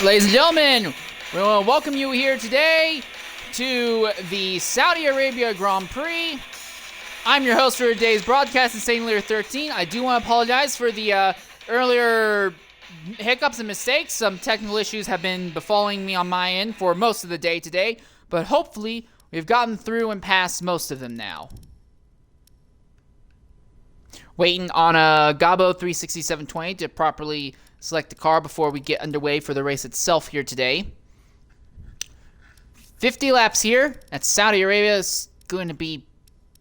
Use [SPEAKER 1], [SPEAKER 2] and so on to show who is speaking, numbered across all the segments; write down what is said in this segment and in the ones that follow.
[SPEAKER 1] Ladies and gentlemen, we want to welcome you here today to the Saudi Arabia Grand Prix. I'm your host for today's broadcast, Insane Leader 13. I do want to apologize for the earlier hiccups and mistakes. Some technical issues have been befalling me on my end for most of the day today, but hopefully we've gotten through and past most of them now. Waiting on a Gabo 36720 to properly select the car before we get underway for the race itself here today. 50 laps here at Saudi Arabia is going to be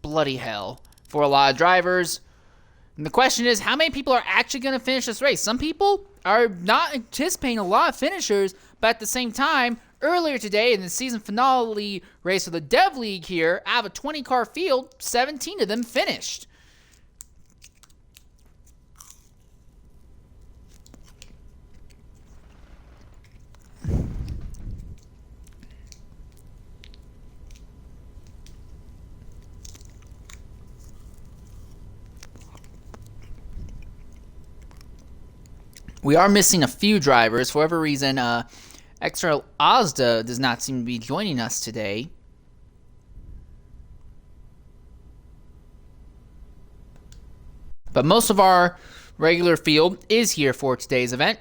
[SPEAKER 1] bloody hell for a lot of drivers. And the question is, how many people are actually going to finish this race? Some people are not anticipating a lot of finishers, but at the same time, earlier today in the season finale race of the Dev League here, out of a 20-car field, 17 of them finished. We are missing a few drivers. For whatever reason, XRL Ozda does not seem to be joining us today. But most of our regular field is here for today's event.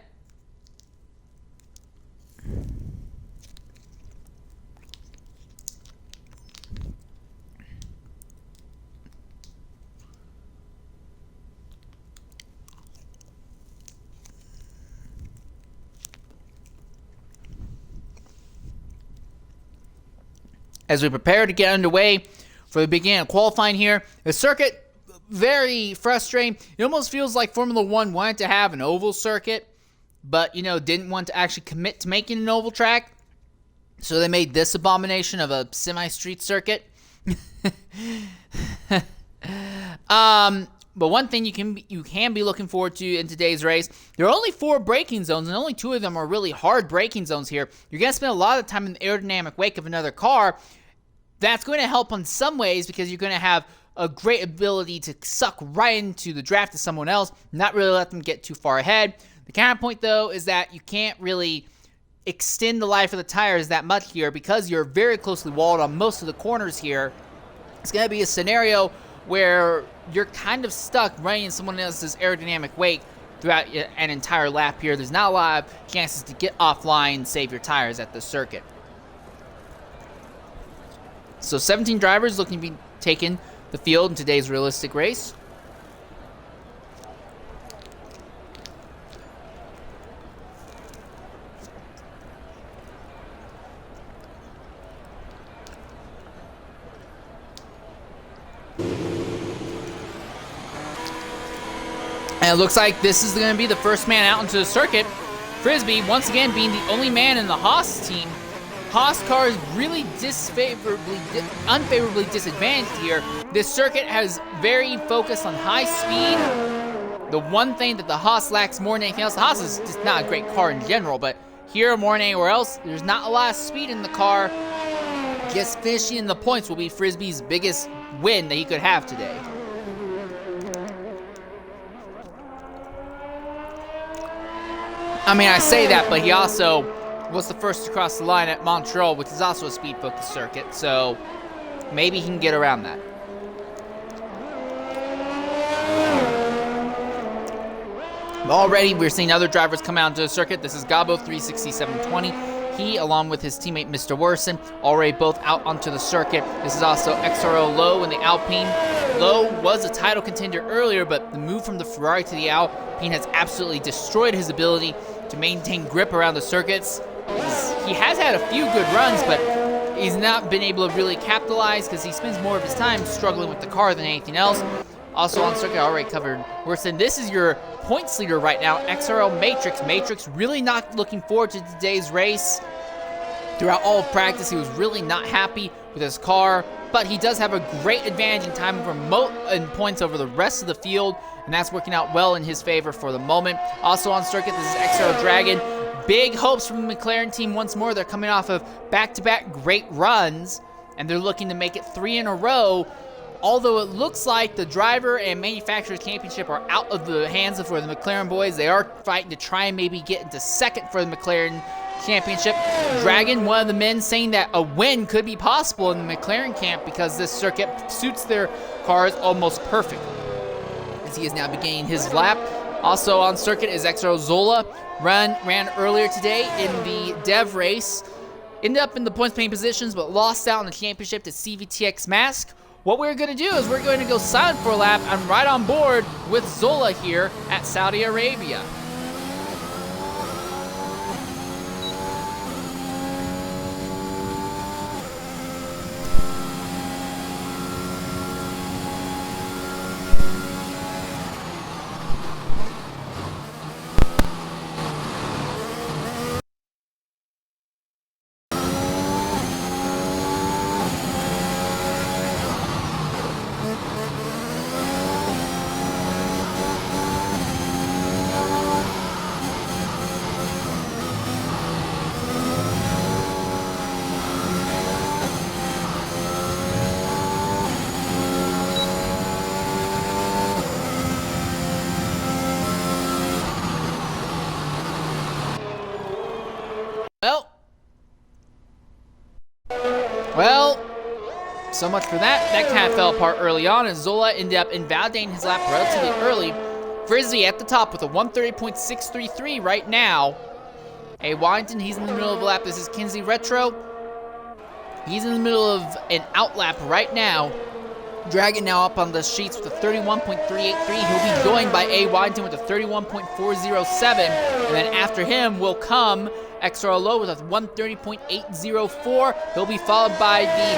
[SPEAKER 1] As we prepare to get underway for the beginning of qualifying here, the circuit, very frustrating. It almost feels like Formula One wanted to have an oval circuit, but, didn't want to actually commit to making an oval track. So they made this abomination of a semi-street circuit. But one thing you can be looking forward to in today's race, there are only 4 braking zones, and only 2 of them are really hard braking zones here. You're going to spend a lot of time in the aerodynamic wake of another car. That's going to help in some ways because you're going to have a great ability to suck right into the draft of someone else, not really let them get too far ahead. The counterpoint, though, is that you can't really extend the life of the tires that much here because you're very closely walled on most of the corners here. It's going to be a scenario where you're kind of stuck running in someone else's aerodynamic wake throughout an entire lap here. There's not a lot of chances to get offline and save your tires at the circuit. So 17 drivers looking to be taking the field in today's realistic race. And it looks like this is going to be the first man out into the circuit. Frisbee, once again, being the only man in the Haas team. Haas car is really unfavorably disadvantaged here. This circuit has very focused on high speed. The one thing that the Haas lacks more than anything else, the Haas is just not a great car in general, but here more than anywhere else, there's not a lot of speed in the car. Just finishing in the points will be Frisbee's biggest win that he could have today. I mean, I say that, but he also was the first to cross the line at Montreal, which is also a speed-focused circuit, so maybe he can get around that. Already, we're seeing other drivers come out into the circuit. This is Gabo 36720. He, along with his teammate Mr. Worsen, already both out onto the circuit. This is also XRL Lowe in the Alpine. Lowe was a title contender earlier, but the move from the Ferrari to the Alpine has absolutely destroyed his ability to maintain grip around the circuits. He has had a few good runs, but he's not been able to really capitalize because he spends more of his time struggling with the car than anything else. Also on circuit, I already covered Worsen. This is your points leader right now, XRL Matrix. Matrix really not looking forward to today's race. Throughout all of practice, he was really not happy with his car, but he does have a great advantage in time and points over the rest of the field, and that's working out well in his favor for the moment. Also on circuit, this is XRL Dragon. Big hopes from the McLaren team once more. They're coming off of back-to-back great runs, and they're looking to make it 3 in a row. Although it looks like the driver and manufacturers championship are out of the hands of the McLaren boys, they are fighting to try and maybe get into second for the McLaren championship. Dragon, one of the men, saying that a win could be possible in the McLaren camp because this circuit suits their cars almost perfectly. As he is now beginning his lap. Also on circuit is XRL Zola. Ran earlier today in the Dev race. Ended up in the points paying positions, but lost out in the championship to CVTX Mask. What we're going to do is we're going to go silent for a lap. I'm right on board with Zola here at Saudi Arabia. Well, so much for that. That kind of fell apart early on, and Zola ended up invalidating his lap relatively early. Frizzy at the top with a 130.633 right now. Hey, Waddington, he's in the middle of a lap. This is Kinsey Retro. He's in the middle of an out lap right now. Dragon now up on the sheets with a 31.383. He'll be joined by A. Waddington with a 31.407. And then after him will come XRL Low with a 130.804. He'll be followed by the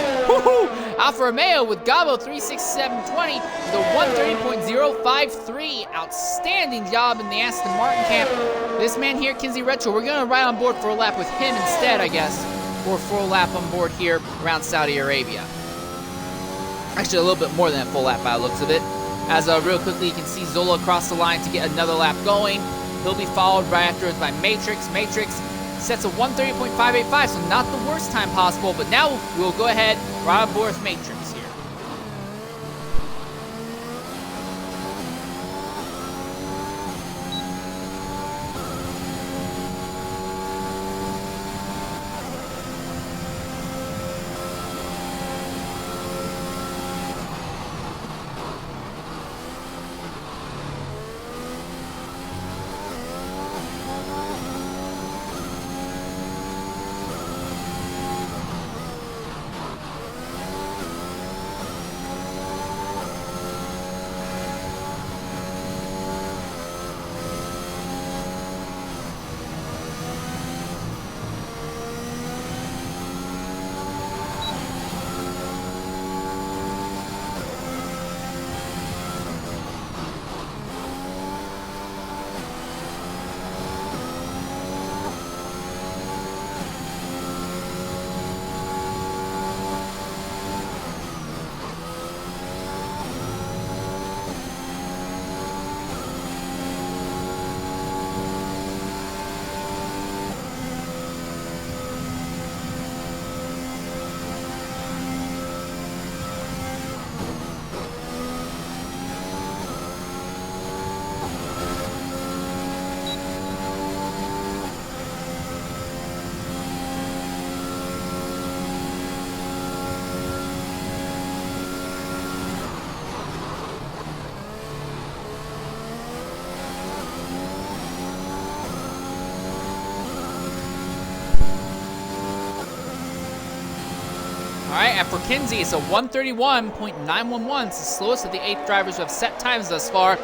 [SPEAKER 1] Alfa Romeo with Gabo 36720 with a 130.053. Outstanding job in the Aston Martin camp. This man here, Kinsey Retro, we're going to ride on board for a lap with him instead, I guess, for a full lap on board here around Saudi Arabia. Actually, a little bit more than a full lap by the looks of it. As real quickly, you can see Zola across the line to get another lap going. He'll be followed right afterwards by Matrix. Matrix sets a 130.585, so not the worst time possible, but now we'll go ahead, right on board with Matrix here. Alright, and for Kinsey, it's a 131.911. It's the slowest of the 8 drivers who have set times thus far.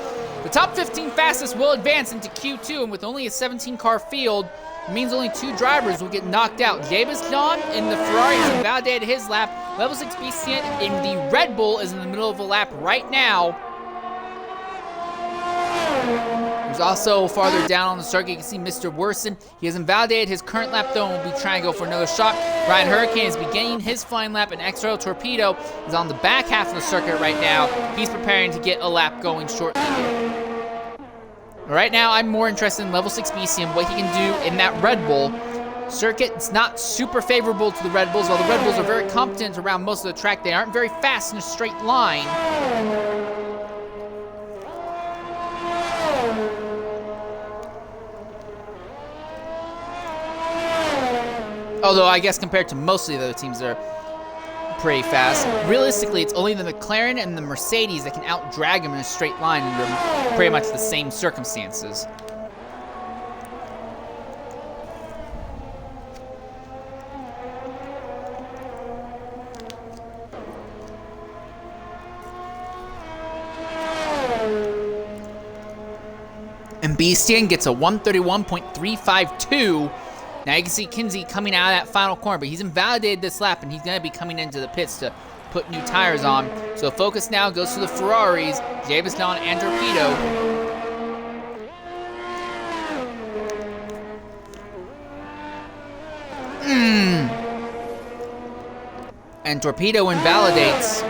[SPEAKER 1] The top 15 fastest will advance into Q2, and with only a 17-car field, it means only 2 drivers will get knocked out. Jabez John in the Ferrari has invalidated his lap. Level 6 BCN in the Red Bull is in the middle of a lap right now. There's also farther down on the circuit, you can see Mr. Worsen. He has invalidated his current lap though and will be trying to go for another shot. Ryan Hurricane is beginning his flying lap, and XRL Torpedo is on the back half of the circuit right now. He's preparing to get a lap going shortly here. Right now, I'm more interested in level 6 BC and what he can do in that Red Bull circuit. It's not super favorable to the Red Bulls. While the Red Bulls are very competent around most of the track, they aren't very fast in a straight line. Although I guess compared to most of the other teams, they're pretty fast. Realistically, it's only the McLaren and the Mercedes that can out-drag them in a straight line under pretty much the same circumstances. And Beastian gets a 131.352. Now you can see Kinsey coming out of that final corner, but he's invalidated this lap, and he's going to be coming into the pits to put new tires on. So focus now goes to the Ferraris, Davis Don and Torpedo. And Torpedo invalidates.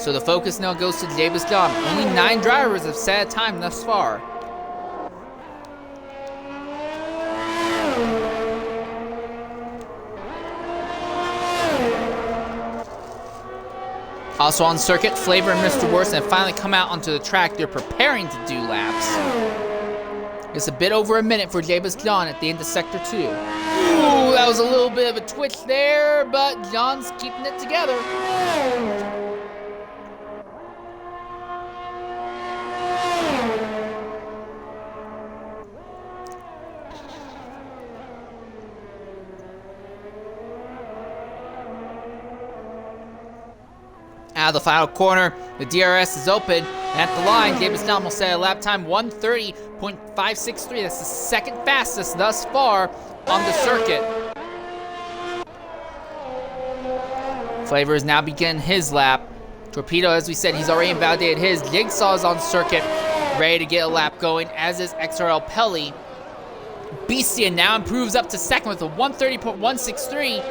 [SPEAKER 1] So the focus now goes to Davis Don. Only 9 drivers have set a time thus far. Also on circuit, Flavor and Mr. Worst have finally come out onto the track. They're preparing to do laps. It's a bit over a minute for Davis John at the end of Sector 2. Ooh, that was a little bit of a twitch there, but John's keeping it together. Out of the final corner, the DRS is open, and at the line, Davis Don will set a lap time 1:30.563. That's the second fastest thus far on the circuit. Flavor is now beginning his lap. Torpedo, as we said, he's already invalidated his. Jigsaw is on circuit, ready to get a lap going, as is XRL Pelly. Beastia now improves up to second with a 1:30.163.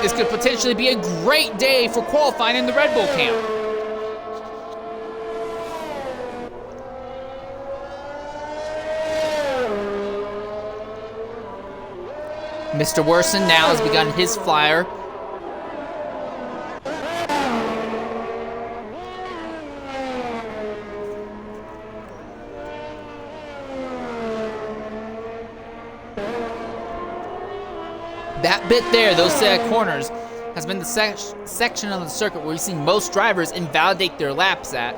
[SPEAKER 1] This could potentially be a great day for qualifying in the Red Bull camp. Mr. Worsen now has begun his flyer. That bit there, those set corners, has been the section of the circuit where we've seen most drivers invalidate their laps at.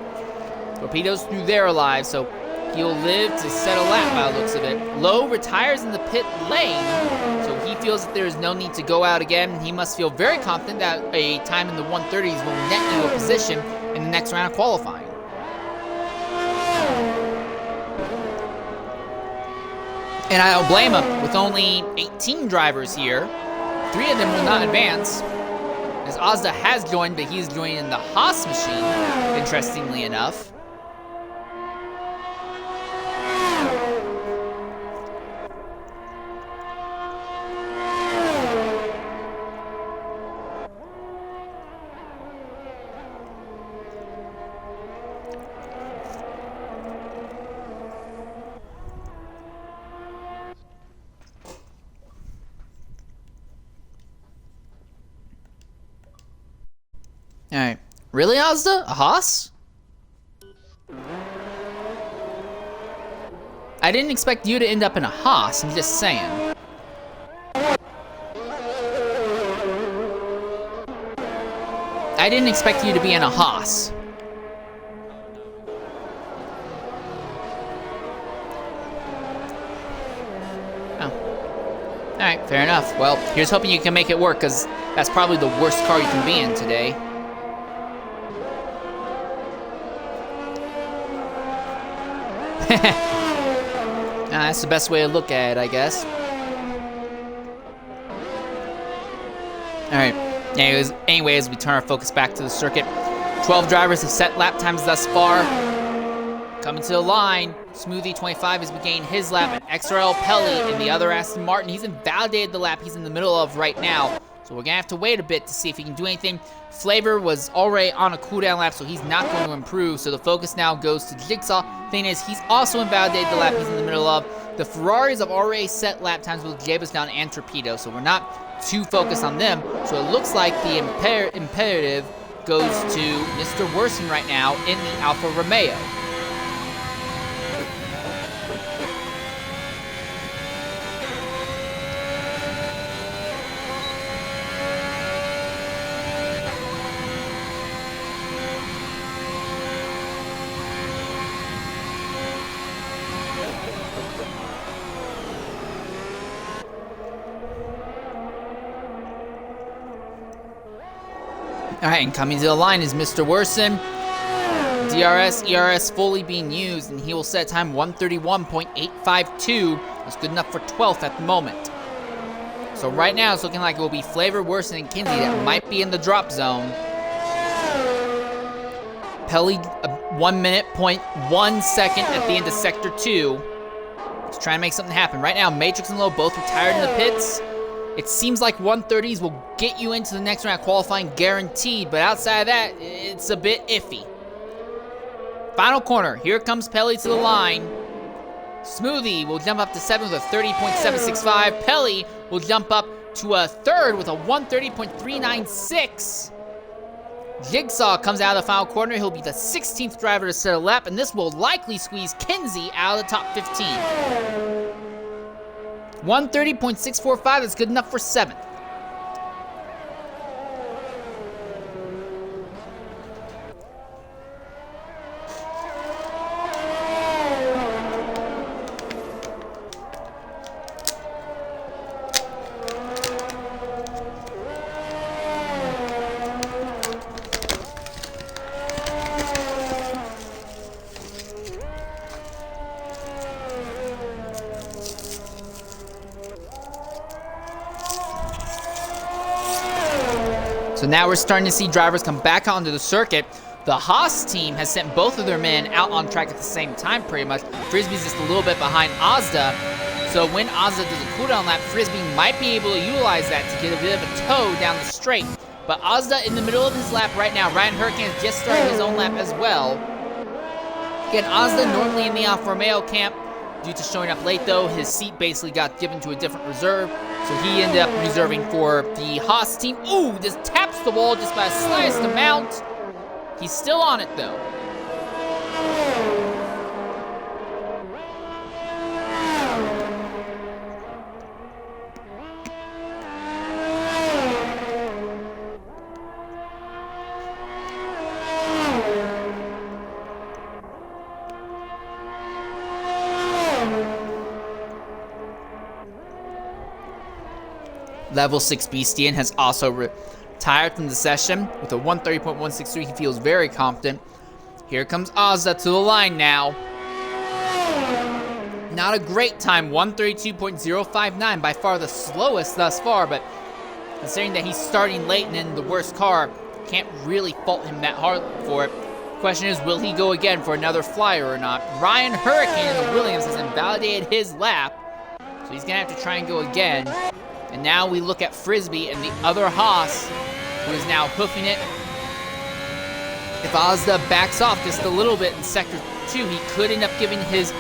[SPEAKER 1] Torpedo's through there alive, so he'll live to set a lap by the looks of it. Lowe retires in the pit lane, so he feels that there is no need to go out again. He must feel very confident that a time in the 130s will net you a position in the next round of qualifying. And I don't blame him. With only 18 drivers here, 3 of them will not advance. As Ozda has joined, but he's joining in the Haas machine, interestingly enough. Alright. Really, Ozda? A Haas? I didn't expect you to end up in a Haas, I'm just saying. I didn't expect you to be in a Haas. Oh. Alright, fair enough. Well, here's hoping you can make it work, because that's probably the worst car you can be in today. That's the best way to look at it, I guess. Alright, anyways, we turn our focus back to the circuit. 12 drivers have set lap times thus far. Coming to the line, Smoothie 25 is beginning his lap, and XRL Pelly in the other Aston Martin. He's invalidated the lap he's in the middle of right now, so we're gonna have to wait a bit to see if he can do anything. Flavor was already on a cooldown lap, so he's not going to improve, so the focus now goes to Jigsaw. Thing is, he's also invalidated the lap he's in the middle of. The Ferraris have already set lap times with Jabez down and Torpedo, so we're not too focused on them. So it looks like the imperative goes to Mr. Worsen right now in the Alfa Romeo. All right, and coming to the line is Mr. Worsen. DRS, ERS fully being used, and he will set time 131.852. That's good enough for 12th at the moment. So right now, it's looking like it will be Flavor, Worsen, and Kinsey that might be in the drop zone. Pelly, 1 minute, 0.1 second at the end of Sector 2. He's trying to make something happen. Right now, Matrix and Low both retired in the pits. It seems like 130s will get you into the next round qualifying guaranteed, but outside of that, it's a bit iffy. Final corner. Here comes Pelly to the line. Smoothie will jump up to 7th with a 30.765. Pelly will jump up to a 3rd with a 130.396. Jigsaw comes out of the final corner. He'll be the 16th driver to set a lap, and this will likely squeeze Kinsey out of the top 15. 130.645 is good enough for 7th. So now we're starting to see drivers come back onto the circuit. The Haas team has sent both of their men out on track at the same time, pretty much. Frisbee's just a little bit behind Ozda. So when Ozda does a cooldown lap, Frisbee might be able to utilize that to get a bit of a tow down the straight. But Ozda in the middle of his lap right now. Ryan Hurricane has just started his own lap as well. Again, Ozda normally in the Alfa Romeo camp. Due to showing up late, though, his seat basically got given to a different reserve, so he ended up reserving for the Haas team. Ooh, just taps the wall just by the slightest amount. He's still on it, though. Level 6 Beastian has also retired from the session with a 130.163. He feels very confident. Here comes Ozda to the line now. Not a great time, 132.059, by far the slowest thus far, but considering that he's starting late and in the worst car, can't really fault him that hard for it. Question is, will he go again for another flyer or not? Ryan Hurricane in the Williams has invalidated his lap, so he's going to have to try and go again. And now we look at Frisbee and the other Haas, who is now hoofing it. If Ozda backs off just a little bit in Sector 2, he could end up giving his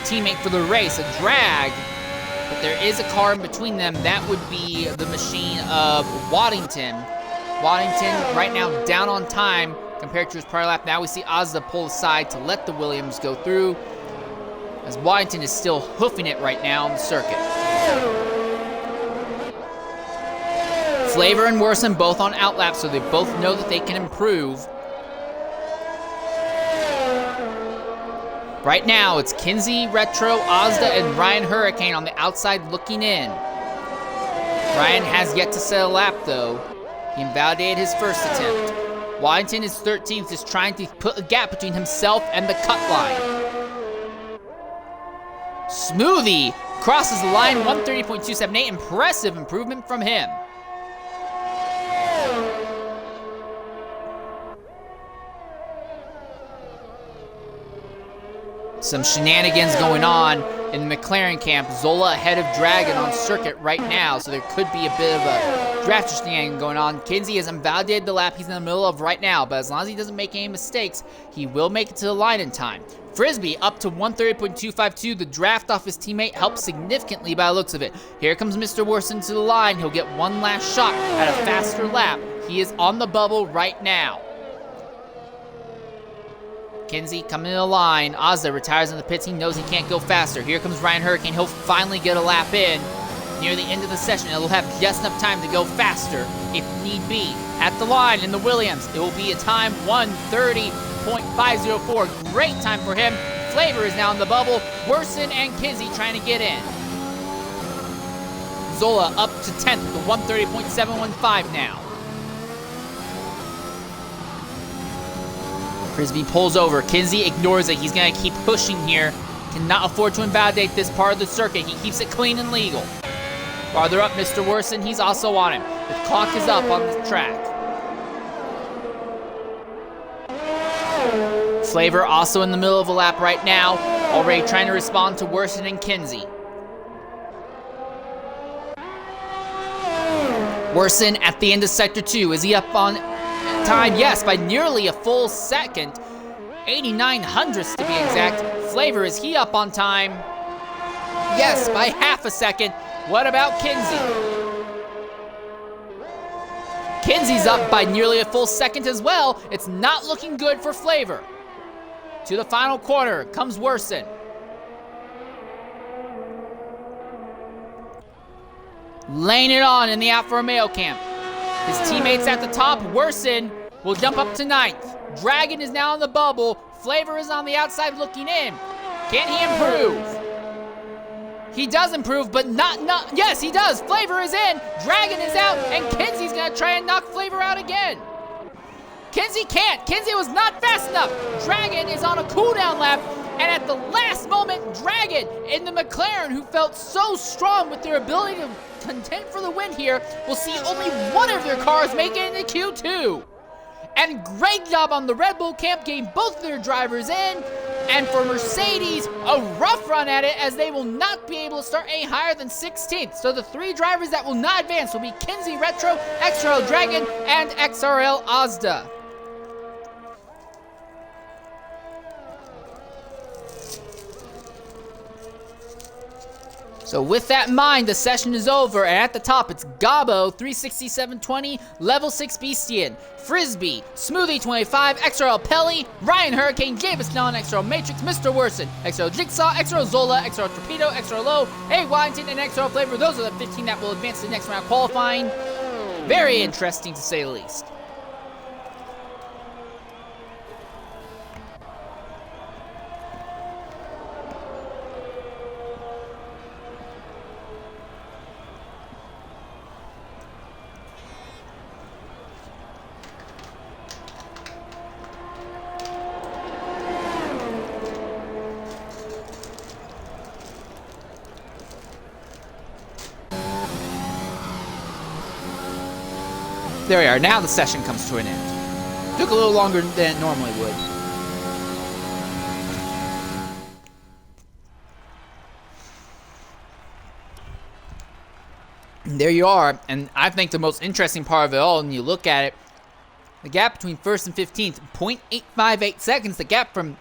[SPEAKER 1] teammate for the race a drag. But there is a car in between them. That would be the machine of Waddington. Waddington right now down on time compared to his prior lap. Now we see Ozda pull aside to let the Williams go through, as Waddington is still hoofing it right now on the circuit. Flavor and Worsen both on outlap, so they both know that they can improve. Right now, it's Kinsey, Retro, Ozda, and Ryan Hurricane on the outside looking in. Ryan has yet to set a lap, though. He invalidated his first attempt. Waddington is 13th, just trying to put a gap between himself and the cut line. Smoothie crosses the line, 130.278. Impressive improvement from him. Some shenanigans going on in the McLaren camp. Zola ahead of Dragon on circuit right now, so there could be a bit of a draft shenanigan going on. Kinsey has invalidated the lap he's in the middle of right now, but as long as he doesn't make any mistakes, he will make it to the line in time. Frisbee up to 130.252. The draft off his teammate helps significantly by the looks of it. Here comes Mr. Worsen to the line. He'll get one last shot at a faster lap. He is on the bubble right now. Kinsey coming in the line. Ozda retires in the pits. He knows he can't go faster. Here comes Ryan Hurricane. He'll finally get a lap in. Near the end of the session, it'll have just enough time to go faster if need be. At the line in the Williams, it will be a time 130.504. Great time for him. Flavor is now in the bubble. Worsen and Kinsey trying to get in. Zola up to 10th with a 130.715 now. Frisbee pulls over. Kinsey ignores it. He's going to keep pushing here. Cannot afford to invalidate this part of the circuit. He keeps it clean and legal. Farther up, Mr. Worson, he's also on him. The clock is up on the track. Flavor also in the middle of a lap right now, already trying to respond to Worson and Kinsey. Worson at the end of Sector 2. Is he up on time? Yes, by nearly a full second. 89 hundredths to be exact. Flavor, is he up on time? Yes, by half a second. What about Kinsey? Kinsey's up by nearly a full second as well. It's not looking good for Flavor. To the final corner comes Worson. Laying it on in the Alfa Romeo camp. His teammates at the top. Worson will jump up to 9th. Dragon is now in the bubble. Flavor is on the outside looking in. Can he improve? He does improve, but not. Yes, he does. Flavor is in. Dragon is out, and Kinsey's going to try and knock Flavor out again. Kinsey can't. Kinsey was not fast enough. Dragon is on a cooldown lap, and at the last moment, Dragon in the McLaren, who felt so strong with their ability to contend for the win here, will see only one of their cars make it into Q2. And great job on the Red Bull camp, getting both of their drivers in. And for Mercedes, a rough run at it, as they will not be able to start any higher than 16th. So the 3 drivers that will not advance will be Kinsey Retro, XRL Dragon, and XRL Ozda. So with that in mind, the session is over, and at the top, it's Gabo, 36720, Level 6 Beastian, Frisbee, Smoothie 25, XRL Pelly, Ryan Hurricane, Javis Nellen, XRL Matrix, Mr. Worson, XRL Jigsaw, XRL Zola, XRL Torpedo, XRL Low, A. Waddington, and XRL Flavor. Those are the 15 that will advance to the next round of qualifying. Very interesting, to say the least. There we are. Now the session comes to an end. Took a little longer than it normally would. And there you are. And I think the most interesting part of it all, when you look at it, the gap between 1st and 15th, 0.858 seconds. The gap from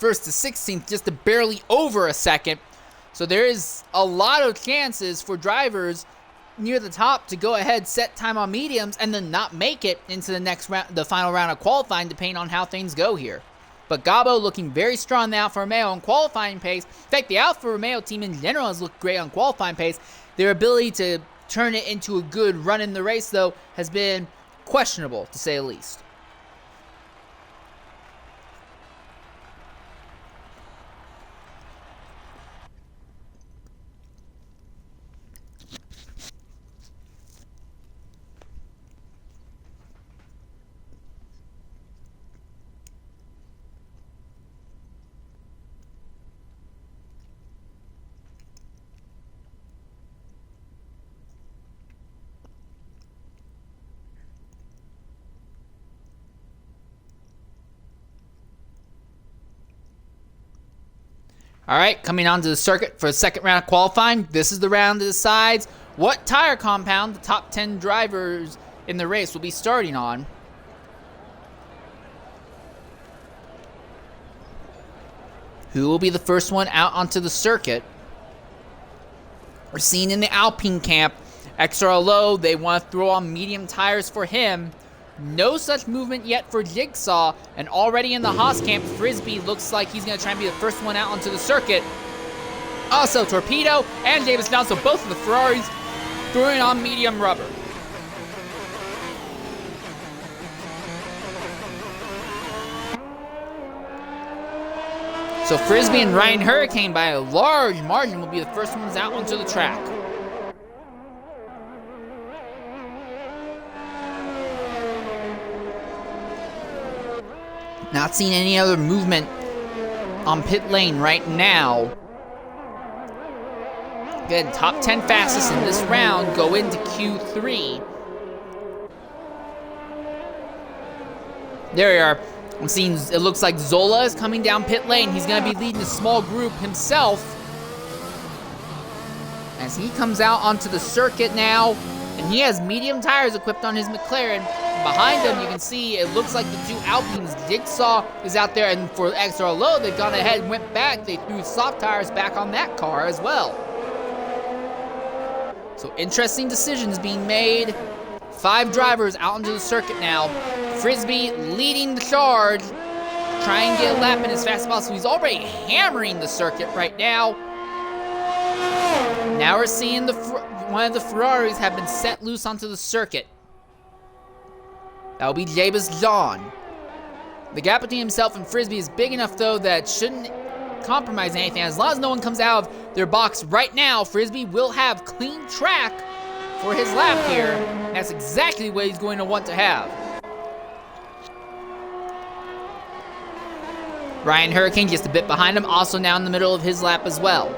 [SPEAKER 1] 1st to 16th, just barely over a second. So there is a lot of chances for drivers near the top to go ahead, set time on mediums, and then not make it into the next round, the final round of qualifying, depending on how things go here. But Gabo looking very strong in the Alfa Romeo on qualifying pace. In fact, the Alfa Romeo team in general has looked great on qualifying pace. Their ability to turn it into a good run in the race, though, has been questionable, to say the least. All right, coming onto the circuit for the second round of qualifying. This is the round that decides what tire compound the top 10 drivers in the race will be starting on. Who will be the first one out onto the circuit? We're seeing in the Alpine camp, XRL Low, they want to throw on medium tires for him. No such movement yet for Jigsaw, and already in the Haas camp, Frisbee looks like he's going to try and be the first one out onto the circuit. Also, Torpedo and Davis Nellen, so both of the Ferraris throwing on medium rubber. So Frisbee and Ryan Hurricane, by a large margin, will be the first ones out onto the track. Not seeing any other movement on pit lane right now. Again, top 10 fastest in this round go into Q3. There we are. I'm seeing, it looks like Zola is coming down pit lane. He's going to be leading a small group himself. As he comes out onto the circuit now, and he has medium tires equipped on his McLaren. Behind him, you can see it looks like the two Alpines. Jigsaw is out there, and for XRL low, they've gone ahead and went back. They threw soft tires back on that car as well. So interesting decisions being made. 5 drivers out into the circuit now. Frisbee leading the charge. Try and get a lap in as fast as possible. He's already hammering the circuit right now. Now we're seeing one of the Ferraris have been set loose onto the circuit. That'll be Jabez John. The gap between himself and Frisbee is big enough, though, that it shouldn't compromise anything. As long as no one comes out of their box right now, Frisbee will have clean track for his lap here. That's exactly what he's going to want to have. Ryan Hurricane just a bit behind him, also now in the middle of his lap as well.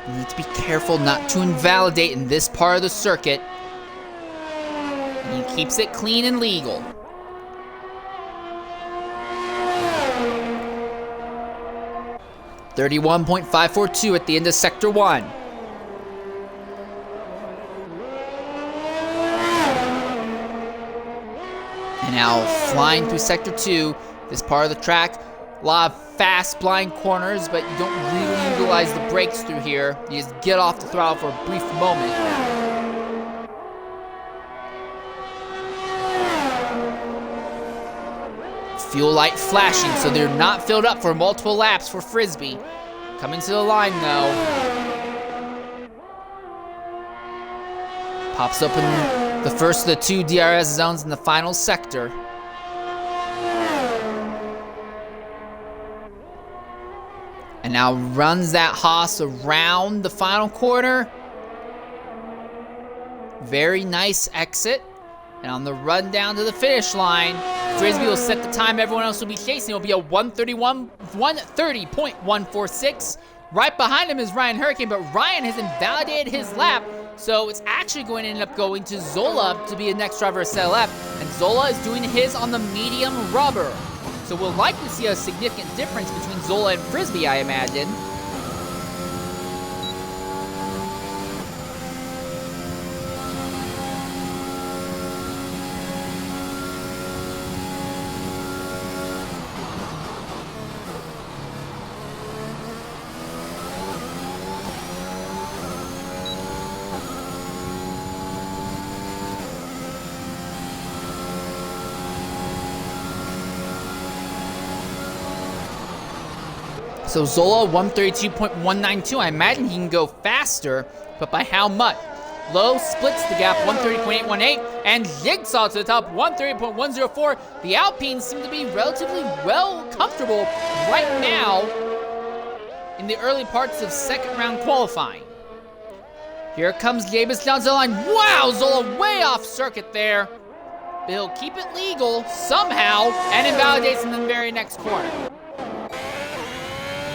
[SPEAKER 1] You need to be careful not to invalidate in this part of the circuit. He keeps it clean and legal. .542 at the end of Sector 1. And now flying through Sector 2, this part of the track, a lot of fast blind corners, but you don't really utilize the brakes through here. You just get off the throttle for a brief moment. Fuel light flashing, so they're not filled up for multiple laps for Frisbee. Coming to the line, though. Pops open the first of the 2 DRS zones in the final sector. And now runs that Haas around the final corner. Very nice exit. And on the run down to the finish line, Frisbee will set the time everyone else will be chasing. It will be a 1:30.146. Right behind him is Ryan Hurricane, but Ryan has invalidated his lap, so it's actually going to end up going to Zola to be the next driver to set a lap, and Zola is doing his on the medium rubber. So we'll likely see a significant difference between Zola and Frisbee, I imagine. So Zola, 132.192. I imagine he can go faster, but by how much? Low splits the gap, 130.818, and Jigsaw to the top, 130.104. The Alpines seem to be relatively well comfortable right now in the early parts of second round qualifying. Here comes Jabez John's line. Wow, Zola way off circuit there. But he'll keep it legal somehow and invalidates in the very next corner.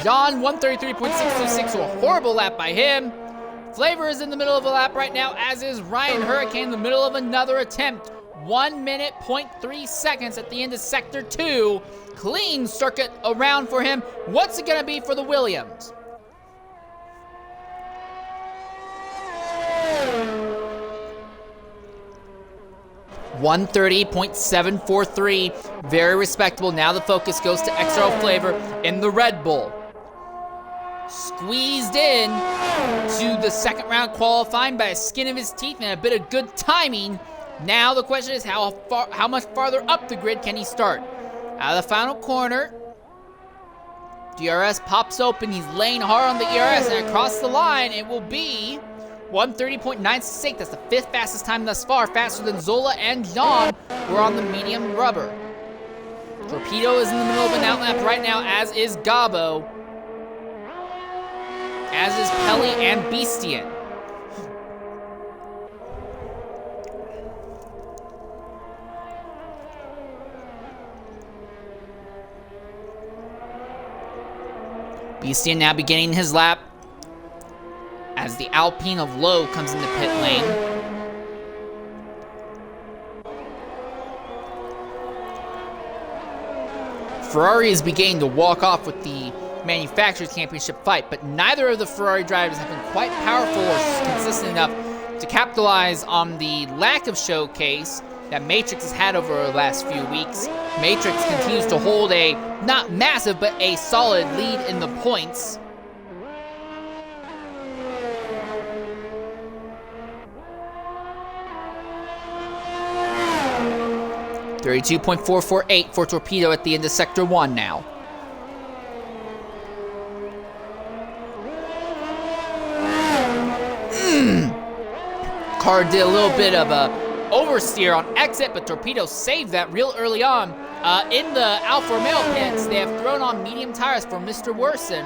[SPEAKER 1] John, 133.626, so a horrible lap by him. Flavor is in the middle of a lap right now, as is Ryan Hurricane in the middle of another attempt. 1 minute, 0.3 seconds at the end of Sector 2. Clean circuit around for him. What's it going to be for the Williams? .743, very respectable. Now the focus goes to XRL Flavor in the Red Bull. Squeezed in to the second round qualifying by the skin of his teeth and a bit of good timing. Now the question is how much farther up the grid can he start? Out of the final corner, DRS pops open. He's laying hard on the ERS, and across the line it will be 130.968. That's the 5th fastest time thus far, faster than Zola and John, who are on the medium rubber. Torpedo is in the middle of an outlap right now, as is Gabo. as is Pelly and Beastian. Beastian now beginning his lap as the Alpine of Lowe comes into pit lane. Ferrari is beginning to walk off with the Manufacturers' Championship fight, but neither of the Ferrari drivers have been quite powerful or consistent enough to capitalize on the lack of showcase that Matrix has had over the last few weeks. Matrix continues to hold a, not massive, but a solid lead in the points. .448 for Torpedo at the end of Sector 1 now. Car did a little bit of a oversteer on exit, but Torpedo saved that real early on. In the Alfa Romeo pits, they have thrown on medium tires for Mr. Worsen.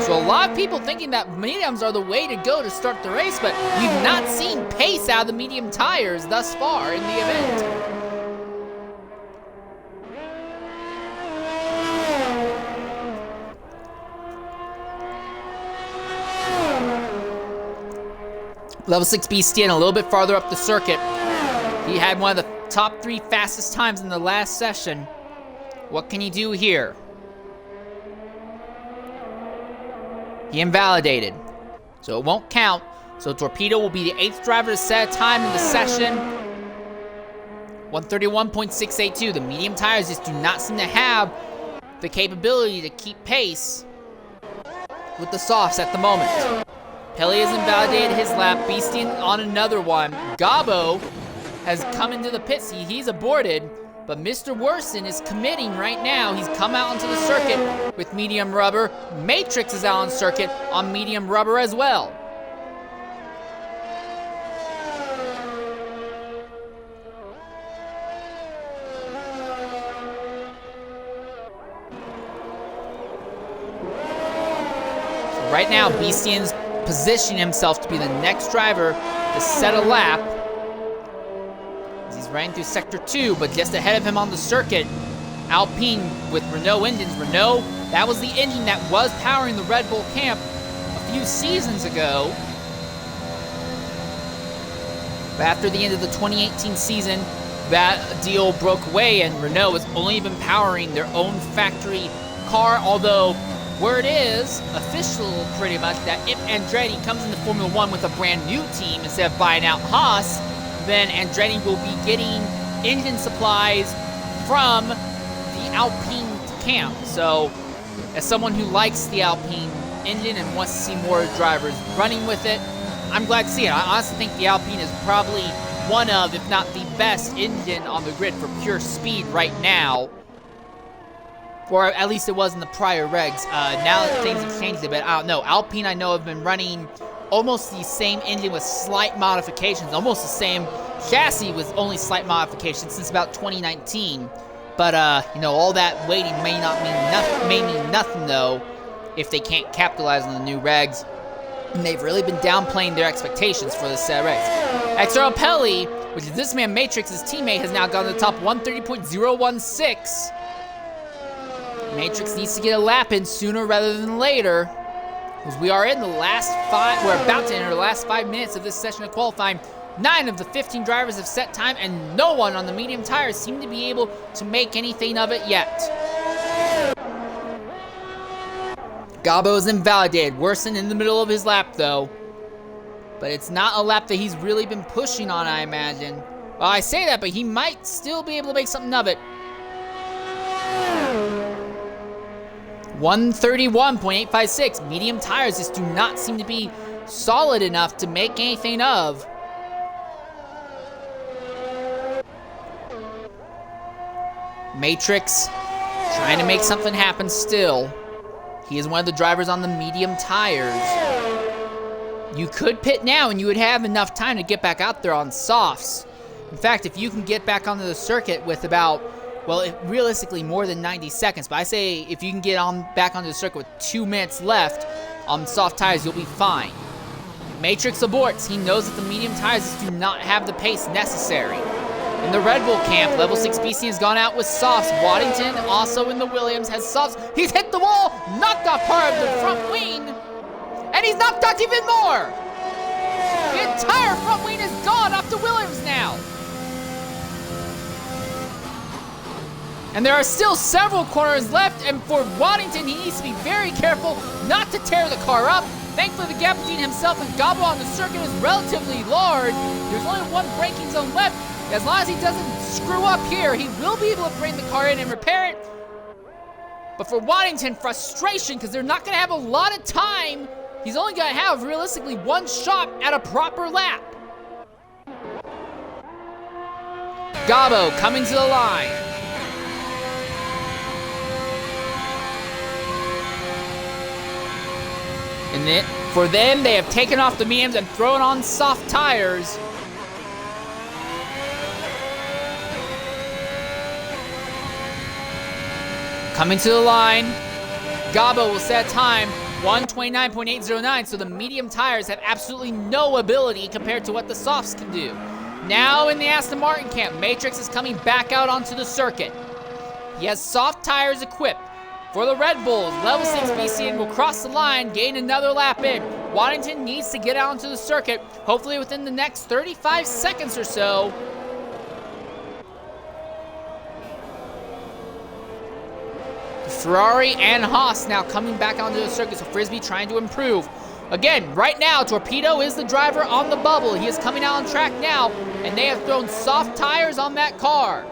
[SPEAKER 1] So a lot of people thinking that mediums are the way to go to start the race, but we've not seen pace out of the medium tires thus far in the event. Level 6 Beastian a little bit farther up the circuit. He had one of the top 3 fastest times in the last session. What can he do here? He invalidated, so it won't count. So Torpedo will be the 8th driver to set a time in the session. 131.682. The medium tires just do not seem to have the capability to keep pace with the softs at the moment. Pelly has invalidated his lap. Beastian on another one. Gabo has come into the pits. He's aborted, but Mr. Worsen is committing right now. He's come out onto the circuit with medium rubber. Matrix is out on circuit on medium rubber as well. So right now, Beastian's positioning himself to be the next driver to set a lap. He's running through Sector 2, but just ahead of him on the circuit, Alpine with Renault engines. Renault, that was the engine that was powering the Red Bull camp a few seasons ago. But after the end of the 2018 season, that deal broke away and Renault has only been powering their own factory car, although word is, official pretty much, that if Andretti comes into Formula 1 with a brand new team instead of buying out Haas, then Andretti will be getting engine supplies from the Alpine camp. So, as someone who likes the Alpine engine and wants to see more drivers running with it, I'm glad to see it. I honestly think the Alpine is probably one of, if not the best engine on the grid for pure speed right now. Or at least it was in the prior regs. Now that things have changed a bit, I don't know. Alpine, I know, have been running almost the same engine with slight modifications, almost the same chassis with only slight modifications since about 2019. But, you know, all that waiting may mean nothing, though, if they can't capitalize on the new regs. And they've really been downplaying their expectations for this race. XRL Pelly, which is this man Matrix's teammate, has now gone to the top 130.016. Matrix needs to get a lap in sooner rather than later, because we are in the last 5, we're about to enter the last 5 minutes of this session of qualifying. 9 of the 15 drivers have set time, and no one on the medium tires seem to be able to make anything of it yet. Gabo is invalidated. Worsen in the middle of his lap, though. But it's not a lap that he's really been pushing on, I imagine. Well, I say that, but he might still be able to make something of it. 131.856. Medium tires just do not seem to be solid enough to make anything of. Matrix trying to make something happen still. He is one of the drivers on the medium tires. You could pit now and you would have enough time to get back out there on softs. In fact, if you can get back onto the circuit with about, well, realistically more than 90 seconds, but I say if you can get back onto the circuit with 2 minutes left, on soft tires, you'll be fine. Matrix aborts. He knows that the medium tires do not have the pace necessary. In the Red Bull camp, level 6 BC has gone out with softs. Waddington, also in the Williams, has softs. He's hit the wall, knocked off part of the front wing, and he's knocked out even more. The entire front wing is gone off the Williams now. And there are still several corners left, and for Waddington, he needs to be very careful not to tear the car up. Thankfully, the gap between himself and Gobbo on the circuit is relatively large. There's only one braking zone left. As long as he doesn't screw up here, he will be able to bring the car in and repair it. But for Waddington, frustration, because they're not going to have a lot of time. He's only going to have, realistically, one shot at a proper lap. Gobbo coming to the line. And for them, they have taken off the mediums and thrown on soft tires. Coming to the line, Gobbo will set a time, 1:29.809, so the medium tires have absolutely no ability compared to what the softs can do. Now in the Aston Martin camp, Matrix is coming back out onto the circuit. He has soft tires equipped. For the Red Bulls, level 6 BC will cross the line, gain another lap in. Waddington needs to get out onto the circuit, hopefully within the next 35 seconds or so. Ferrari and Haas now coming back onto the circuit, so Frisbee trying to improve. Again, right now, Torpedo is the driver on the bubble. He is coming out on track now, and they have thrown soft tires on that car.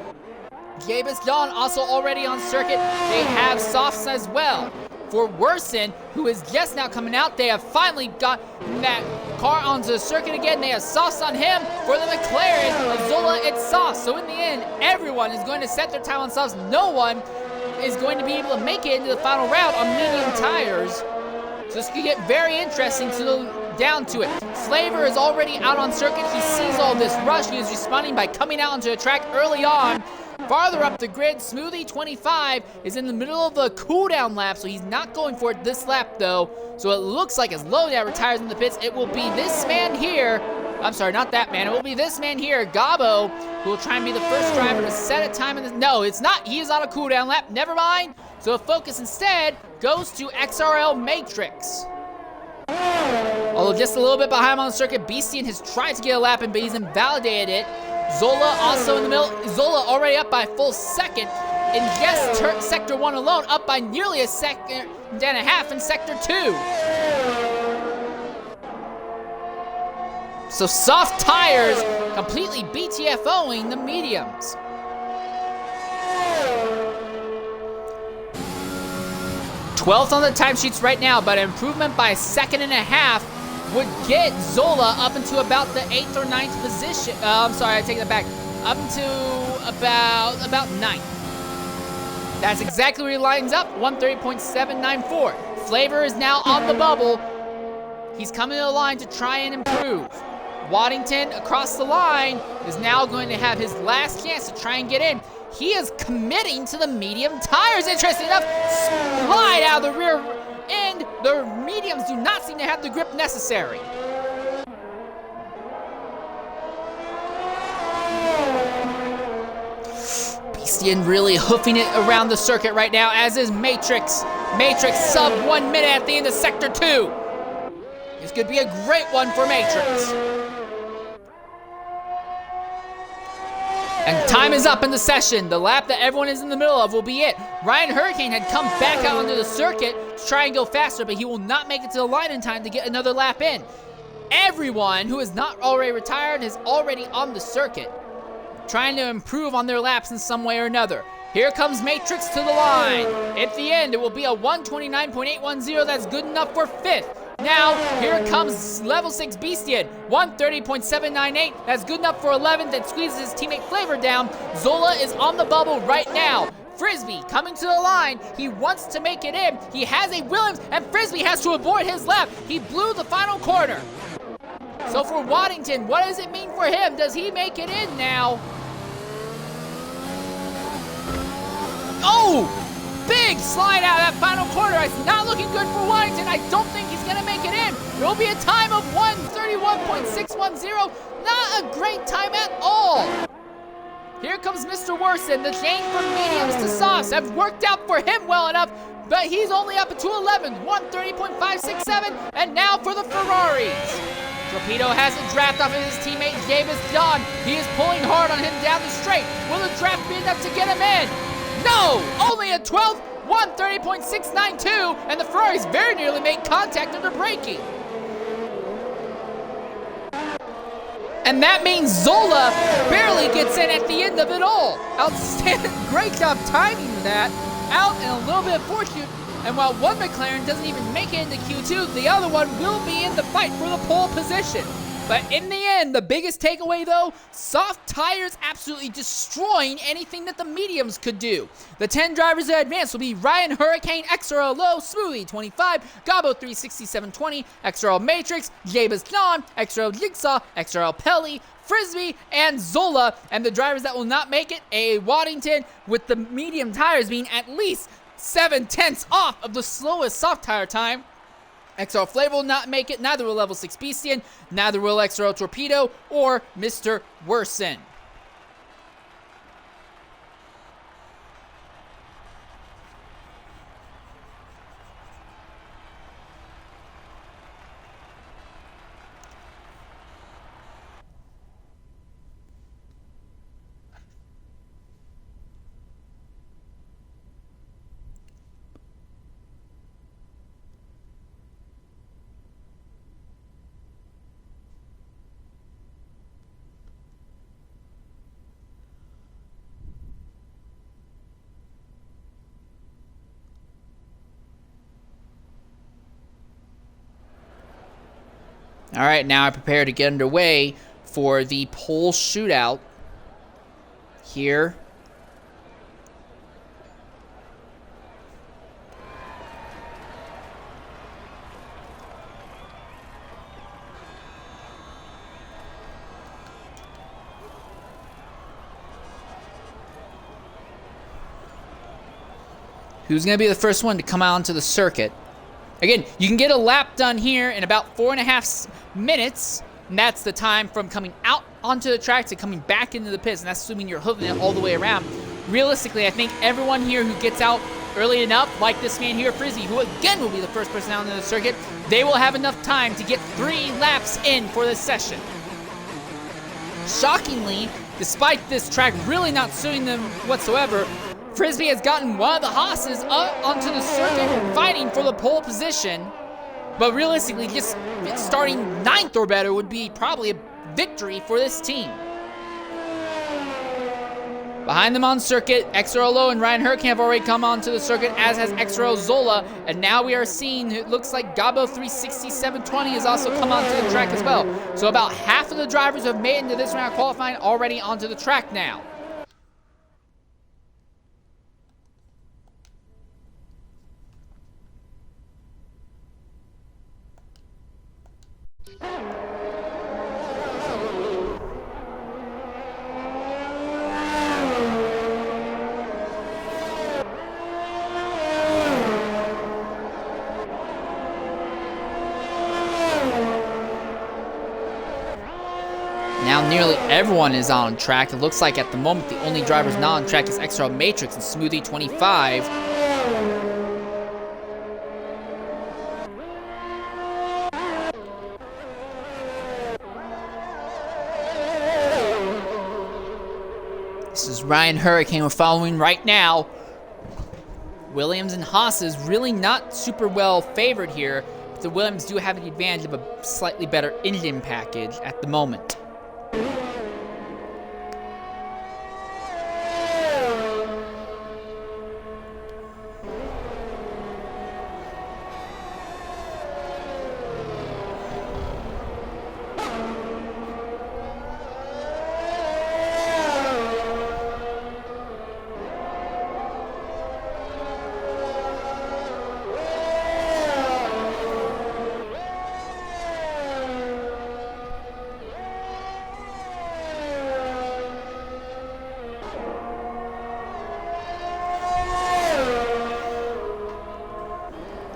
[SPEAKER 1] Gabus Dawn also already on circuit. They have softs as well. For Worsen, who is just now coming out, they have finally got that car onto the circuit again. They have softs on him. For the McLaren, Zola, it's softs. So in the end, everyone is going to set their time on softs. No one is going to be able to make it into the final round on medium tires. So this could get very interesting down to it. Flavor is already out on circuit. He sees all this rush. He is responding by coming out onto the track early on. Farther up the grid, Smoothie 25 is in the middle of the cooldown lap, so he's not going for it this lap though. So it looks like as Loadout retires in the pits, it will be this man here. I'm sorry, not that man. It will be this man here, Gobbo, who will try and be the first driver to set a time in this. No, it's not. He is on a cooldown lap. Never mind. So focus instead goes to XRL Matrix. Although just a little bit behind him on the circuit, Beastian has tried to get a lap in, but he's invalidated it. Zola also in the middle. Zola already up by a full second. In just Sector 1 alone, up by nearly a second and a half in Sector 2. So soft tires completely BTFOing the mediums. Twelfth on the timesheets right now, but an improvement by a second and a half would get Zola up into about the 8th or 9th position. I'm sorry, I take that back. Up into about 9th. That's exactly where he lines up, 130.794. Flavor is now on the bubble. He's coming to the line to try and improve. Waddington across the line is now going to have his last chance to try and get in. He is committing to the medium tires. Interesting enough, slide out of the rear end. The mediums do not seem to have the grip necessary. Beastian really hoofing it around the circuit right now, as is Matrix. Matrix sub 1 minute at the end of Sector 2. This could be a great one for Matrix. And time is up in the session. The lap that everyone is in the middle of will be it. Ryan Hurricane had come back out onto the circuit to try and go faster, but he will not make it to the line in time to get another lap in. Everyone who is not already retired is already on the circuit, trying to improve on their laps in some way or another. Here comes Matrix to the line. At the end, it will be a 129.810. That's good enough for 5th. Now, here comes level 6 Beastian, 130.798. That's good enough for 11th. That squeezes his teammate Flavor down. Zola is on the bubble right now. Frisbee coming to the line. He wants to make it in. He has a Williams, and Frisbee has to abort his lap. He blew the final corner. So for Waddington, what does it mean for him? Does he make it in now? Oh! big slide out of that final corner. It's not looking good for Waddington. I don't think he's going to make it in. There will be a time of 1:31.610. Not a great time at all. Here comes Mr. Worsen. The change from mediums to softs have worked out for him well enough, but he's only up at 2:11, 1:30.567, and now for the Ferraris. Torpedo has a draft off of his teammate Davis John. He is pulling hard on him down the straight. Will the draft be enough to get him in? No! Only a 12th, 1:30.692, and the Ferraris very nearly make contact under braking. And that means Zola barely gets in at the end of it all. Outstanding, great job timing that. Out and a little bit of fortune. And while one McLaren doesn't even make it into Q2, the other one will be in the fight for the pole position. But in the end, the biggest takeaway though, soft tires absolutely destroying anything that the mediums could do. The 10 drivers that advance will be Ryan Hurricane, XRL Low, Smoothie 25, Gabo 36720, XRL Matrix, Jabez John, XRL Jigsaw, XRL Pelly, Frisbee, and Zola. And the drivers that will not make it, A. Waddington, with the medium tires being at least 7/10 off of the slowest soft tire time. XRL Flavor will not make it, neither will Level 6 Beastian, neither will XRL Torpedo or Mr. Worsen. All right, now I prepare to get underway for the pole shootout here. Who's going to be the first one to come out onto the circuit? Again, you can get a lap done here in about 4.5 minutes, and that's the time from coming out onto the track to coming back into the pits, and that's assuming you're hoofing it all the way around. Realistically, I think everyone here who gets out early enough, like this man here, Frizzy, who again will be the first person out onto the circuit, they will have enough time to get 3 laps in for this session. Shockingly, despite this track really not suiting them whatsoever, Frisbee has gotten one of the Haas's up onto the circuit fighting for the pole position. But realistically, just starting 9th or better would be probably a victory for this team. Behind them on circuit, XRLO and Ryan Hurricane have already come onto the circuit, as has XRL Zola. And now we are seeing, it looks like Gabo 36720 has also come onto the track as well. So about half of the drivers who have made it into this round of qualifying already onto the track now. Now nearly everyone is on track. It looks like at the moment the only drivers not on track is XRL Matrix and Smoothie 25. This is Ryan Hurricane we're following right now. Williams and Haas is really not super well favored here, but the Williams do have the advantage of a slightly better engine package at the moment.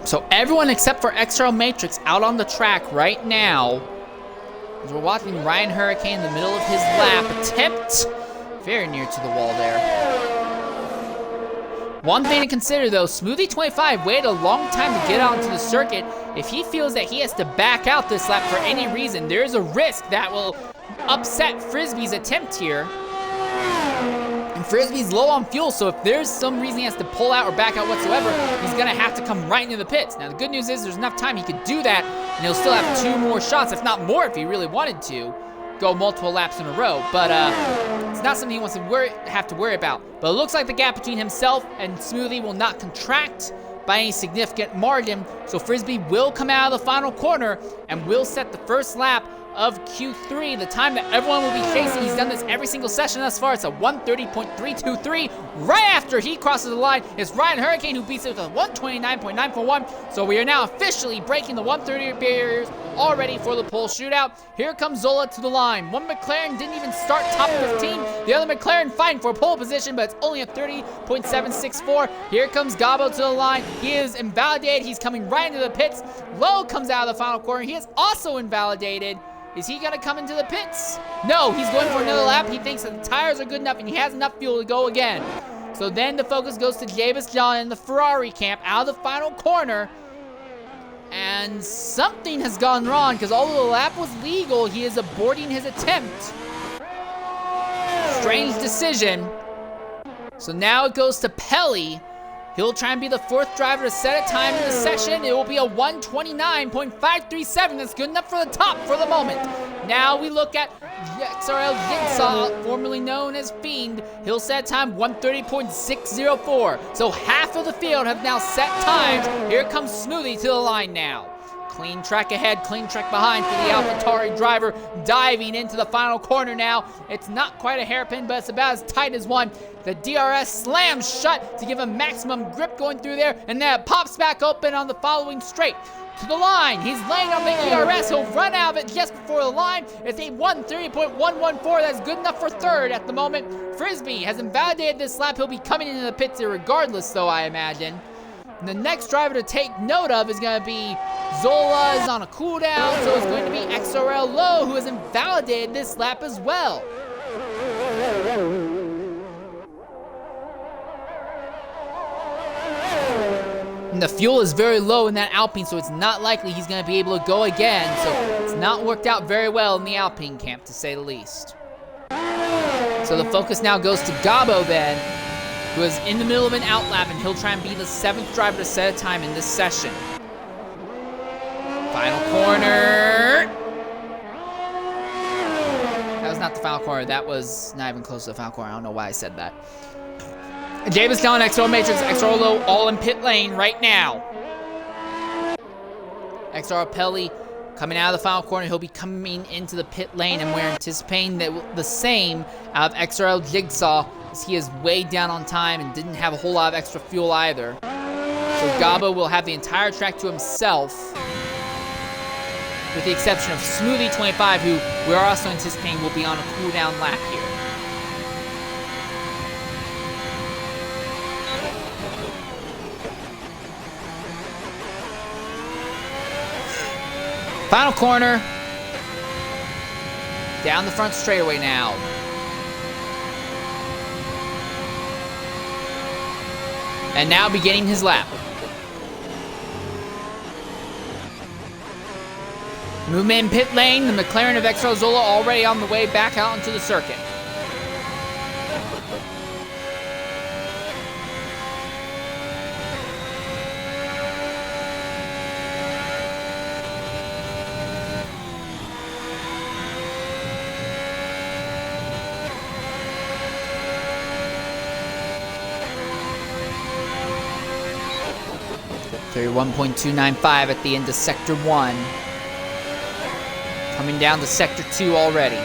[SPEAKER 1] So everyone except for XRL Matrix out on the track right now. As we're watching Ryan Hurricane in the middle of his lap attempt. Very near to the wall there. One thing to consider though, Smoothie25 waited a long time to get out into the circuit. If he feels that he has to back out this lap for any reason, there's a risk that will upset Frisbee's attempt here. And Frisbee's low on fuel, so if there's some reason he has to pull out or back out whatsoever, he's gonna have to come right into the pits. Now the good news is there's enough time he could do that, and he'll still have 2 more shots, if not more if he really wanted to go multiple laps in a row. But it's not something he wants to have to worry about. But it looks like the gap between himself and Smoothie will not contract by any significant margin, so Frisbee will come out of the final corner and will set the first lap of Q3, the time that everyone will be chasing. He's done this every single session thus far. It's a 1:30.323. Right after he crosses the line, it's Ryan Hurricane who beats it with a 1:29.941. So we are now officially breaking the 1:30 barriers, all ready for the pole shootout. Here comes Zola to the line. One McLaren didn't even start top 15. The other McLaren fighting for pole position, but it's only a 30.764. Here comes Gabo to the line. He is invalidated. He's coming right into the pits. Lowe comes out of the final corner. He is also invalidated. Is he gonna come into the pits? No, he's going for another lap. He thinks that the tires are good enough and he has enough fuel to go again. So then the focus goes to Javis John in the Ferrari camp out of the final corner. And something has gone wrong, because although the lap was legal, he is aborting his attempt. Strange decision. So now it goes to Pelly. He'll try and be the 4th driver to set a time in the session. It will be a 1:29.537. That's good enough for the top for the moment. Now we look at XRL Jigsaw, formerly known as Fiend. He'll set time 1:30.604. So half of the field have now set times. Here comes Smoothie to the line now. Clean track ahead, clean track behind for the AlphaTauri driver, diving into the final corner now. It's not quite a hairpin, but it's about as tight as one. The DRS slams shut to give him maximum grip going through there, and then it pops back open on the following straight. To the line, he's laying on the ERS, he'll run out of it just before the line. It's a 1:30.114, that's good enough for 3rd at the moment. Frisbee has invalidated this lap, he'll be coming into the pits regardless though, I imagine. And the next driver to take note of is going to be Zola is on a cooldown, so it's going to be XRL Low, who has invalidated this lap as well. And the fuel is very low in that Alpine, so it's not likely he's going to be able to go again. So it's not worked out very well in the Alpine camp, to say the least. So the focus now goes to Gabo then, who is in the middle of an outlap, and he'll try and be the 7th driver to set a time in this session. Final corner. That was not the final corner. That was not even close to the final corner. I don't know why I said that. Javis down, XRL Matrix, XRL Low, all in pit lane right now. XRL Pelly coming out of the final corner. He'll be coming into the pit lane, and we're anticipating that the same out of XRL Jigsaw, as he is way down on time and didn't have a whole lot of extra fuel either. So Gabo will have the entire track to himself, with the exception of Smoothie25, who we are also anticipating will be on a cooldown lap here. Final corner. Down the front straightaway now. And now beginning his lap. Movement in pit lane. The McLaren of XRL Zola already on the way back out into the circuit. Carry 1.295 at the end of Sector 1. Coming down to Sector 2 already.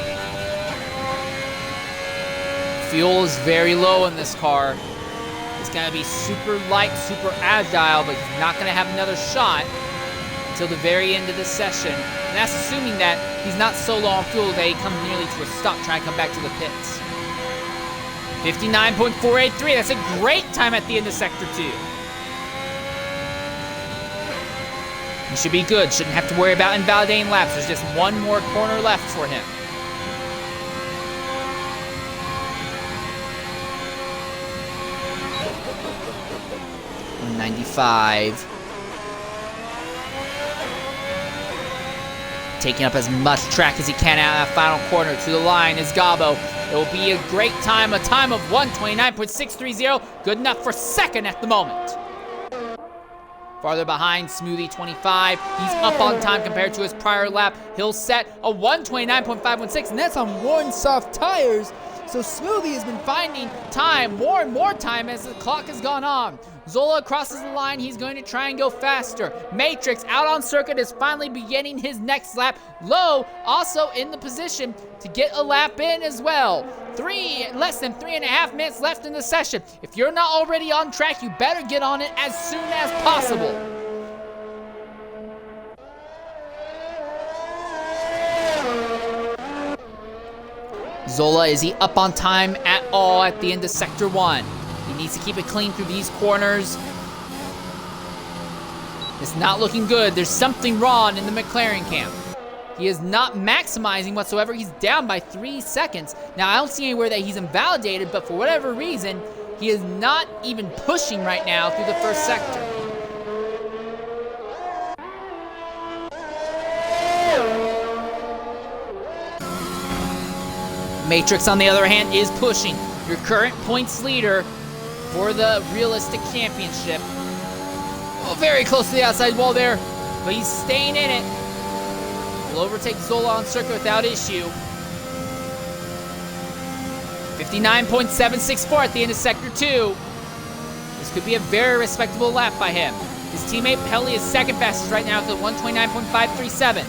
[SPEAKER 1] Fuel is very low in this car. It's going to be super light, super agile, but he's not going to have another shot until the very end of this session. And that's assuming that he's not so low on fuel that he comes nearly to a stop trying to come back to the pits. 59.483, that's a great time at the end of Sector 2. He should be good. Shouldn't have to worry about invalidating laps. There's just one more corner left for him. .195. Taking up as much track as he can out of that final corner. To the line is Gabo. It will be a great time, a time of 1:29.630. Good enough for second at the moment. Farther behind, Smoothie 25. He's up on time compared to his prior lap. He'll set a 1:29.516, and that's on worn soft tires. So Smoothie has been finding time, more and more time as the clock has gone on. Zola crosses the line. He's going to try and go faster. Matrix out on circuit is finally beginning his next lap. Low also in the position to get a lap in as well. Less than 3.5 minutes left in the session. If you're not already on track, you better get on it as soon as possible. Zola, is he up on time at all at the end of Sector 1? He needs to keep it clean through these corners. It's not looking good. There's something wrong in the McLaren camp. He is not maximizing whatsoever. He's down by 3 seconds. Now, I don't see anywhere that he's invalidated, but for whatever reason, he is not even pushing right now through the first sector. Matrix, on the other hand, is pushing. Your current points leader for the realistic championship. Oh, very close to the outside wall there, but he's staying in it. Will overtake Zola on circuit without issue. 59.764 at the end of Sector 2. This could be a very respectable lap by him. His teammate Pelly is second fastest right now at 1:29.537.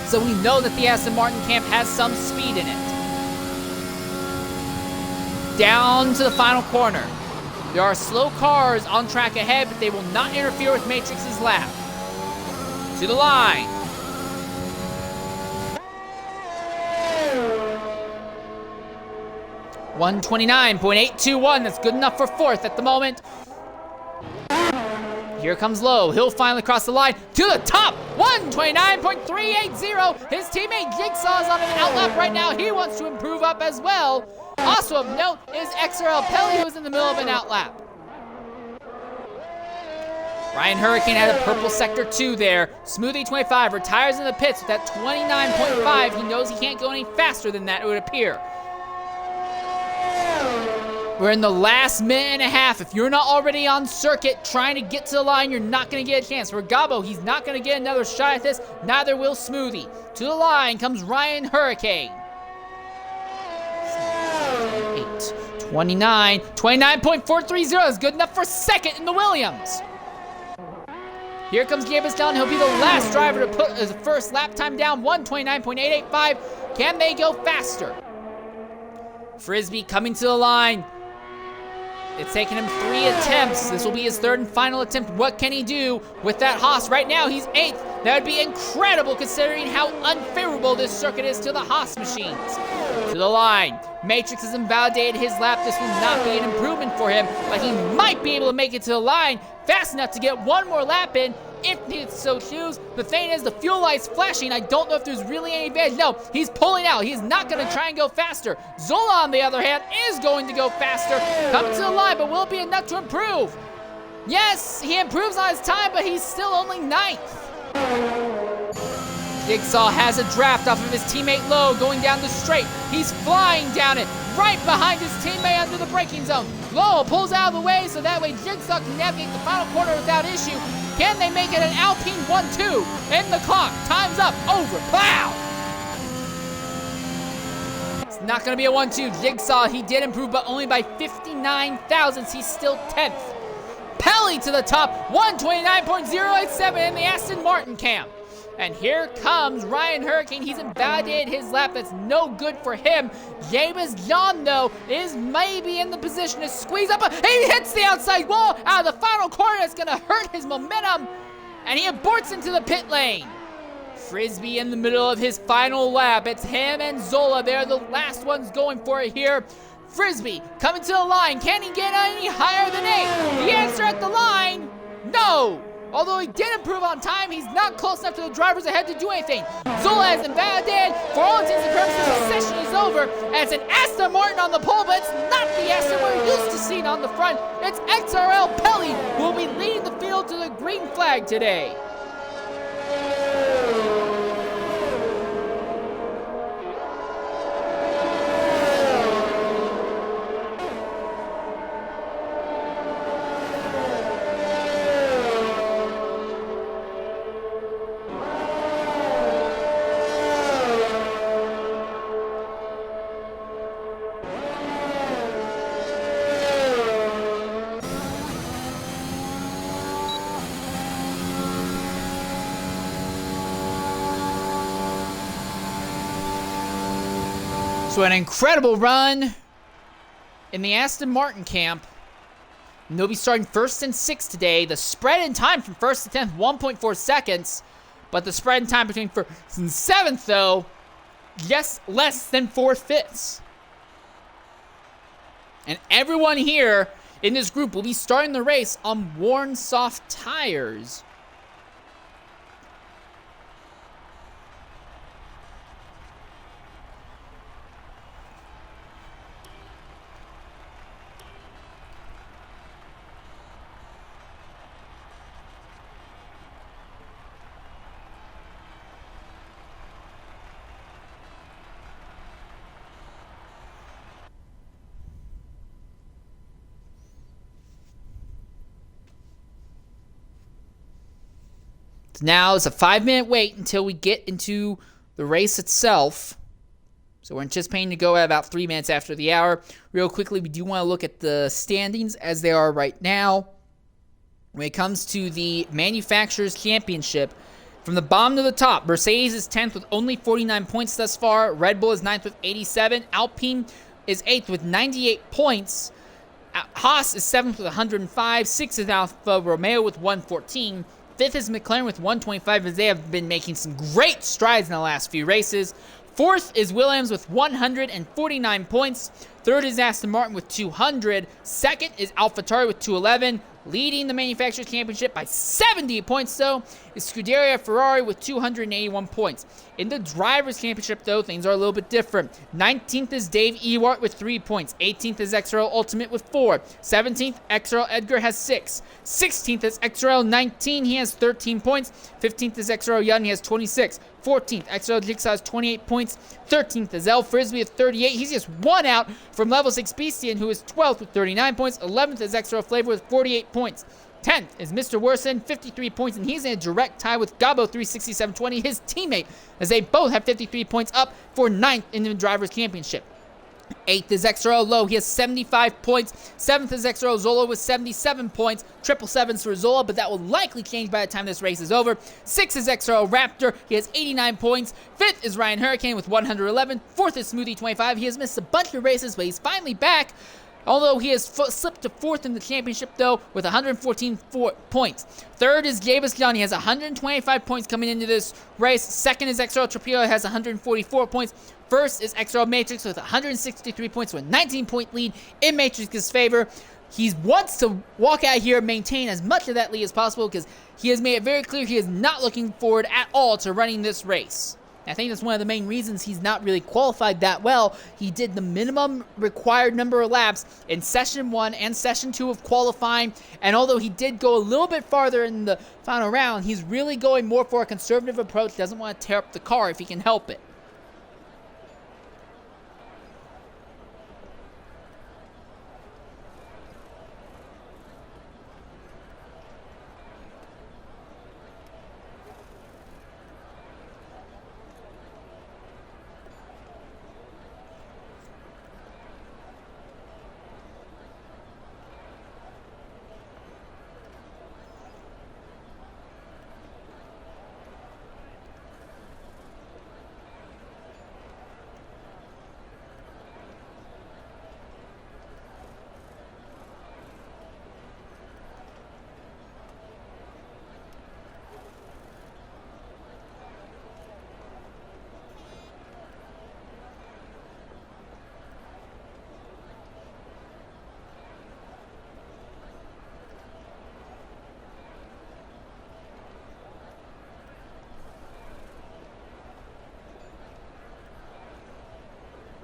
[SPEAKER 1] So we know that the Aston Martin camp has some speed in it. Down to the final corner. There are slow cars on track ahead, but they will not interfere with Matrix's lap. To the line. .129.821. That's good enough for fourth at the moment. Here comes Low. He'll finally cross the line to the top. 1:29.380. His teammate Jigsaw is on an outlap right now. He wants to improve up as well. Also of note is XRL Pelly, who's in the middle of an outlap. Ryan Hurricane had a purple Sector 2 there. Smoothie 25 retires in the pits with that 29.5. He knows he can't go any faster than that, it would appear. We're in the last minute and a half. If you're not already on circuit trying to get to the line, you're not going to get a chance. For Gabo, he's not going to get another shot at this. Neither will Smoothie. To the line comes Ryan Hurricane. 29.430 is good enough for second in the Williams. Here comes Gabus down. He'll be the last driver to put his first lap time down. 1:29.885. Can they go faster? Frisbee coming to the line. It's taken him 3 attempts. This will be his third and final attempt. What can he do with that Haas? Right now, he's 8th. That would be incredible considering how unfavorable this circuit is to the Haas machines. To the line. Matrix has invalidated his lap. This will not be an improvement for him, but he might be able to make it to the line fast enough to get one more lap in if he so chooses. The thing is, the fuel light's flashing. I don't know if there's really any advantage. No, he's pulling out. He's not going to try and go faster. Zola, on the other hand, is going to go faster. Coming to the line, but will it be enough to improve? Yes, he improves on his time, but he's still only 9th. Jigsaw has a draft off of his teammate Low going down the straight. He's flying down it, right behind his teammate under the braking zone. Low pulls out of the way so that way Jigsaw can navigate the final corner without issue. Can they make it an Alpine 1-2? In the clock, time's up, over, wow! It's not gonna be a 1-2. Jigsaw, he did improve, but only by 59 thousandths. He's still 10th. Pelly to the top, 1:29.087 in the Aston Martin camp. And here comes Ryan Hurricane. He's invalidated his lap. That's no good for him. James John, though, is maybe in the position to squeeze up. He hits the outside wall out of the final corner. It's going to hurt his momentum. And he aborts into the pit lane. Frisbee in the middle of his final lap. It's him and Zola. They're the last ones going for it here. Frisbee coming to the line. Can he get any higher than 8? The answer at the line, no. Although he did improve on time, he's not close enough to the drivers ahead to do anything. Zulaz and Valadan, for all intents and purposes, the session is over. As an Aston Martin on the pole, but it's not the Aston we're used to seeing on the front. It's XRL Pelly who will be leading the field to the green flag today. So an incredible run in the Aston Martin camp. And they'll be starting first and sixth today. The spread in time from first to 10th, 1.4 seconds. But the spread in time between first and seventh, though, just less than 4/5. And everyone here in this group will be starting the race on worn soft tires. Now it's a 5-minute wait until we get into the race itself. So we're anticipating to go at about 3 minutes after the hour. Real quickly, we do want to look at the standings as they are right now. When it comes to the Manufacturers' Championship, from the bottom to the top, Mercedes is 10th with only 49 points thus far. Red Bull is 9th with 87. Alpine is 8th with 98 points. Haas is 7th with 105. 6th is Alfa Romeo with 114. 5th is McLaren with 125, as they have been making some great strides in the last few races. 4th is Williams with 149 points. 3rd is Aston Martin with 200. 2nd is AlphaTauri with 211. Leading the Manufacturers' Championship by 70 points, though, is Scuderia Ferrari with 281 points. In the Drivers' Championship, though, things are a little bit different. 19th is Dave Ewart with 3 points. 18th is XRL Ultimate with 4. 17th, XRL Edgar has 6. 16th is XRL 19. He has 13 points. 15th is XRL Young. He has 26. 14th, XRL Jigsaw has 28 points. 13th is El Frisbee with 38. He's just one out from Level 6 Beastian, who is 12th with 39 points. 11th is XRL Flavor with 48 points. 10th is Mr. Worsen, 53 points, and he's in a direct tie with Gabo 36720, his teammate, as they both have 53 points up for 9th in the Drivers' Championship. 8th is XRL Low. He has 75 points. 7th is XRL Zola with 77 points. 777s for Zola, but that will likely change by the time this race is over. 6th is XRL Raptor. He has 89 points. 5th is Ryan Hurricane with 111. 4th is Smoothie 25. He has missed a bunch of races, but he's finally back. Although he has slipped to 4th in the championship, though, with 114 points. 3rd is Javis John. He has 125 points coming into this race. 2nd is XRL Trapillo. He has 144 points. 1st is XRL Matrix with 163 points, with a 19-point lead in Matrix's favor. He wants to walk out here and maintain as much of that lead as possible, because he has made it very clear he is not looking forward at all to running this race. I think that's one of the main reasons he's not really qualified that well. He did the minimum required number of laps in Session 1 and Session 2 of qualifying, and although he did go a little bit farther in the final round, he's really going more for a conservative approach, doesn't want to tear up the car if he can help it.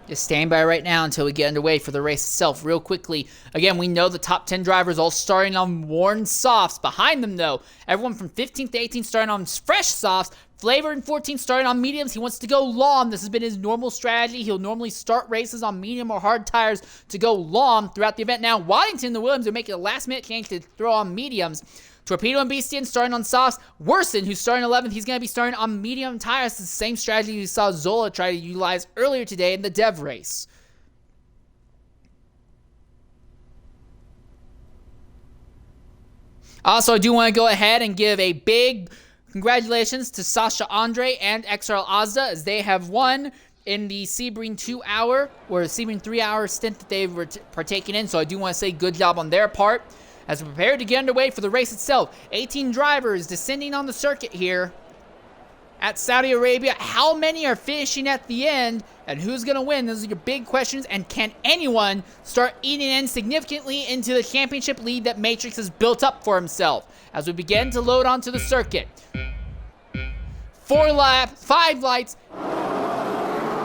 [SPEAKER 1] Just stand by right now until we get underway for the race itself. Real quickly, again, we know the top 10 drivers all starting on worn softs. Behind them, though, everyone from 15th to 18th starting on fresh softs. Flavor in 14th starting on mediums. He wants to go long. This has been his normal strategy. He'll normally start races on medium or hard tires to go long throughout the event. Now, Waddington and the Williams are making a last-minute change to throw on mediums. Torpedo and Beastian starting on softs. Worsen, who's starting 11th, he's going to be starting on medium tires. It's the same strategy we saw Zola try to utilize earlier today in the Dev race. Also, I do want to go ahead and give a big congratulations to Sasha Andre and XRL Azda as they have won in the Sebring 2-hour or Sebring 3-hour stint that they were partaking in. So I do want to say good job on their part. As we prepare to get underway for the race itself, 18 drivers descending on the circuit here at Saudi Arabia. How many are finishing at the end, and who's going to win? Those are your big questions, and can anyone start eating in significantly into the championship lead that Matrix has built up for himself? As we begin to load onto the circuit. 4 laps, 5 lights.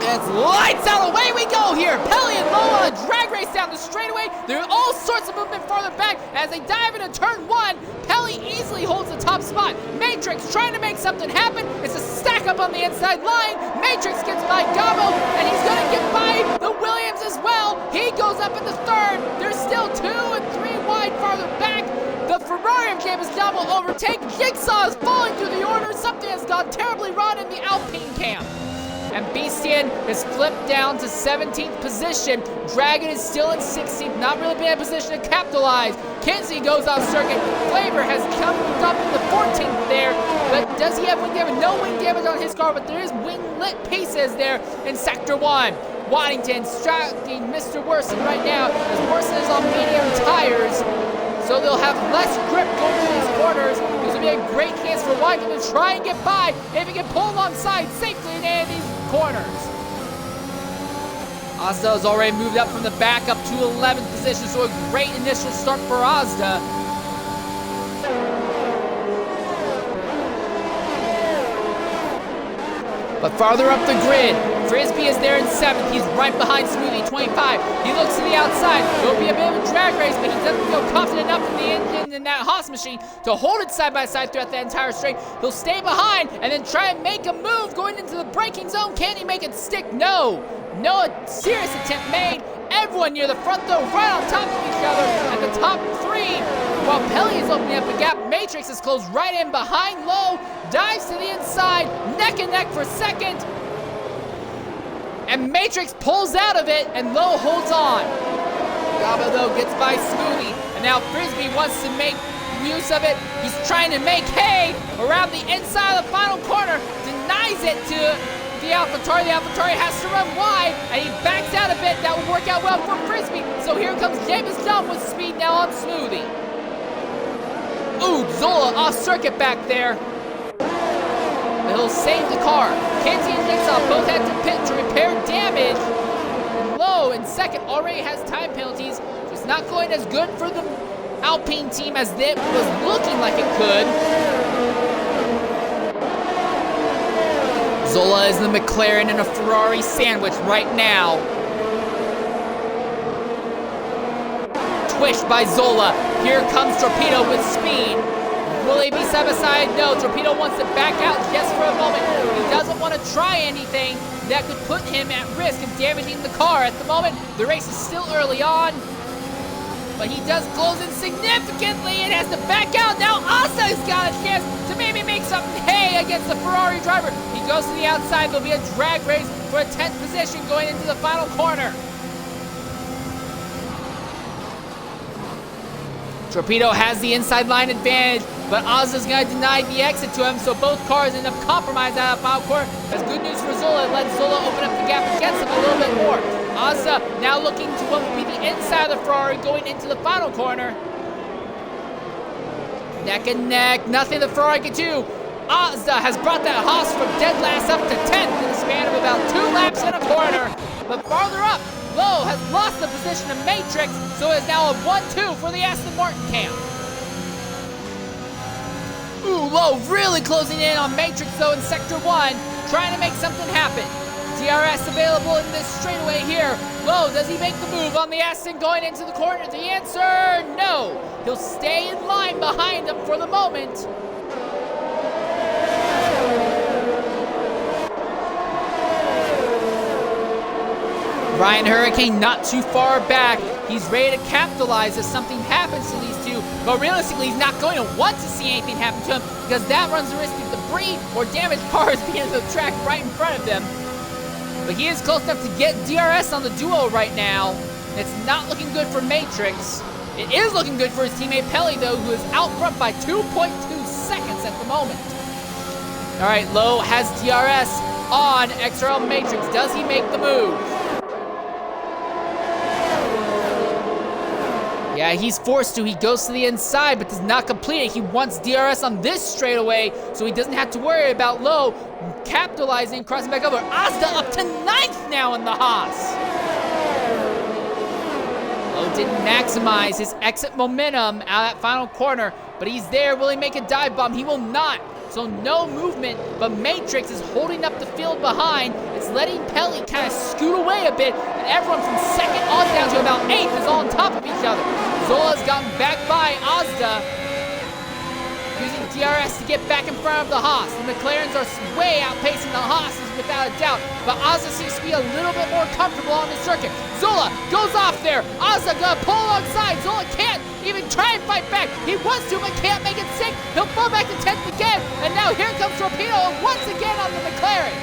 [SPEAKER 1] It's lights out, away we go here. Pelly and Low on a drag race down the straightaway. There's all sorts of movement farther back as they dive into turn 1. Pelly easily holds the top spot. Matrix trying to make something happen. It's a stack up on the inside line. Matrix gets by Gabo, and he's going to get by the Williams as well. He goes up in the third. There's still 2 and 3 wide farther back. The Ferrari of James Double overtake. Jigsaw is falling through the order. Something has gone terribly wrong in the Alpine camp. And Beastian is flipped down to 17th position. Dragon is still in 16th, not really been in a position to capitalize. Kinsey goes off circuit. Flavor has come up in the 14th there, but does he have wing damage? No wing damage on his car, but there is wing-lit pieces there in Sector 1. Waddington striking Mr. Worsen right now as Worsen is on medium tires. So they'll have less grip going through these corners. This will be a great chance for Waddington to try and get by if he can pull alongside safely in any of these corners. Azda has already moved up from the back up to 11th position, so a great initial start for Azda. But farther up the grid, Frisbee is there in 7th. He's right behind Smoothie 25. He looks to the outside. There'll be a bit of a drag race, but he doesn't feel confident enough in the engine in that Haas machine to hold it side by side throughout the entire straight. He'll stay behind and then try and make a move going into the braking zone. Can he make it stick? No. No serious attempt made. Everyone near the front, though, right on top of each other. And the top 3, while Pelly is opening up a gap, Matrix is closed right in behind Low, dives to the inside, neck and neck for second. And Matrix pulls out of it, and Low holds on. Gabo, though, gets by Smoothie. And now Frisbee wants to make use of it. He's trying to make hay around the inside of the final corner. Denies it to the AlphaTauri. The AlphaTauri has to run wide, and he backs out a bit. That will work out well for Frisbee. So here comes James Dunn with speed now on Smoothie. Ooh, Zola off circuit back there. But he'll save the car. Kinsey and Jigsaw both had to pit to repair damage. And Low in second already has time penalties. So it's not going as good for the Alpine team as it was looking like it could. Zola is the McLaren and a Ferrari sandwich right now. Twished by Zola. Here comes Torpedo with speed. Will they be side by side? No. Torpedo wants to back out just for a moment. He doesn't want to try anything that could put him at risk of damaging the car. At the moment, the race is still early on. But he does close in significantly and has to back out. Now Asa's got a chance to maybe make something hay against the Ferrari driver. He goes to the outside. There'll be a drag race for a 10th position going into the final corner. Torpedo has the inside line advantage, but Ozza's going to deny the exit to him, so both cars end up compromised out of final corner. That's good news for Zola. It lets Zola open up the gap against him a little bit more. Ozza now looking to what will be the inside of the Ferrari going into the final corner. Neck and neck, nothing the Ferrari can do. Ozza has brought that Haas from dead last up to 10th in the span of about 2 laps and a quarter. But farther up, Lowe has lost the position to Matrix, so it's now a 1-2 for the Aston Martin camp. Ooh, Lowe really closing in on Matrix though in Sector 1, trying to make something happen. DRS available in this straightaway here. Lowe, does he make the move on the Aston going into the corner? The answer, no. He'll stay in line behind him for the moment. Ryan Hurricane not too far back. He's ready to capitalize if something happens to these two, but realistically, he's not going to want to see anything happen to him because that runs the risk of debris or damaged cars being into the track right in front of them. But he is close enough to get DRS on the duo right now. It's not looking good for Matrix. It is looking good for his teammate Pelly, though, who is out front by 2.2 seconds at the moment. All right, Lowe has DRS on XRL Matrix. Does he make the move? Yeah, he's forced to. He goes to the inside, but does not complete it. He wants DRS on this straightaway, so he doesn't have to worry about Lowe capitalizing, crossing back over. Azda up to 9th now in the Haas. Lowe didn't maximize his exit momentum out of that final corner, but he's there. Will he make a dive bomb? He will not. So no movement, but Matrix is holding up the field behind. It's letting Pelly kind of scoot away a bit, and everyone from 2nd on down to about 8th is all on top of each other. Zola's gotten back by Azda, using DRS to get back in front of the Haas. The McLarens are way outpacing the Haas's without a doubt, but Azda seems to be a little bit more comfortable on the circuit. Zola goes off there. Azda gonna pull alongside. Zola can't even try and fight back. He wants to, but can't make it stick. He'll fall back to 10th again, and now here comes Torpedo once again on the McLaren.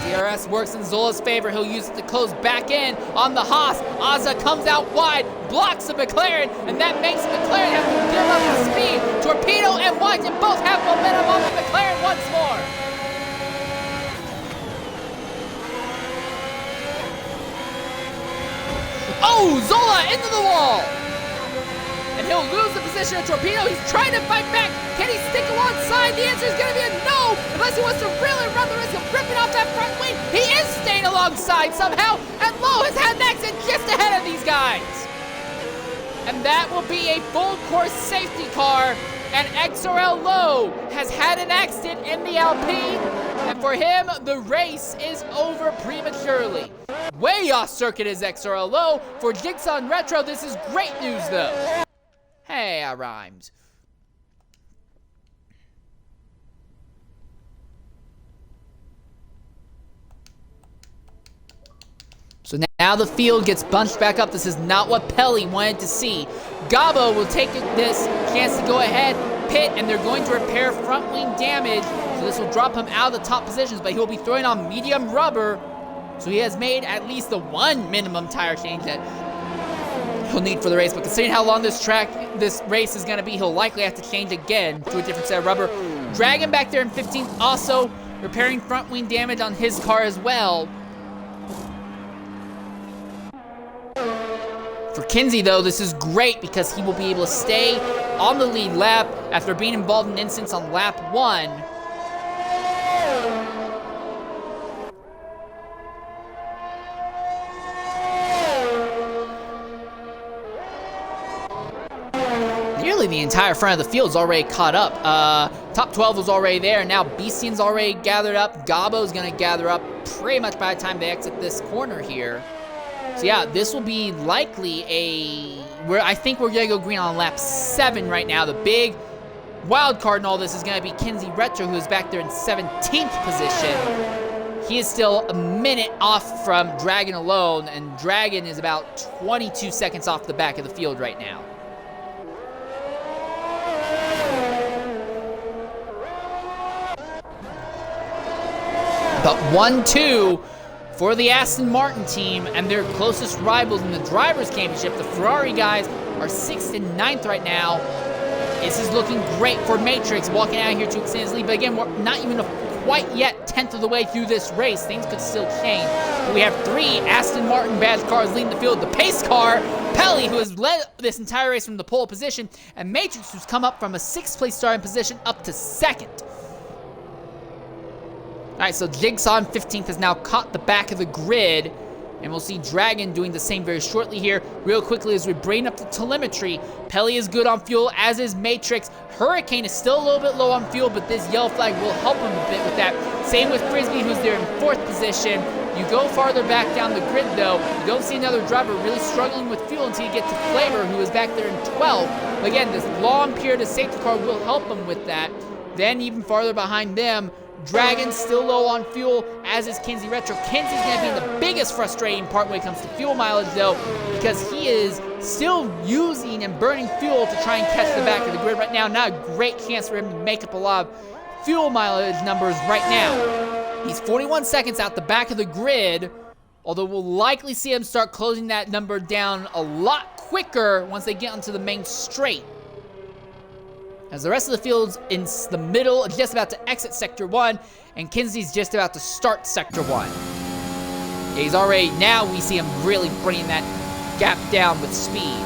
[SPEAKER 1] DRS works in Zola's favor. He'll use it to close back in on the Haas. Azda comes out wide, blocks the McLaren, and that makes the McLaren have to give up the speed. Torpedo and Washington both have momentum on the McLaren once more. Oh, Zola into the wall! And he'll lose the position of Torpedo. He's trying to fight back. Can he stick alongside? The answer is going to be a no, unless he wants to really run the risk of ripping off that front wing. He is staying alongside somehow, and Lowe has had an accident just ahead of these guys. And that will be a full course safety car, and XRL Lowe has had an accident in the Alpine, and for him, the race is over prematurely. Way off circuit is XRL Lowe. For Jigsaw and Retro, this is great news, though. Hey, I rhymed. So now the field gets bunched back up. This is not what Pelly wanted to see. Gabo will take this chance to go ahead, pit, and they're going to repair front wing damage. So this will drop him out of the top positions, but he'll be throwing on medium rubber. So he has made at least the one minimum tire change that he'll need for the race. But considering how long this race is going to be, he'll likely have to change again to a different set of rubber. Dragon back there in 15th, also repairing front wing damage on his car as well. For Kinsey, though, this is great because he will be able to stay on the lead lap after being involved in incidents on lap 1. Nearly the entire front of the field is already caught up. Top 12 was already there, and now Beastian's already gathered up. Gabo's going to gather up pretty much by the time they exit this corner here. So yeah, this will be likely I think we're going to go green on lap 7 right now. The big wild card in all this is going to be Kinsey Retro, who is back there in 17th position. He is still a minute off from Dragon alone, and Dragon is about 22 seconds off the back of the field right now. But 1-2 for the Aston Martin team and their closest rivals in the Drivers' Championship. The Ferrari guys are 6th and 9th right now. This is looking great for Matrix walking out here to extend his lead. But again, we're not even quite yet 10th of the way through this race. Things could still change. But we have 3 Aston Martin badge cars leading the field. The pace car, Pelly, who has led this entire race from the pole position, and Matrix, who's come up from a 6th place starting position up to 2nd. All right, so Jigsaw in 15th has now caught the back of the grid. And we'll see Dragon doing the same very shortly here. Real quickly as we bring up the telemetry, Pelly is good on fuel, as is Matrix. Hurricane is still a little bit low on fuel, but this yellow flag will help him a bit with that. Same with Frisbee, who's there in 4th position. You go farther back down the grid, though, you don't see another driver really struggling with fuel until you get to Flavor, who is back there in 12th. Again, this long period of safety car will help him with that. Then even farther behind them, Dragon still low on fuel, as is Kinsey Retro. Kinsey's going to be the biggest frustrating part when it comes to fuel mileage, though, because he is still using and burning fuel to try and catch the back of the grid right now. Not a great chance for him to make up a lot of fuel mileage numbers right now. He's 41 seconds out the back of the grid, although we'll likely see him start closing that number down a lot quicker once they get onto the main straight. As the rest of the field's in the middle, just about to exit Sector 1, and Kinsey's just about to start Sector 1. He's already, now we see him really bringing that gap down with speed.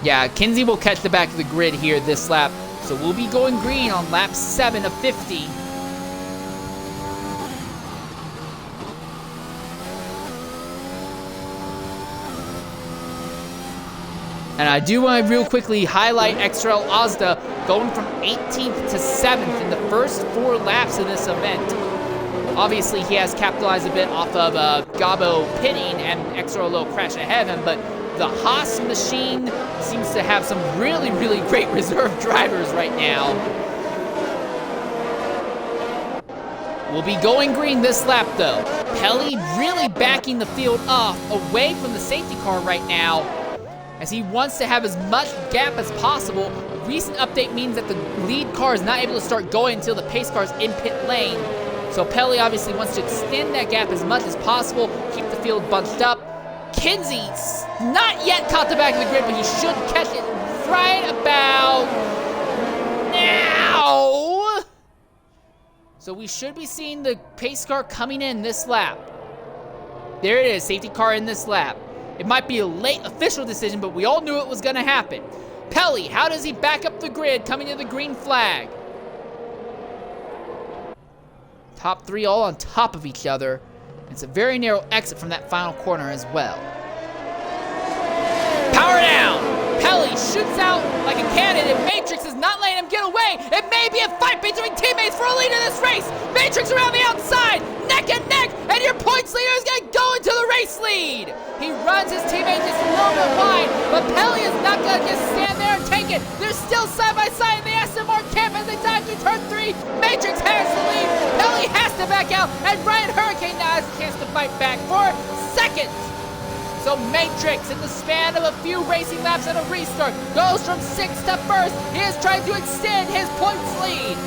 [SPEAKER 1] Yeah, Kinsey will catch the back of the grid here this lap, so we'll be going green on lap 7 of 50. And I do want to real quickly highlight XRL Ozda going from 18th to 7th in the first 4 laps of this event. Obviously, he has capitalized a bit off of Gabo pitting and XRL Low crash ahead of him, but the Haas machine seems to have some really, really great reserve drivers right now. We'll be going green this lap, though. Pelly really backing the field off away from the safety car right now, as he wants to have as much gap as possible. A recent update means that the lead car is not able to start going until the pace car is in pit lane. So Pelly obviously wants to extend that gap as much as possible, keep the field bunched up. Kinsey's not yet caught the back of the grid, but he should catch it right about now. So we should be seeing the pace car coming in this lap. There it is, safety car in this lap. It might be a late official decision, but we all knew it was going to happen. Pelly, how does he back up the grid coming to the green flag? Top 3 all on top of each other. It's a very narrow exit from that final corner as well. Power down! Pelly shoots out like a cannon, and Matrix is not letting him get away. It may be a fight between teammates for a lead in this race. Matrix around the outside, neck and neck, and your points leader is going to go into the race lead. He runs his teammate just a little bit wide, but Pelly is not going to just stand there and take it. They're still side by side in the SMR camp as they dive through turn 3. Matrix has the lead. Pelly has to back out, and Ryan Hurricane now has a chance to fight back for second. So Matrix, in the span of a few racing laps and a restart, goes from 6th to 1st. He is trying to extend his points lead.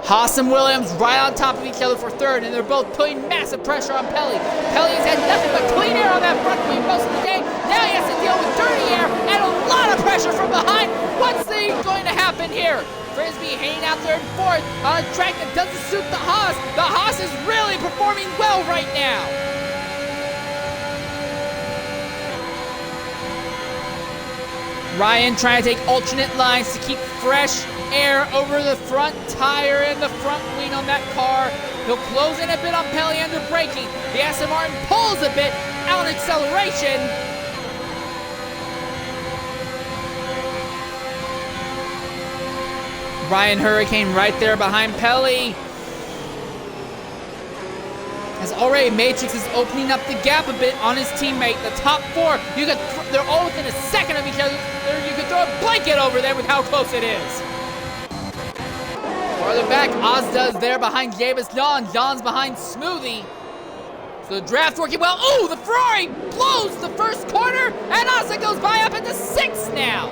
[SPEAKER 1] Haas and Williams right on top of each other for 3rd, and they're both putting massive pressure on Pelly. Pelly has had nothing but clean air on that front wing most of the day. Now he has to deal with dirty air and a lot of pressure from behind. What's going to happen here? Frisbee hanging out there in 4th on a track that doesn't suit the Haas. The Haas is really performing well right now. Ryan trying to take alternate lines to keep fresh air over the front tire and the front wing on that car. He'll close in a bit on Pelly under braking. The Aston Martin pulls a bit out on acceleration. Ryan Hurricane right there behind Pelly. As already Matrix is opening up the gap a bit on his teammate. The top 4, they're all within a second of each other. You could throw a blanket over them with how close it is. Farther back, Ozda's there behind Javis John. John's behind Smoothie. So the draft working well. Ooh, the Ferrari blows the first corner, and Ozda goes by up into 6th now.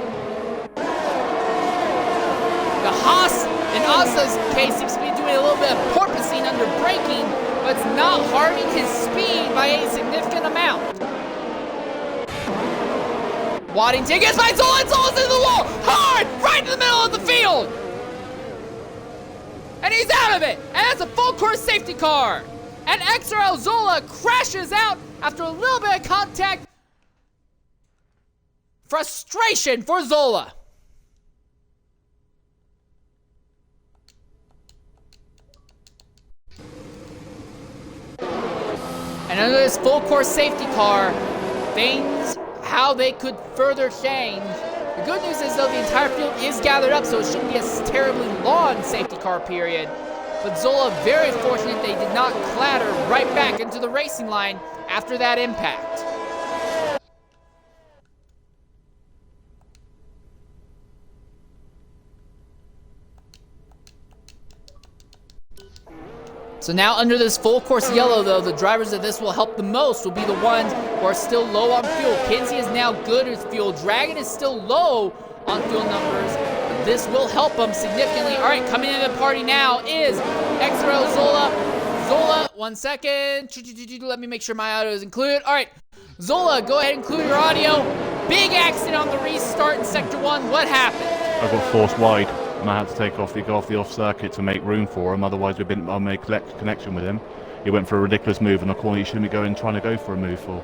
[SPEAKER 1] The Haas, in Ozda's case, seems to be doing a little bit of porpoising under braking, but it's not harming his speed by a significant amount. Waddington gets by Zola, and Zola's into the wall, hard, right in the middle of the field. And he's out of it, and that's a full course safety car. And XRL Zola crashes out after a little bit of contact frustration for Zola. And under this full course safety car, things, how they could further change. The good news is, though, the entire field is gathered up, so it shouldn't be a terribly long safety car period. But Zola, very fortunate they did not clatter right back into the racing line after that impact. So now under this full course yellow, though, the drivers that this will help the most will be the ones who are still low on fuel. Kinsey is now good with fuel. Dragon is still low on fuel numbers. But this will help them significantly. All right, coming into the party now is XRL Zola. Zola, 1 second. Let me make sure my audio is included. All right, Zola, go ahead and include your audio. Big accident on the restart in Sector 1. What happened?
[SPEAKER 2] I got forced wide. And I had to go off the off circuit to make room for him. Otherwise, we'd been on a connection with him. He went for a ridiculous move in the corner he shouldn't be trying to go for a move for.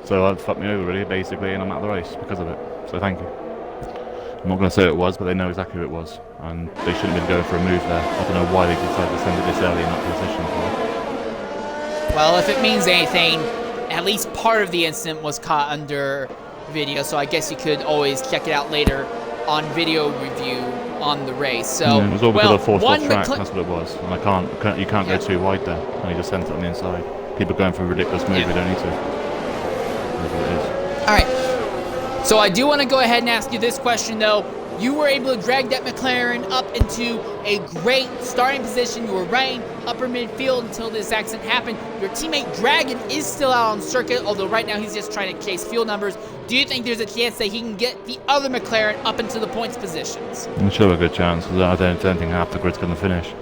[SPEAKER 2] So it fucked me over really, basically, and I'm out of the race because of it. So thank you. I'm not going to say who it was, but they know exactly who it was, and they shouldn't have been going for a move there. I don't know why they decided to send it this early in that position.
[SPEAKER 1] Well, if it means anything, at least part of the incident was caught under video, so I guess you could always check it out later on video review on the race. So
[SPEAKER 2] yeah, it was all because of forced off track. That's what it was. And you can't go too wide there. And he just sent it on the inside. People going for a ridiculous move. We don't need to. That's what it is.
[SPEAKER 1] All right. So I do want to go ahead and ask you this question, though. You were able to drag that McLaren up into a great starting position. You were running upper midfield until this accident happened. Your teammate Dragon is still out on circuit, although right now he's just trying to chase fuel numbers. Do you think there's a chance that he can get the other McLaren up into the points positions?
[SPEAKER 2] I'm sure a good chance, because I don't think half the grid's going to finish.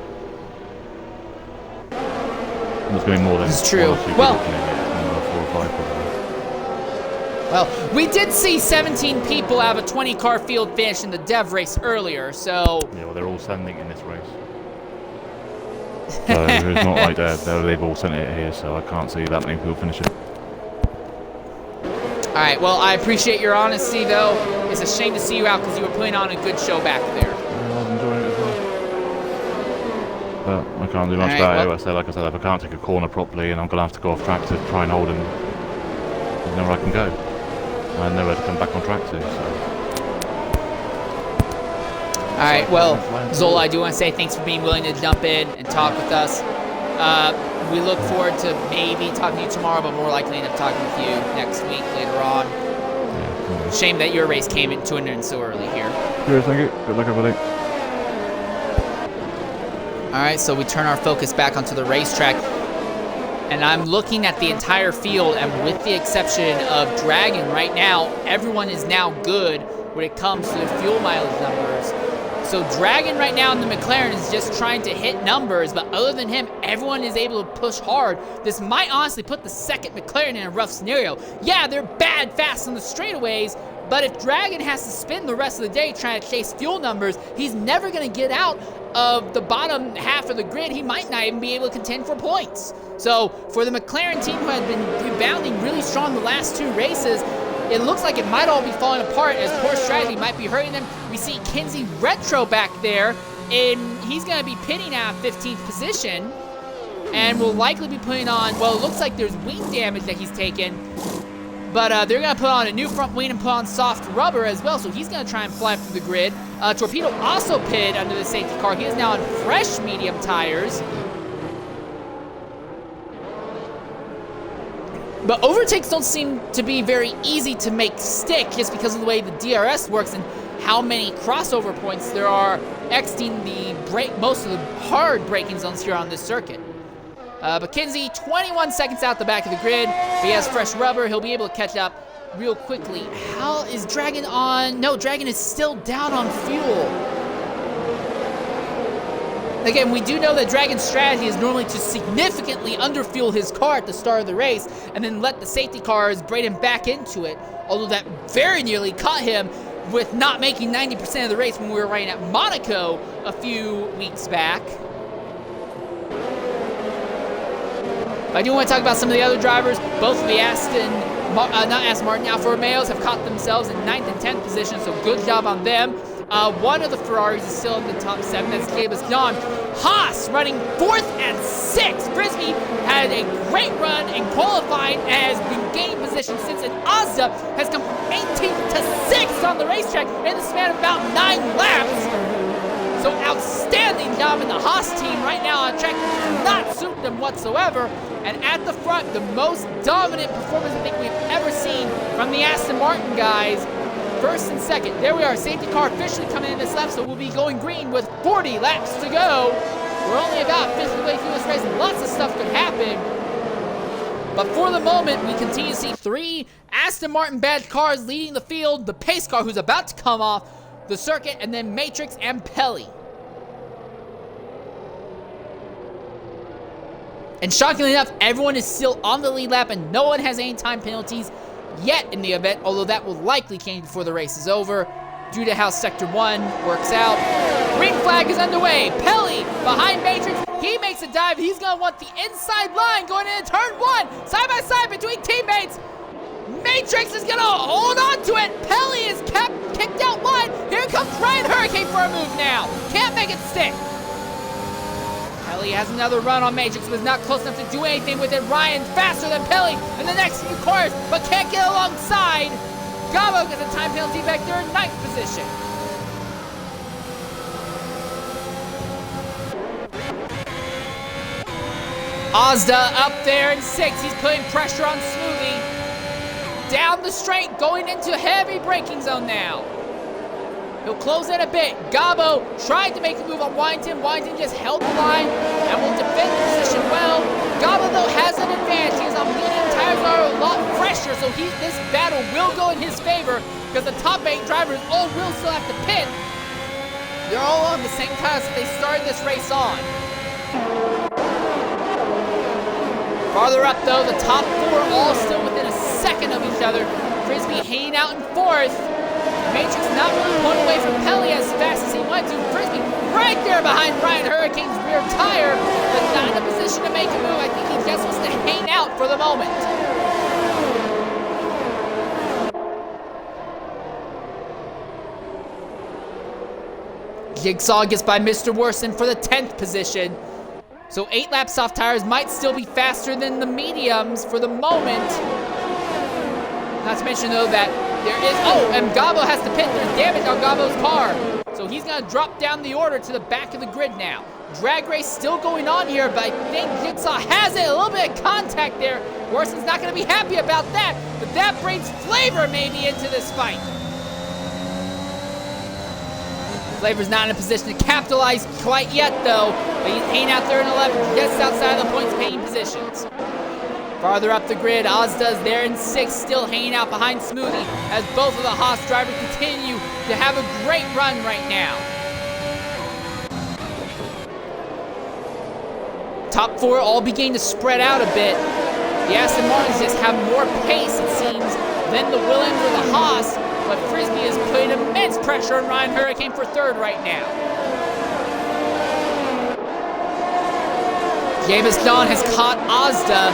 [SPEAKER 2] There's going to be more than...
[SPEAKER 1] It's true.
[SPEAKER 2] Well, 4 or 5 probably.
[SPEAKER 1] Well, we did see 17 people have a 20-car field finish in the dev race earlier, so...
[SPEAKER 2] Yeah, well, they're all sending in this race. So it's not like they've all sent it here, so I can't see that many people finish it.
[SPEAKER 1] Alright, well, I appreciate your honesty, though. It's a shame to see you out because you were putting on a good show back there.
[SPEAKER 2] Yeah, I was enjoying it as well. But I can't do much about it. Like I said, if I can't take a corner properly and I'm going to have to go off track to try and hold him, there's nowhere I can go. I know where to come back on track to, so...
[SPEAKER 1] Alright, well, Zola, I do want to say thanks for being willing to jump in and talk with us. We look forward to maybe talking to you tomorrow, but more likely end up talking with you next week later on. Yeah, shame that your race came to an end so early here.
[SPEAKER 2] Sure, thank you. Good luck, everybody.
[SPEAKER 1] Alright, so we turn our focus back onto the racetrack. And I'm looking at the entire field, and with the exception of Dragon right now, everyone is now good when it comes to the fuel mileage numbers. So Dragon right now in the McLaren is just trying to hit numbers, but other than him, everyone is able to push hard. This might honestly put the second McLaren in a rough scenario. Yeah, they're bad fast on the straightaways, but if Dragon has to spend the rest of the day trying to chase fuel numbers, he's never going to get out of the bottom half of the grid. He might not even be able to contend for points. So for the McLaren team, who had been rebounding really strong the last 2 races, it looks like it might all be falling apart as poor strategy might be hurting them. We see Kinsey Retro back there, and he's going to be pitting out 15th position and will likely be putting on, well, it looks like there's wing damage that he's taken, but they're going to put on a new front wing and put on soft rubber as well, so he's going to try and fly through the grid. Torpedo also pitted under the safety car. He is now on fresh medium tires. But overtakes don't seem to be very easy to make stick just because of the way the DRS works and how many crossover points there are exiting most of the hard braking zones here on this circuit. But Kinsey, 21 seconds out the back of the grid. If he has fresh rubber, he'll be able to catch up real quickly. How is Dragon on? No, Dragon is still down on fuel. Again, we do know that Dragon's strategy is normally to significantly underfuel his car at the start of the race and then let the safety cars braid him back into it, although that very nearly caught him with not making 90% of the race when we were running at Monaco a few weeks back. But I do want to talk about some of the other drivers. Both of the not Aston Martin, Alfa Romeos have caught themselves in 9th and 10th position, so good job on them. One of the Ferraris is still in the top 7. That's James John. Haas running 4th and 6th. Frisbee had a great run and qualifying and has been gaining position since, and Azda has come from 18th to 6th on the racetrack in the span of about 9 laps. So outstanding job in the Haas team right now on track. Does not suit them whatsoever. And at the front, the most dominant performance I think we've ever seen from the Aston Martin guys. 1st and 2nd. There we are. Safety car officially coming in this lap, so we'll be going green with 40 laps to go. We're only about 50 way through this race, and lots of stuff could happen. But for the moment, we continue to see 3 Aston Martin badge cars leading the field. The pace car, who's about to come off the circuit, and then Matrix and Pelly. And shockingly enough, everyone is still on the lead lap, and no one has any time penalties yet in the event, although that will likely change before the race is over due to how Sector 1 works out. Green flag is underway. Pelly behind Matrix. He makes a dive. He's going to want the inside line going into turn 1. Side by side between teammates. Matrix is going to hold on to it. Pelly is kicked out wide. Here comes Ryan Hurricane for a move now. Can't make it stick. Pelly has another run on Matrix, but is not close enough to do anything with it. Ryan faster than Pelly in the next few corners, but can't get alongside. Gabo gets a time penalty back there in 9th position. Azda up there in 6th. He's putting pressure on Smoothie. Down the straight, going into heavy braking zone now. He'll close in a bit. Gabo tried to make a move on Wyington. Wyington just held the line and will defend the position well. Gabo, though, has an advantage. His medium tires are a lot fresher, so this battle will go in his favor because the top 8 drivers all will still have to pit. They're all on the same tires that they started this race on. Farther up, though, the top 4 all still within a second of each other. Frisbee hanging out in 4th. Matrix not really pulling away from Pelly as fast as he wanted to. Frisbee right there behind Ryan Hurricane's rear tire, but not in a position to make a move. I think he just wants to hang out for the moment. Jigsaw gets by Mr. Worsen for the 10th position. So 8 lap soft tires might still be faster than the mediums for the moment. Not to mention, though, that there is... Oh, and Gabo has to pit. There's damage on Gabo's car. So he's going to drop down the order to the back of the grid now. Drag race still going on here, but I think Jigsaw has it. A little bit of contact there. Worsen's not going to be happy about that, but that brings Flavor maybe into this fight. Flavor's not in a position to capitalize quite yet, though. But he's hanging out there in 11th, just outside of the points-paying positions. Farther up the grid, Azda's there in 6th, still hanging out behind Smoothie, as both of the Haas drivers continue to have a great run right now. Top 4 all beginning to spread out a bit. The Aston Martins just have more pace, it seems, than the Williams or the Haas, but Frisbee is putting immense pressure on Ryan Hurricane for 3rd right now. James John has caught Azda.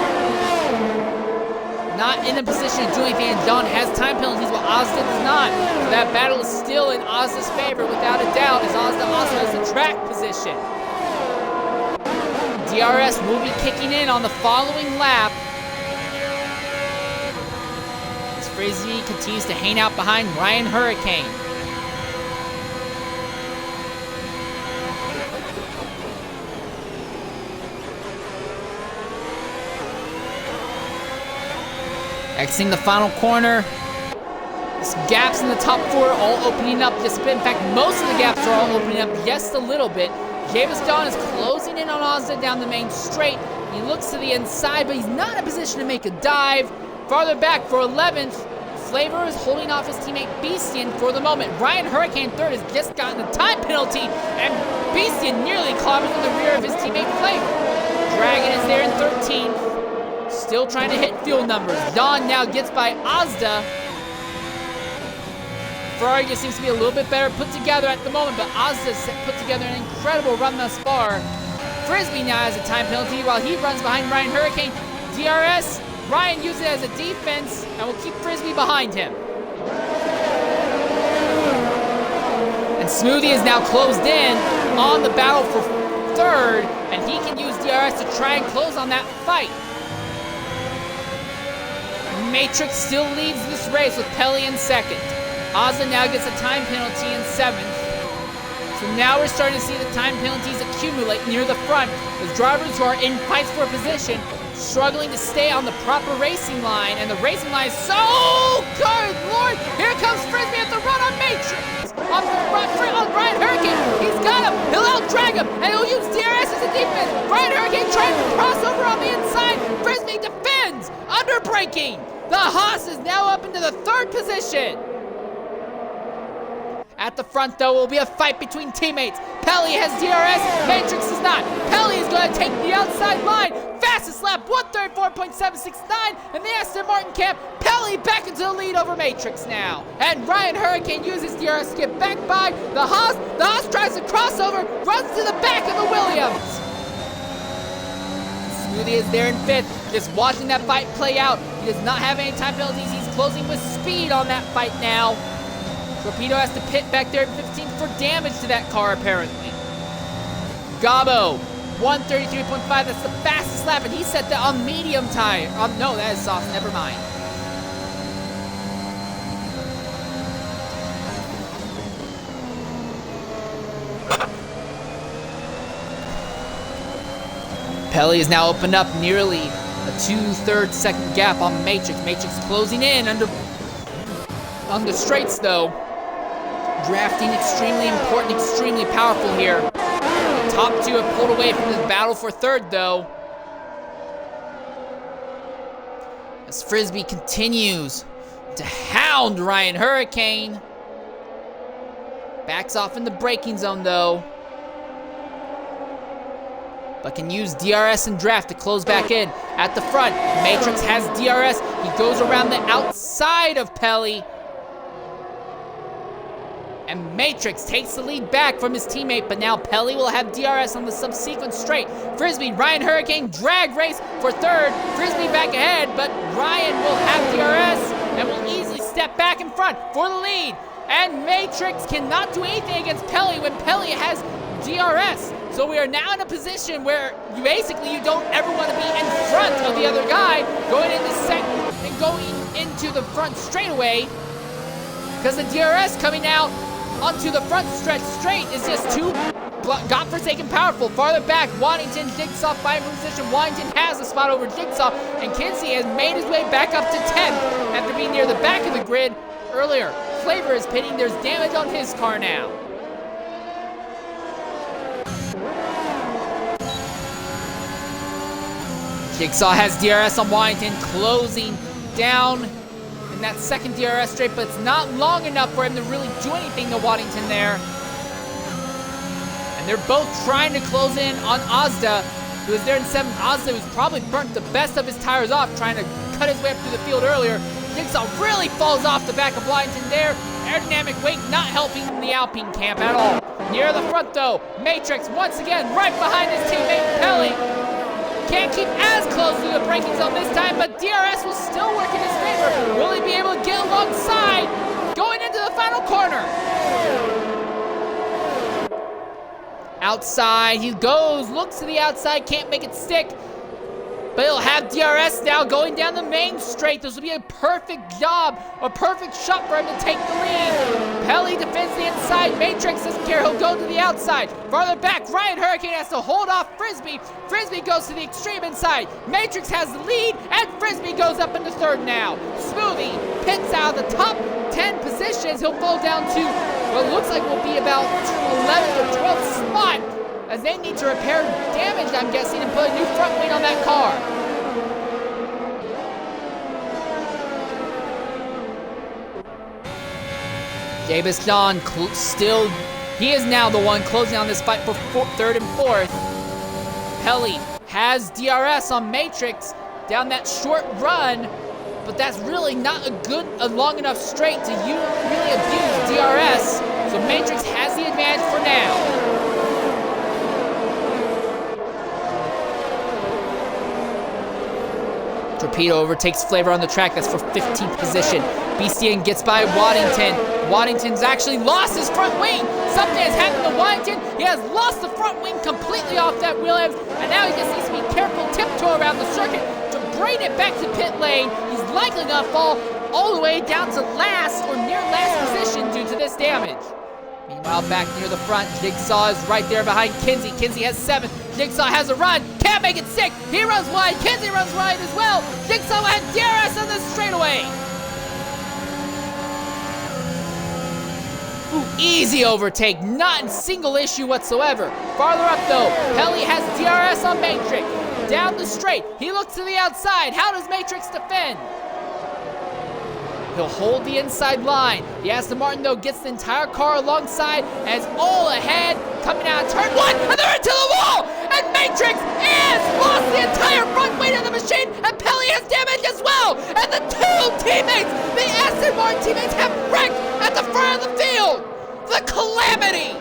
[SPEAKER 1] Not in a position to do anything, and John has time penalties, while Azda does not. So that battle is still in Azda's favor, without a doubt, as Azda also has the track position. DRS will be kicking in on the following lap. As Frisbee continues to hang out behind Ryan Hurricane. Exiting the final corner. This gaps in the top 4 all opening up just a bit. In fact, most of the gaps are all opening up just a little bit. James John is closing in on Azda down the main straight. He looks to the inside, but he's not in a position to make a dive. Farther back for 11th, Flavor is holding off his teammate Beastian for the moment. Ryan Hurricane 3rd has just gotten a time penalty, and Beastian nearly clobbers in the rear of his teammate Flavor. Dragon is there in 13th. Still trying to hit fuel numbers. Don now gets by Azda. Ferrari just seems to be a little bit better put together at the moment, but Azda's put together an incredible run thus far. Frisbee now has a time penalty while he runs behind Ryan Hurricane. DRS, Ryan uses it as a defense and will keep Frisbee behind him. And Smoothie is now closed in on the battle for third, and he can use DRS to try and close on that fight. Matrix still leads this race with Pelly in second. Ozza now gets a time penalty in seventh. So now we're starting to see the time penalties accumulate near the front with drivers who are in fights for position struggling to stay on the proper racing line, and the racing line is so good, Lord! Here comes Frisbee at the run on Matrix! On Ryan Hurricane, he's got him! He'll out-drag him, and he'll use DRS as a defense! Ryan Hurricane trying to cross over on the inside! Frisbee defends! Under braking! The Haas is now up into the third position! At the front, though, will be a fight between teammates. Pelly has DRS, Matrix does not. Pelly is going to take the outside line. Fastest lap, 134.769, and the Aston Martin camp. Pelly back into the lead over Matrix now. And Ryan Hurricane uses DRS to get back by the Haas. The Haas tries to cross over, runs to the back of the Williams. Smoothie is there in fifth, just watching that fight play out. He does not have any time penalties. He's closing with speed on that fight now. Torpedo has to pit back there at 15 for damage to that car, apparently. Gabo, 133.5, that's the fastest lap, and he set that on medium tire. No, that is soft, never mind. Pelly is now opened up nearly a 2/3 second gap on Matrix. Matrix closing in on the straights, though. Drafting extremely important, extremely powerful here. The top two have pulled away from this battle for third, though. As Frisbee continues to hound Ryan Hurricane. Backs off in the braking zone, though. But can use DRS and draft to close back in. At the front, Matrix has DRS. He goes around the outside of Pelly. And Matrix takes the lead back from his teammate, but now Pelly will have DRS on the subsequent straight. Frisbee, Ryan Hurricane, drag race for third. Frisbee back ahead, but Ryan will have DRS and will easily step back in front for the lead. And Matrix cannot do anything against Pelly when Pelly has DRS. So we are now in a position where you don't ever want to be in front of the other guy going into the front straightaway, because the DRS coming out onto the front stretch straight is just too godforsaken powerful. Farther back, Waddington, Jigsaw fighting for position. Waddington has a spot over Jigsaw, and Kinsey has made his way back up to 10th after being near the back of the grid earlier. Flavor is pitting. There's damage on his car now. Jigsaw has DRS on Waddington, closing down in that second DRS straight, but it's not long enough for him to really do anything to Waddington there. And they're both trying to close in on Ozda, who is there in 7th. Ozda, who's probably burnt the best of his tires off, trying to cut his way up through the field earlier. Jigsaw really falls off the back of Waddington there. Aerodynamic weight not helping the Alpine camp at all. Near the front, though, Matrix once again right behind his teammate Pelly. Can't keep as close to the braking zone this time, but DRS will still work in his favor. Will he be able to get alongside going into the final corner? Outside he goes, looks to the outside, can't make it stick. But he'll have DRS now going down the main straight. This will be a perfect job, a perfect shot for him to take the lead. Pelly defends the inside. Matrix doesn't care. He'll go to the outside. Farther back, Ryan Hurricane has to hold off Frisbee. Frisbee goes to the extreme inside. Matrix has the lead, and Frisbee goes up into third now. Smoothie pits out of the top 10 positions. He'll fall down to what looks like will be about 11th or 12th spot, as they need to repair damage, I'm guessing, and put a new front wing on that car. Davis John he is now the one closing on this fight for third and fourth. Pelly has DRS on Matrix down that short run, but that's really not a long enough straight to really abuse DRS. So Matrix has the advantage for now. Torpedo overtakes Flavor on the track. That's for 15th position. BCN gets by Waddington. Waddington's actually lost his front wing. Something has happened to Waddington. He has lost the front wing completely off that Williams, and now he just needs to be careful, tiptoe around the circuit to bring it back to pit lane. He's likely gonna fall all the way down to last or near last position due to this damage. Meanwhile, back near the front, Jigsaw is right there behind Kinsey. Kinsey has 7. Jigsaw has a run. Can't make it 6. He runs wide. Kinsey runs wide as well. Jigsaw had DRS on this straightaway. Ooh, easy overtake. Not a single issue whatsoever. Farther up, though, Pelly has DRS on Matrix. Down the straight. He looks to the outside. How does Matrix defend? He'll hold the inside line. The Aston Martin, though, gets the entire car alongside and is all ahead, coming out of turn 1, and they're into the wall! And Matrix has lost the entire front weight of the machine, and Pelly has damage as well! And the two teammates, the Aston Martin teammates, have wrecked at the front of the field! The calamity!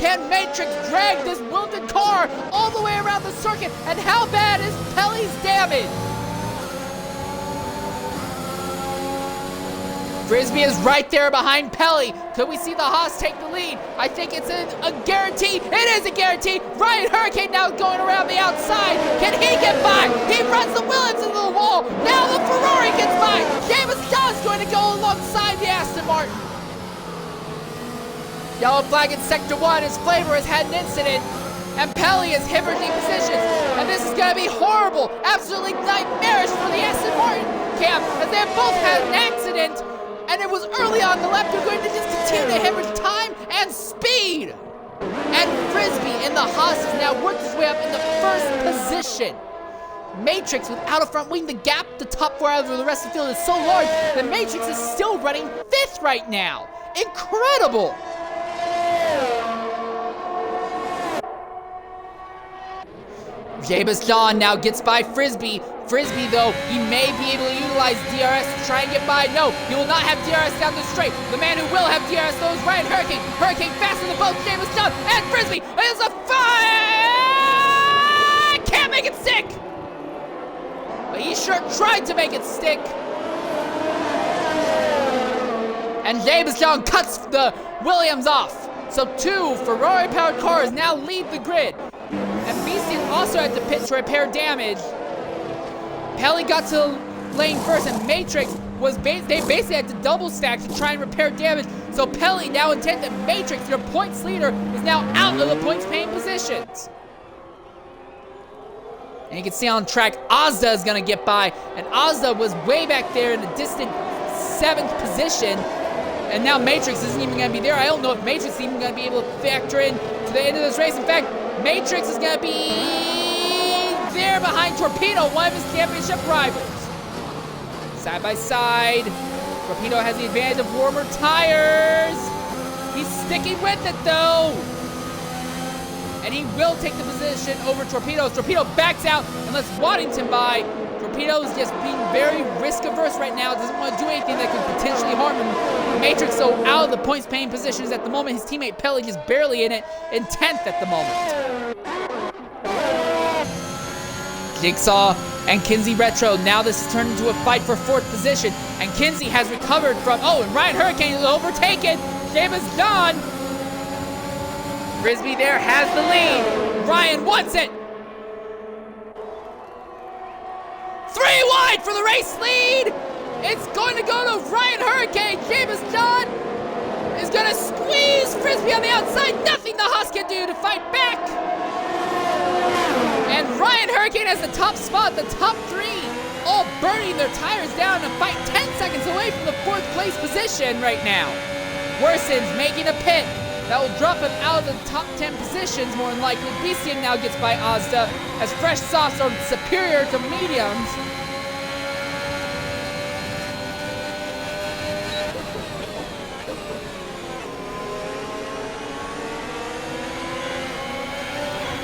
[SPEAKER 1] Can Matrix drag this wounded car all the way around the circuit? And how bad is Pelly's damage? Frisbee is right there behind Pelly. Could we see the Haas take the lead? I think it's a guarantee. It is a guarantee. Ryan Hurricane now going around the outside. Can he get by? He runs the Williams into the wall. Now the Ferrari gets by. Davis John's going to go alongside the Aston Martin. Yellow flag in Sector 1 as Flavor has had an incident. And Pelly is hemorrhaging positions. And this is going to be horrible. Absolutely nightmarish for the Aston Martin camp, as they have both had an accident. And it was early on the lap. They're going to just continue to hemorrhage time and speed. And Frisbee in the Haas has now worked his way up in the first position. Matrix without a front wing, the gap, the top 4 out of the rest of the field is so large that Matrix is still running 5th right now. Incredible. Jabez John now gets by Frisbee. Frisbee, though, he may be able to utilize DRS to try and get by. No, he will not have DRS down the straight. The man who will have DRS, though, is Ryan Hurricane. Hurricane faster than both Jabez John and Frisbee. It's a fight! Can't make it stick! But he sure tried to make it stick. And Jabez John cuts the Williams off. So 2 Ferrari-powered cars now lead the grid. And Beastian also had to pit to repair damage. Pelly got to lane first, and Matrix was they basically had to double stack to try and repair damage. So Pelly now intent that Matrix, your points leader, is now out of the points paying positions. And you can see on track, Ozda is gonna get by, and Ozda was way back there in a distant 7th position. And now Matrix isn't even gonna be there. I don't know if Matrix is even gonna be able to factor in to the end of this race. In fact, Matrix is gonna be there behind Torpedo, one of his championship rivals. Side by side, Torpedo has the advantage of warmer tires. He's sticking with it though. And he will take the position over Torpedo. Torpedo backs out and lets Waddington by. Torpedo is just being very risk averse right now. Doesn't want to do anything that could potentially harm him. Matrix, so out of the points paying positions at the moment. His teammate Pelly is barely in it, in 10th at the moment. Jigsaw and Kinsey Retro. Now this has turned into a fight for 4th position. And Kinsey has recovered from, and Ryan Hurricane is overtaken. James John. Frisbee there has the lead. Ryan wants it. 3 wide for the race lead. It's going to go to Ryan Hurricane. James John is going to squeeze Frisbee on the outside. Nothing the Haas can do to fight back. And Ryan Hurricane has the top spot, the top 3, all burning their tires down to fight 10 seconds away from the 4th place position right now. Worson's making a pit. That will drop him out of the top 10 positions, more than likely. Beastian now gets by Ozda, as fresh softs are superior to mediums.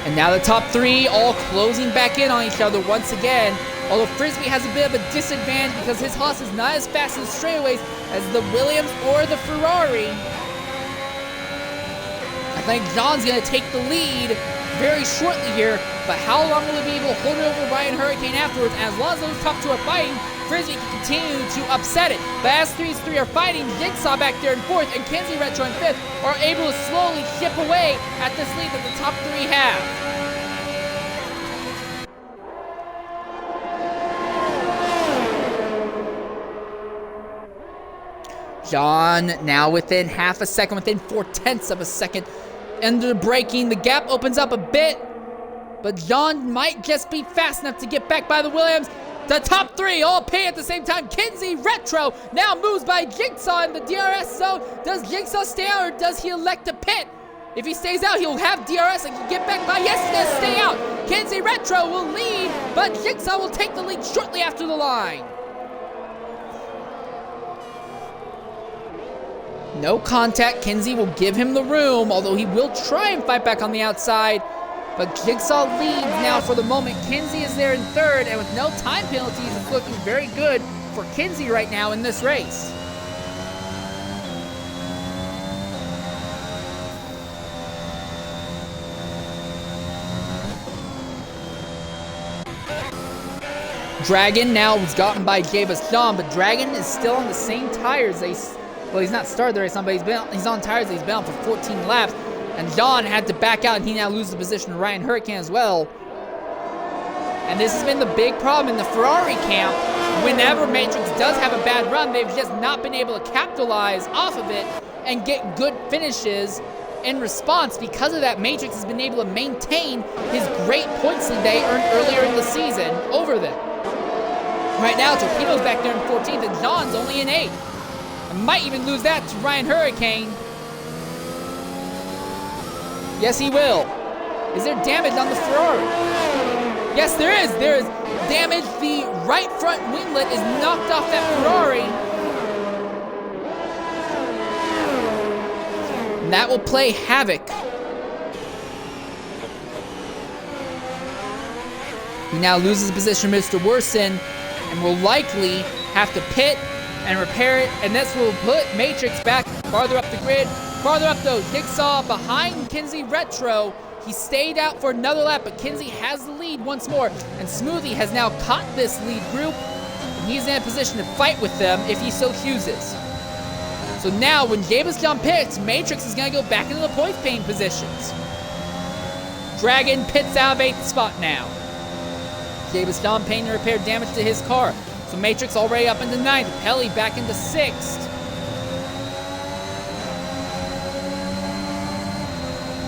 [SPEAKER 1] And now the top 3 all closing back in on each other once again. Although Frisbee has a bit of a disadvantage because his Haas is not as fast in straightaways as the Williams or the Ferrari. I think John's going to take the lead very shortly here, but how long will he be able to hold it over Ryan Hurricane afterwards? As long as those top two are fighting, Frisbee can continue to upset it. But as these three are fighting, Jigsaw back there in fourth and Kinsey Retro in fifth are able to slowly chip away at this lead that the top three have. John now within half a second, within 4/10 of a second. Under braking, the gap opens up a bit, but John might just be fast enough to get back by the Williams. The top three all pay at the same time. Kinsey Retro now moves by Jigsaw in the DRS zone. Does Jigsaw stay out or does he elect to pit? If he stays out, he'll have DRS and can get back by. Yes, he does stay out. Kinsey Retro will lead, but Jigsaw will take the lead shortly after the line. No contact. Kinsey will give him the room, although he will try and fight back on the outside. But Jigsaw leads now for the moment. Kinsey is there in third, and with no time penalties, it's looking very good for Kinsey right now in this race. Dragon now was gotten by Jabus John, but Dragon is still on the same tires. Well, he's not started the race on, but he's on tires that he's been on for 14 laps. And John had to back out, and he now loses the position to Ryan Hurricane as well. And this has been the big problem in the Ferrari camp. Whenever Matrix does have a bad run, they've just not been able to capitalize off of it and get good finishes in response. Because of that, Matrix has been able to maintain his great points lead they earned earlier in the season over them. Right now, Torpedo's back there in 14th, and John's only in 8th. I might even lose that to Ryan Hurricane. Yes, he will. Is there damage on the Ferrari? Yes, there is. There is damage. The right front winglet is knocked off that Ferrari. And that will play havoc. He now loses position, Mr. Worsen, and will likely have to pit and repair it, and this will put Matrix back farther up the grid. Farther up though, Jigsaw behind Kinsey Retro. He stayed out for another lap, but Kinsey has the lead once more, and Smoothie has now caught this lead group, and he's in a position to fight with them if he so chooses. So now, when Jabus John pits, Matrix is going to go back into the point paying positions. Dragon pits out of 8th spot now. Jabus John paying to repair damage to his car. So Matrix already up into 9th. Pelly back into 6th.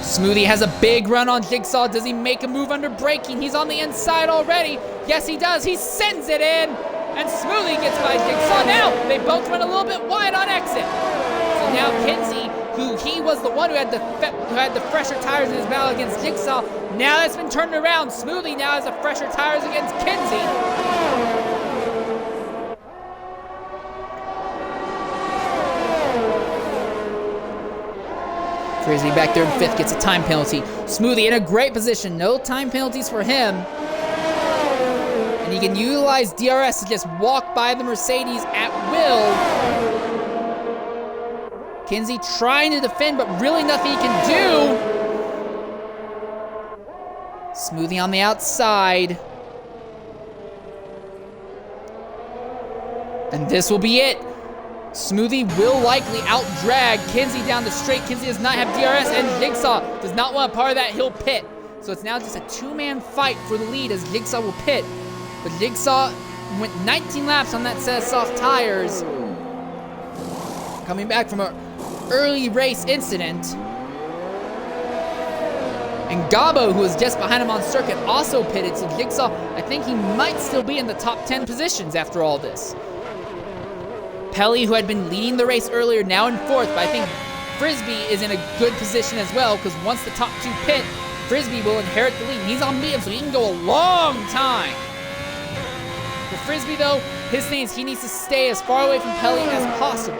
[SPEAKER 1] Smoothie has a big run on Jigsaw. Does he make a move under braking? He's on the inside already. Yes, he does. He sends it in. And Smoothie gets by Jigsaw. Now, they both went a little bit wide on exit. So now Kinsey, who he was the one who had the fresher tires in his battle against Jigsaw, now that's been turned around. Smoothie now has the fresher tires against Kinsey. Frisbee back there in 5th gets a time penalty. Smoothie in a great position. No time penalties for him. And he can utilize DRS to just walk by the Mercedes at will. Kinsey trying to defend, but really nothing he can do. Smoothie on the outside. And this will be it. Smoothie will likely out-drag Kinsey down the straight. Kinsey does not have DRS, and Jigsaw does not want a part of that. He'll pit. So it's now just a two-man fight for the lead as Jigsaw will pit. But Jigsaw went 19 laps on that set of soft tires. Coming back from an early race incident. And Gabo, who was just behind him on circuit, also pitted. So Jigsaw, I think he might still be in the top 10 positions after all this. Pelly, who had been leading the race earlier, now in 4th, but I think Frisbee is in a good position as well, because once the top 2 pit, Frisbee will inherit the lead. He's on medium, so he can go a long time. For Frisbee, though, his thing is he needs to stay as far away from Pelly as possible.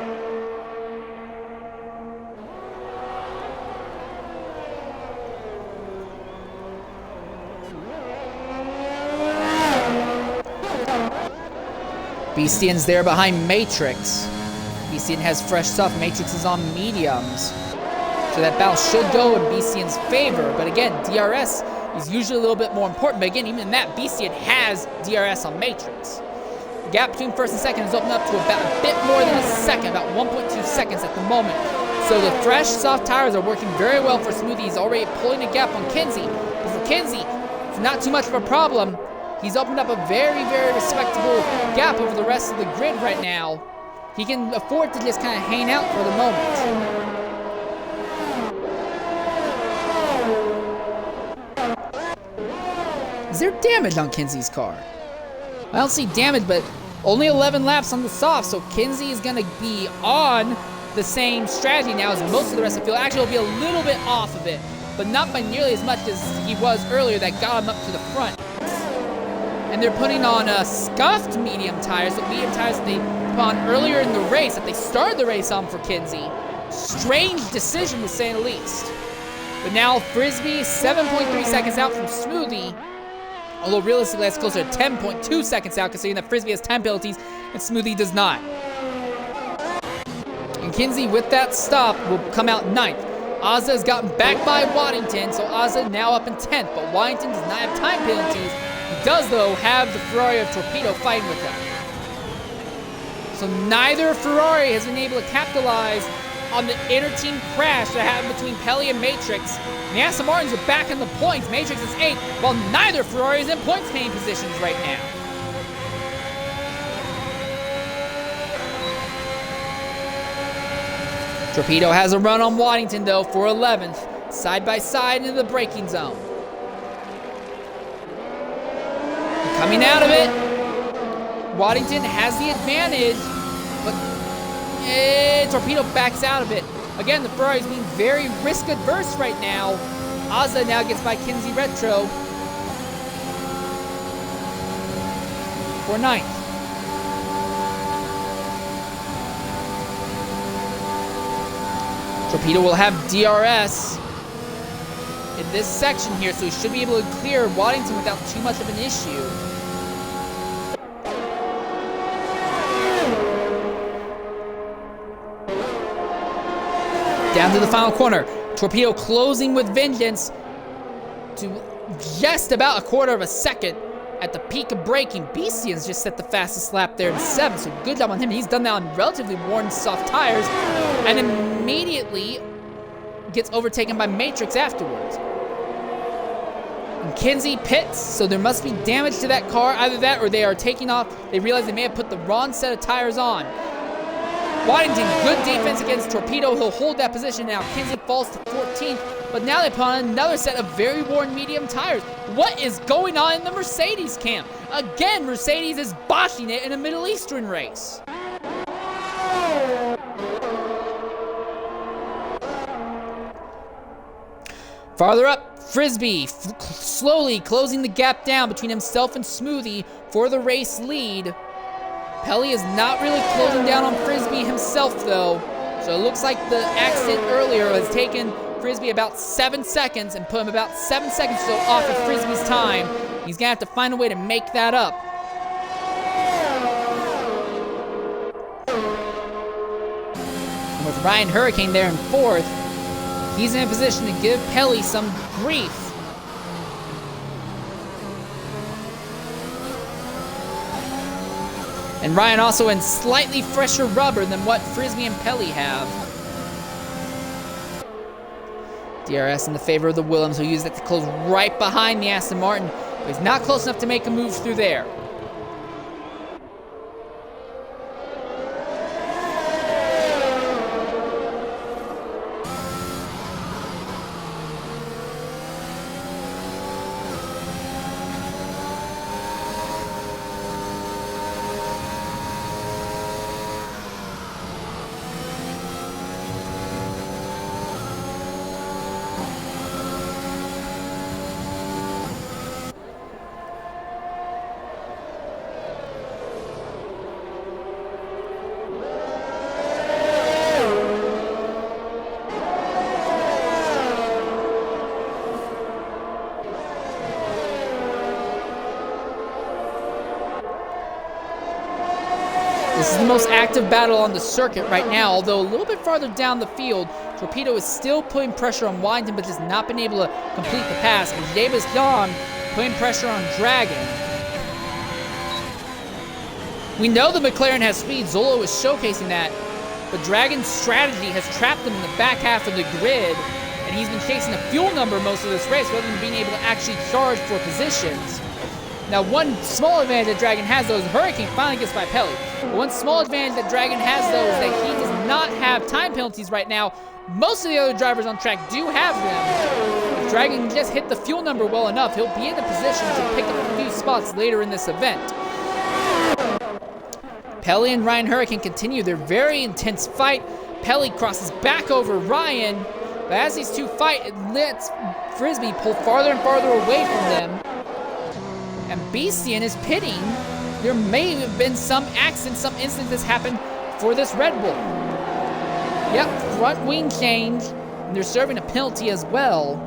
[SPEAKER 1] Beastian's there behind Matrix. Beastian has fresh stuff. Matrix is on mediums. So that battle should go in BCN's favor. But again, DRS is usually a little bit more important. But again, even in that, BCN has DRS on Matrix. The gap between first and second is opened up to about a bit more than a second, about 1.2 seconds at the moment. So the fresh soft tires are working very well for Smoothie. He's already pulling a gap on Kinsey. But for Kinsey, it's not too much of a problem. He's opened up a very, very respectable gap over the rest of the grid right now. He can afford to just kind of hang out for the moment. Is there damage on Kinsey's car? I don't see damage, but only 11 laps on the soft, so Kinsey is going to be on the same strategy now as most of the rest of the field. Actually, he'll be a little bit off of it, but not by nearly as much as he was earlier that got him up to the front. And they're putting on scuffed medium tires, so medium tires that they put on earlier in the race, that they started the race on for Kinsey. Strange decision, to say the least. But now Frisbee, 7.3 seconds out from Smoothie. Although realistically, that's closer to 10.2 seconds out, considering that Frisbee has time penalties and Smoothie does not. And Kinsey, with that stop, will come out 9th. Ozza has gotten back by Waddington, so Ozza now up in 10th, but Waddington does not have time penalties. He does, though, have the Ferrari of Torpedo fighting with him. So neither Ferrari has been able to capitalize on the inter-team crash that happened between Pelly and Matrix. And the Aston Martins are back in the points. Matrix is 8th, while neither Ferrari is in points-paying positions right now. Torpedo has a run on Waddington, though, for 11th. Side by side into the braking zone. Coming out of it. Waddington has the advantage, but Torpedo backs out of it. Again, the Ferrari's being very risk-adverse right now. Ozza now gets by Kinsey Retro for 9th. Torpedo will have DRS in this section here, so he should be able to clear Waddington without too much of an issue. Down to the final corner. Torpedo closing with vengeance to just about a quarter of a second at the peak of braking. BCN's just set the fastest lap there in 7th, so good job on him. He's done that on relatively worn soft tires and immediately gets overtaken by Matrix afterwards. And Kinsey pits, so there must be damage to that car. Either that or they are taking off. They realize they may have put the wrong set of tires on. Waddington, good defense against Torpedo. He'll hold that position now. Kinsey falls to 14th, but now they put on another set of very worn medium tires. What is going on in the Mercedes camp? Again, Mercedes is botching it in a Middle Eastern race. Farther up, Frisbee slowly closing the gap down between himself and Smoothie for the race lead. Pelly is not really closing down on Frisbee himself, though. So it looks like the accident earlier has taken Frisbee about 7 seconds and put him about 7 seconds or so off of Frisbee's time. He's going to have to find a way to make that up. And with Ryan Hurricane there in 4th, he's in a position to give Pelly some grief. And Ryan also in slightly fresher rubber than what Frisbee and Pelly have. DRS in the favor of the Willems, who use that to close right behind the Aston Martin, but he's not close enough to make a move through there. This is the most active battle on the circuit right now, although a little bit farther down the field, Torpedo is still putting pressure on Waddington, but just not been able to complete the pass. And Davis Dawn putting pressure on Dragon. We know the McLaren has speed. Zolo is showcasing that. But Dragon's strategy has trapped him in the back half of the grid. And he's been chasing a fuel number most of this race rather than being able to actually charge for positions. Now, one small advantage that Dragon has, though, is Hurricane finally gets by Pelly. But one small advantage that Dragon has, though, is that he does not have time penalties right now. Most of the other drivers on track do have them. If Dragon can just hit the fuel number well enough, he'll be in the position to pick up a few spots later in this event. Pelly and Ryan Hurricane continue their very intense fight. Pelly crosses back over Ryan, but as these two fight, it lets Frisbee pull farther and farther away from them. And Beastian is pitting. There may have been some accident, some incident that's happened for this Red Bull. Yep, front wing change, and they're serving a penalty as well.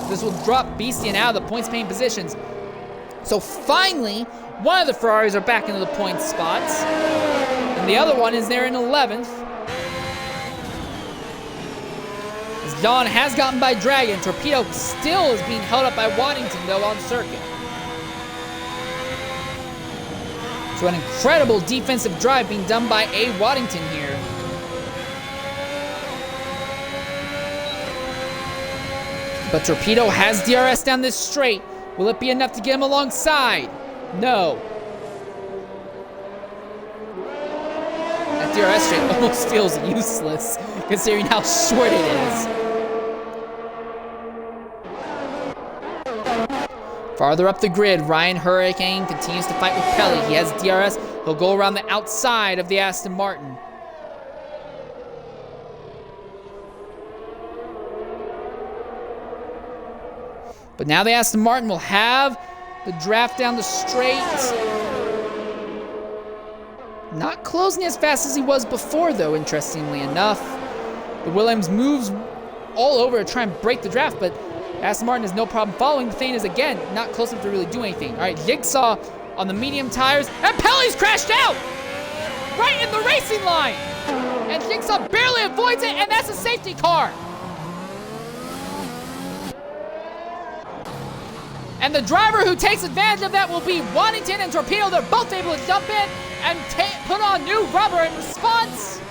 [SPEAKER 1] This will drop Beastian out of the points paying positions. So finally, one of the Ferraris are back into the points spots, and the other one is there in 11th. As Dawn has gotten by Dragon, Torpedo still is being held up by Waddington, though, on circuit. So an incredible defensive drive being done by A. Waddington here. But Torpedo has DRS down this straight. Will it be enough to get him alongside? No. That DRS straight almost feels useless, considering how short it is. Farther up the grid, Ryan Hurricane continues to fight with Pelly. He has DRS. He'll go around the outside of the Aston Martin. But now the Aston Martin will have the draft down the straight. Not closing as fast as he was before, though, interestingly enough. The Williams moves all over to try and break the draft, but Aston Martin has no problem following. The thing is, again, not close enough to really do anything. All right, Jigsaw on the medium tires, and Pelly's crashed out! Right in the racing line! And Jigsaw barely avoids it, and that's a safety car! And the driver who takes advantage of that will be Waddington and Torpedo. They're both able to jump in and put on new rubber in response.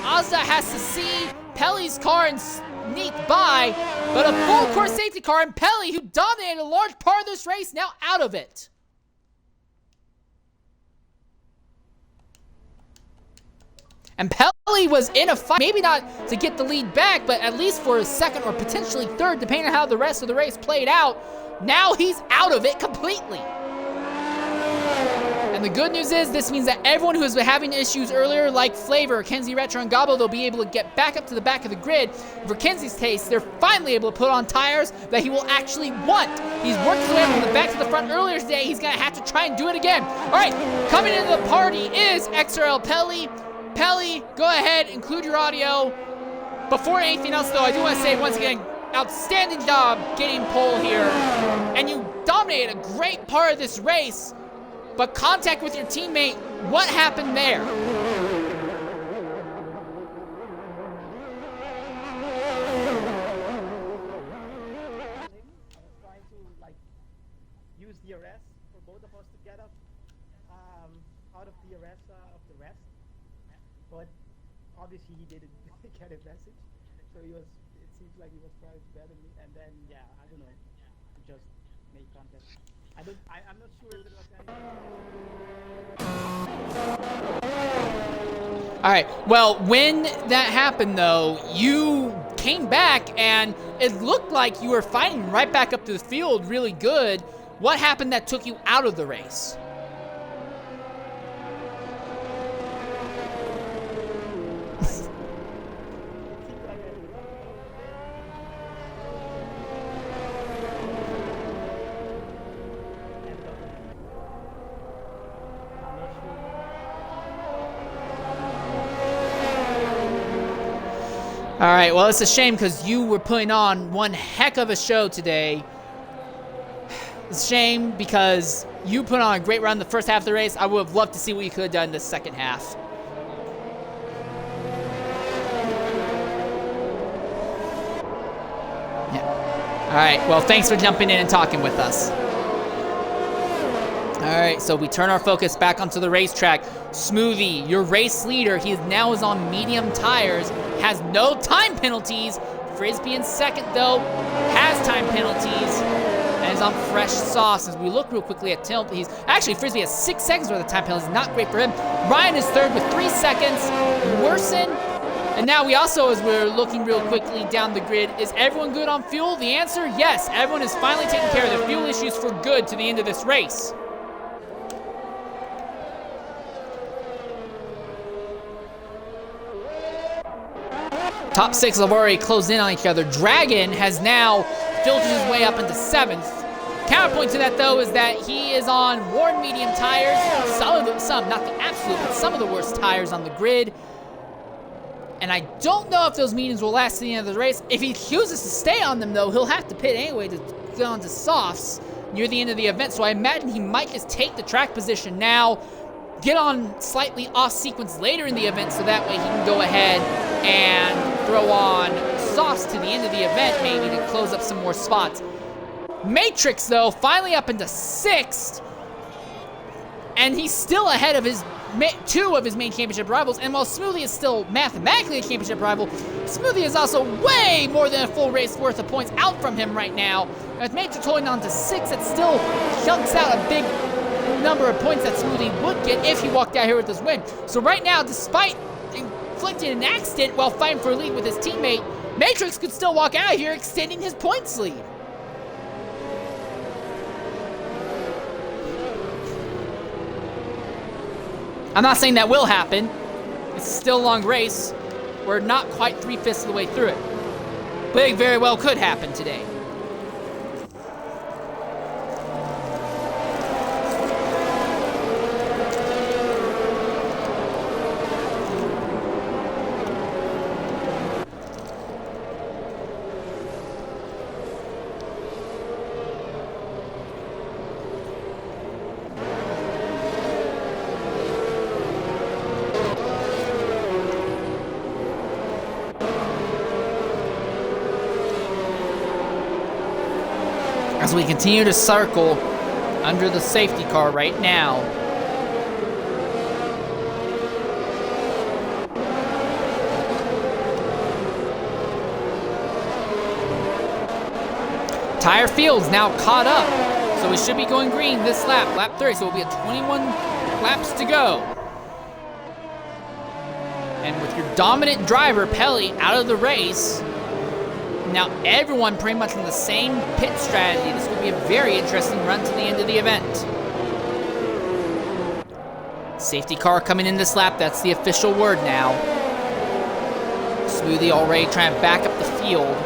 [SPEAKER 1] Ozda has to see Pelly's car and sneak by, but a full course safety car, and Pelly, who dominated a large part of this race, now out of it. And Pelly was in a fight, maybe not to get the lead back, but at least for a second or potentially third, depending on how the rest of the race played out. Now he's out of it completely. And the good news is this means that everyone who has been having issues earlier, like Flavor, Kenzie Retro, and Gobbo, they'll be able to get back up to the back of the grid. For Kenzie's case, they're finally able to put on tires that he will actually want. He's worked his way from the back to the front earlier today. He's going to have to try and do it again. All right, coming into the party is XRL Pelly. Pelly, go ahead, include your audio. Before anything else, though, I do want to say once again, outstanding job getting pole here. And you dominated a great part of this race, but contact with your teammate, what happened there?
[SPEAKER 3] Trying to use DRS for both of us to get up out of DRS of the rest, but obviously he didn't get a message, so he was. It seems like he was probably better than me, and then I don't know, just made contact. I'm not sure if it was anything.
[SPEAKER 1] All right, well, when that happened, though, you came back, and it looked like you were fighting right back up to the field really good. What happened that took you out of the race? All right, well, it's a shame because you were putting on one heck of a show today. It's a shame because you put on a great run the first half of the race. I would have loved to see what you could have done in the second half. All right, well, thanks for jumping in and talking with us. All right, so we turn our focus back onto the racetrack. Smoothie, your race leader, he now is on medium tires, has no time penalties. Frisbee in second, though, has time penalties and is on fresh sauce. As we look real quickly at penalties, actually, Frisbee has 6 seconds worth of time penalties. Not great for him. Ryan is third with 3 seconds. Worsen. And now we also, as we're looking real quickly down the grid, is everyone good on fuel? The answer, yes. Everyone is finally taking care of their fuel issues for good to the end of this race. Top 6 have already closed in on each other. Dragon has now filtered his way up into 7th. Counterpoint to that, though, is that he is on worn medium tires. Some, not the absolute, but some of the worst tires on the grid. And I don't know if those mediums will last to the end of the race. If he chooses to stay on them, though, he'll have to pit anyway to get onto softs near the end of the event. So I imagine he might just take the track position now, get on slightly off sequence later in the event, so that way he can go ahead and throw on softs to the end of the event, maybe to close up some more spots. Matrix, though, finally up into 6th, and he's still ahead of his 2 of his main championship rivals. And while Smoothie is still mathematically a championship rival, Smoothie is also way more than a full race worth of points out from him right now. With Matrix holding on to 6, it still chunks out a big number of points that Smoothie would get if he walked out here with this win. So right now, despite inflicting an accident while fighting for a lead with his teammate, Matrix could still walk out here extending his points lead. I'm not saying that will happen. It's still a long race. We're not quite 3/5 of the way through it. But it very well could happen today. As we continue to circle under the safety car right now. Tire field's now caught up, so we should be going green this lap, lap 30, so it'll be at 21 laps to go. And with your dominant driver, Pelly, out of the race, now everyone pretty much in the same pit strategy. This will be a very interesting run to the end of the event. Safety car coming in this lap, that's the official word now. Smoothie already trying to back up the field.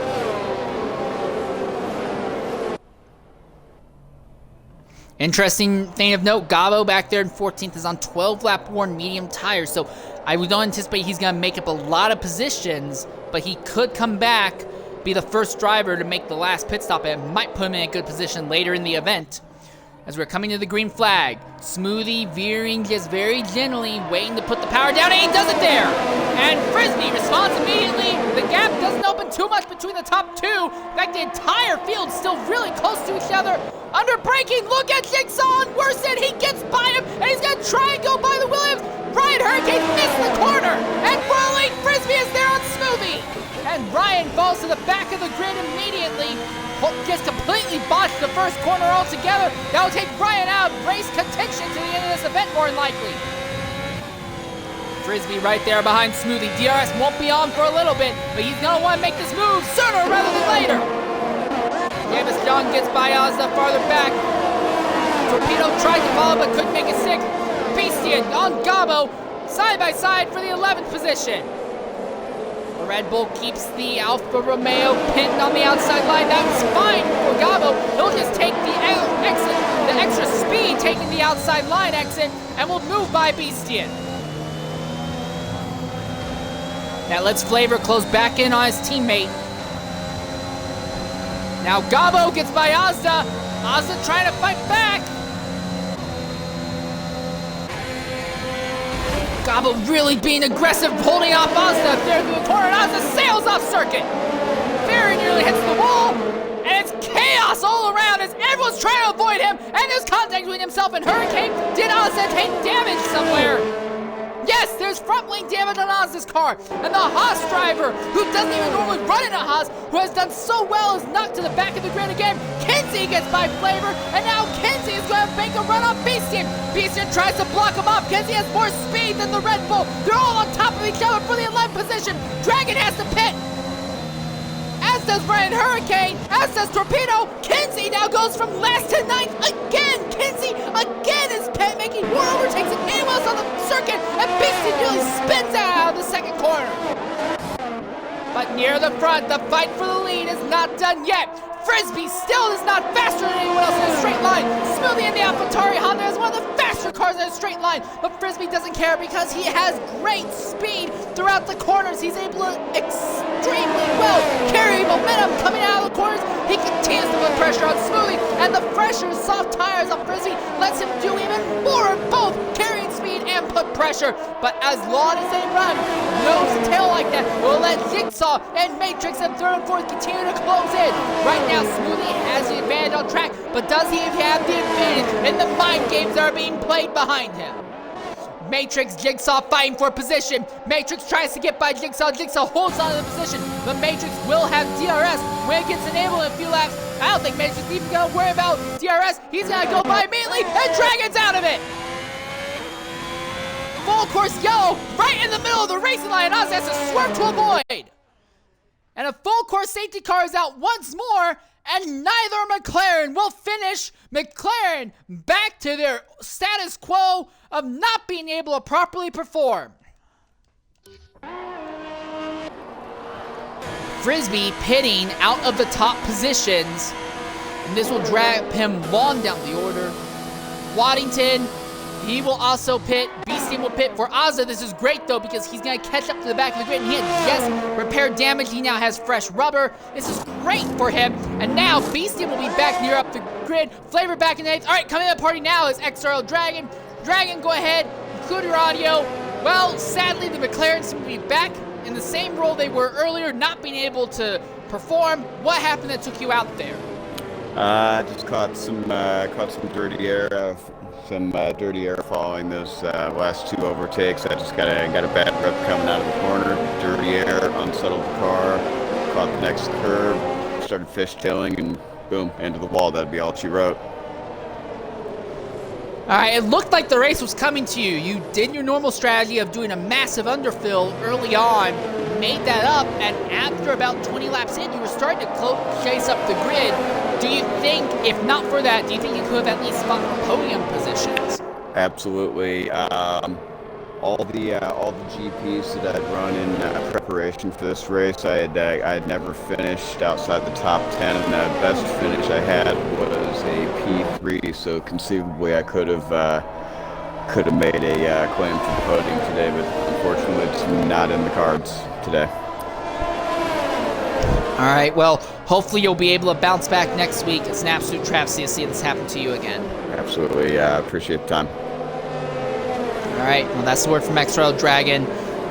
[SPEAKER 1] Interesting thing of note, Gabo back there in 14th is on 12-lap worn medium tires, so I don't anticipate he's going to make up a lot of positions, but he could come back, be the first driver to make the last pit stop, and might put him in a good position later in the event. As we're coming to the green flag, Smoothie veering just very gently, waiting to put the power down, and he does it there! And Frisbee responds immediately. The gap doesn't open too much between the top 2. In fact, the entire field's still really close to each other. Under braking, look at Jigsaw and Worsen. He gets by him, and he's gonna try and go by the Williams. Ryan Hurricane missed the corner, and Whirling Frisbee is there on Smoothie. And Ryan falls to the back of the grid immediately. Just completely botched the first corner altogether. That will take Ryan out of race contention to the end of this event, more than likely. Frisbee right there behind Smoothie. DRS won't be on for a little bit, but he's gonna want to make this move sooner rather than later. James Young gets by Ozza farther back. Torpedo tried to follow but couldn't make it stick. Beastian on Gabo, side by side for the 11th position. Red Bull keeps the Alfa Romeo pinned on the outside line. That's fine for Gabo. He'll just take the exit, the extra speed taking the outside line exit, and will move by Beastian. Now lets Flavor close back in on his teammate. Now Gabo gets by Ozda. Ozda trying to fight back. Gabo really being aggressive, holding off Ozda there through the corner, and Ozda sails off circuit. Very nearly hits the wall, and and it's chaos all around as everyone's trying to avoid him, and there's contact between himself and Hurricane. Did Ozzy take damage somewhere? Yes, there's front wing damage on Oz's car, and the Haas driver, who doesn't even normally run in a Haas, who has done so well, is knocked to the back of the grid again. Kinsey gets by Flavor, and now Kinsey is going to make a run on Beastian. Beastian tries to block him off. Kinsey has more speed than the Red Bull. They're all on top of each other for the 11th position. Dragon has to pit. As does Brian Hurricane, as does Torpedo. Kinsey now goes from last to 9th again. Kinsey again is pit, making more overtakes than anyone else on the circuit, and Beastie nearly spins out of the second corner. But near the front, the fight for the lead is not done yet. Frisbee still is not faster than anyone else in a straight line. Smoothie in the AlphaTauri Honda is one of the faster cars in a straight line, but Frisbee doesn't care because he has great speed throughout the corners. He's able to extremely well carry momentum coming out of the corners. He continues to put pressure on Smoothie, and the fresher soft tires on Frisbee lets him do even more of both, carrying speed and put pressure. But as long as they run nose to tail like that, we'll let Jigsaw and Matrix in third and fourth continue to close in. Right now, Smoothie has the advantage on track, but does he have the advantage in the mind games that are being played behind him? Matrix, Jigsaw fighting for position. Matrix tries to get by Jigsaw. Jigsaw holds on to the position, but Matrix will have DRS when it gets enabled in a few laps. I don't think Matrix is even going to worry about DRS. He's going to go by immediately, and Dragon's out of it. Full course yellow right in the middle of the racing line. Oz has to swerve to avoid. And a full course safety car is out once more, and neither McLaren will finish. McLaren back to their status quo of not being able to properly perform. Frisbee pitting out of the top positions, and this will drag him long down the order. Waddington, he will also pit. Beastie will pit. For Ozza, this is great, though, because he's going to catch up to the back of the grid, and he had just repaired damage. He now has fresh rubber. This is great for him. And now Beastie will be back near up the grid. Flavor back in the 8th. All right, coming to the party now is XRL Dragon. Dragon, go ahead. Include your audio. Well, sadly, the McLaren seem to be back in the same role they were earlier, not being able to perform. What happened that took you out there?
[SPEAKER 4] Just caught some dirty air. Some dirty air following those last two overtakes. I just got a bad rep coming out of the corner. Dirty air, unsettled the car, caught the next curve, started fishtailing, and boom, into the wall. That'd be all she wrote.
[SPEAKER 1] All right, it looked like the race was coming to you. You did your normal strategy of doing a massive underfill early on, made that up, and after about 20 laps in, you were starting to chase up the grid. Do you think, if not for that, do you think you could have at least fought for podium positions?
[SPEAKER 4] Absolutely. All the GPs that I'd run in preparation for this race, I had never finished outside the top 10, and the best finish I had was a P3. So conceivably, I could have made a claim for the podium today, but unfortunately, it's not in the cards today.
[SPEAKER 1] All right, well, hopefully you'll be able to bounce back next week. It's an absolute travesty to see this happen to you again.
[SPEAKER 4] Absolutely, appreciate the time.
[SPEAKER 1] All right, well, that's the word from XRL Dragon.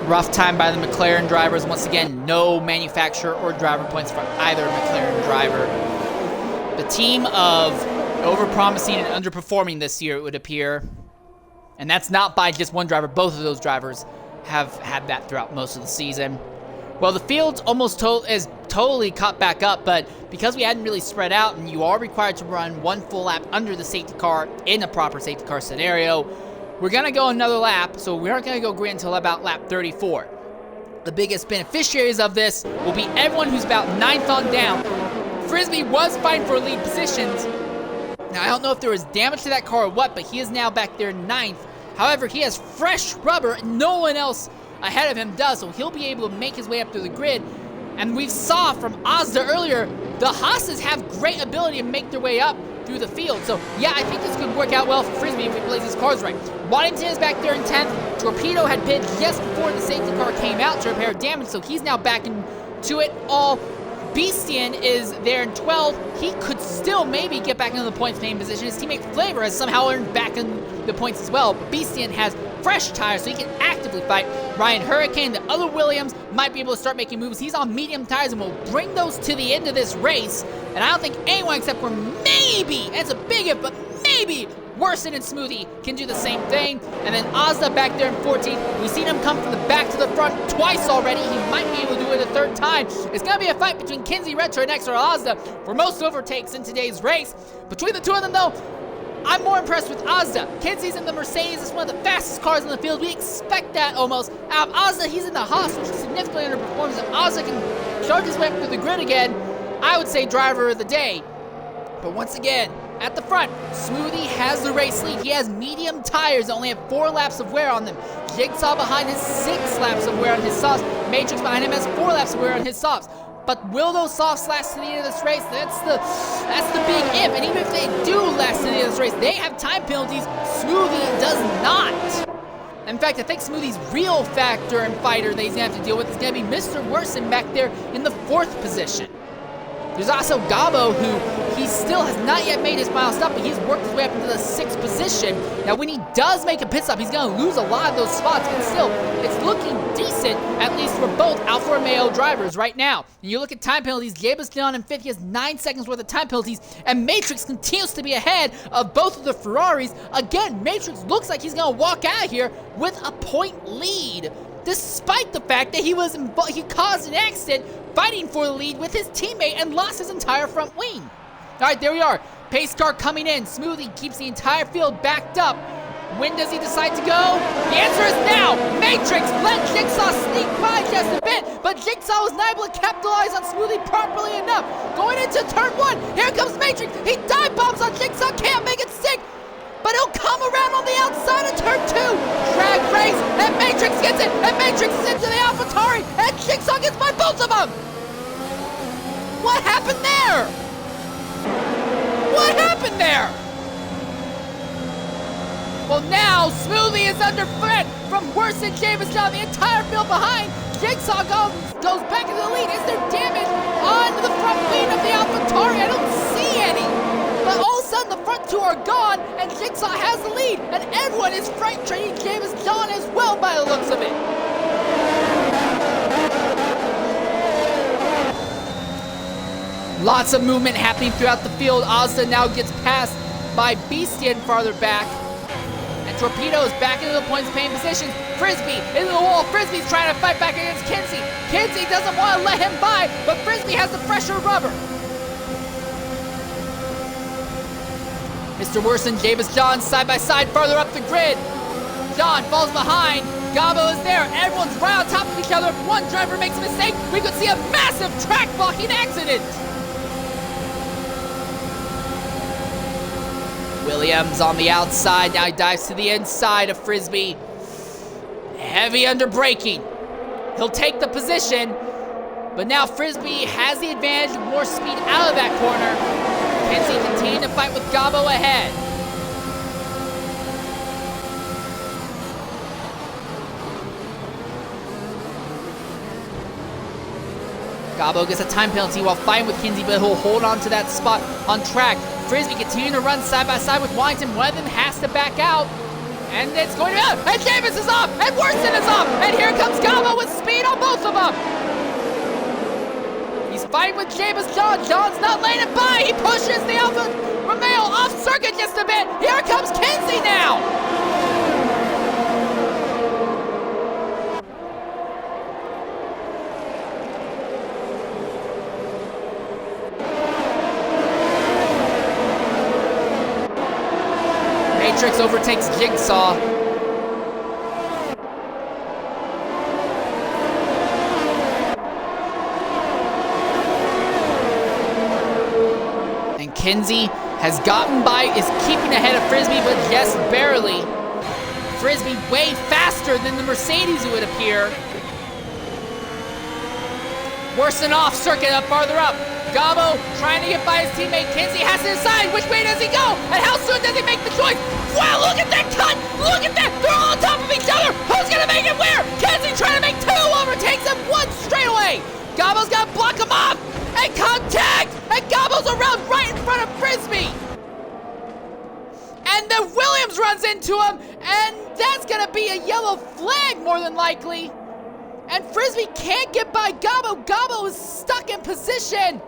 [SPEAKER 1] Rough time by the McLaren drivers. Once again, no manufacturer or driver points for either McLaren driver. The team of overpromising and underperforming this year, it would appear. And that's not by just one driver. Both of those drivers have had that throughout most of the season. Well, the field almost is totally caught back up, but because we hadn't really spread out and you are required to run one full lap under the safety car in a proper safety car scenario, we're going to go another lap, so we aren't going to go grid until about lap 34. The biggest beneficiaries of this will be everyone who's about 9th on down. Frisbee was fighting for lead positions. Now, I don't know if there was damage to that car or what, but he is now back there 9th. However, he has fresh rubber, and no one else ahead of him does, so he'll be able to make his way up through the grid. And we saw from Ozda earlier, the Haas's have great ability to make their way up through the field. So, yeah, I think this could work out well for Frisbee if he plays his cards right. Waddington is back there in 10th. Torpedo had pitched just before the safety car came out to repair damage, so he's now back into it all. Beastian is there in 12th. He could still maybe get back into the points main position. His teammate Flavor has somehow earned back in the points as well, but Beastian has fresh tires, so he can actively fight. Ryan Hurricane, the other Williams, might be able to start making moves. He's on medium tires, and will bring those to the end of this race And I don't think anyone except for maybe, and it's a big if, but maybe Worsen and Smoothie can do the same thing. And then Ozda back there in 14th. We've seen him come from the back to the front twice already. He might be able to do it a third time. It's going to be a fight between Kinsey Retro and XRL Ozda for most overtakes in today's race. Between the two of them, though, I'm more impressed with Ozda. Kinsey's in the Mercedes. It's one of the fastest cars in the field. We expect that almost. Out of Ozda, he's in the Haas, which significantly underperforms. If Ozda can charge his way up through the grid again, I would say driver of the day. But once again, at the front, Smoothie has the race lead. He has medium tires, only have 4 laps of wear on them. Jigsaw behind has 6 laps of wear on his softs. Matrix behind him has 4 laps of wear on his softs. But will those softs last to the end of this race? That's the big if. And even if they do last to the end of this race, they have time penalties. Smoothie does not. In fact, I think Smoothie's real factor and fighter that he's going to have to deal with is going to be Mr. Worsen back there in the 4th position. There's also Gabo, who he still has not yet made his final stop, but he's worked his way up into the 6th position. Now, when he does make a pit stop, he's going to lose a lot of those spots, but still, it's looking decent, at least for both Alfa Romeo drivers right now. And you look at time penalties, Gabe's down in 5th, he has 9 seconds worth of time penalties, and Matrix continues to be ahead of both of the Ferraris. Again, Matrix looks like he's going to walk out of here with a point lead, despite the fact that he caused an accident fighting for the lead with his teammate and lost his entire front wing. All right, there we are. Pace car coming in. Smoothie keeps the entire field backed up. When does he decide to go? The answer is now. Matrix let Jigsaw sneak by just a bit, but Jigsaw was not able to capitalize on Smoothie properly enough. Going into turn 1, here comes Matrix. He dive bombs on Jigsaw, can't make it stick, but he'll come around on the outside of turn 2. Drag race, and Matrix gets it, and Matrix is into the AlphaTauri, and Jigsaw gets by both of them. What happened there? What happened there? Well, now Smoothie is under threat from Worsen, James down, the entire field behind. Jigsaw goes back into the lead. Is there damage on the front wing of the AlphaTauri? I don't see any. But all of a sudden, the front 2 are gone, and Jigsaw has the lead, and everyone is freight trading James John as well by the looks of it. Lots of movement happening throughout the field. Ozda now gets passed by Beastian farther back. And Torpedo is back into the points-paying position. Frisbee into the wall. Frisbee's trying to fight back against Kinsey. Kinsey doesn't want to let him by, but Frisbee has the fresher rubber. Mr. Worsen, James John side by side farther up the grid. John falls behind. Gabo is there. Everyone's right on top of each other. If one driver makes a mistake, we could see a massive track blocking accident. Williams on the outside. Now he dives to the inside of Frisbee. Heavy under braking. He'll take the position, but now Frisbee has the advantage, more speed out of that corner. Kinsey continuing to fight with Gabo ahead. Gabo gets a time penalty while fighting with Kinsey, but he'll hold on to that spot on track. Frisbee continuing to run side by side with Wyington. One of them has to back out. And it's going to be out. And Davis is off. And Worsen is off. And here comes Gabo with speed on both of them. He's fighting with James John. John's not laying it by. He pushes the Alfa Romeo off circuit just a bit. Here comes Kinsey now. Matrix overtakes Jigsaw. And Kinsey has gotten by, is keeping ahead of Frisbee, but just barely. Frisbee way faster than the Mercedes, it would appear. Worsen off circuit up farther up. Gabo trying to get by his teammate. Kinsey has to decide which way does he go, and how soon does he make the choice? Wow, look at that cut! Look at that! They're all on top of each other! Who's gonna make it where? Kinsey trying to make 2, overtakes him 1 straight away! Gabo's gotta block him off! And contact! And Gabo's around right in front of Frisbee! And then Williams runs into him, and that's gonna be a yellow flag more than likely. And Frisbee can't get by Gabo. Gabo is stuck in position.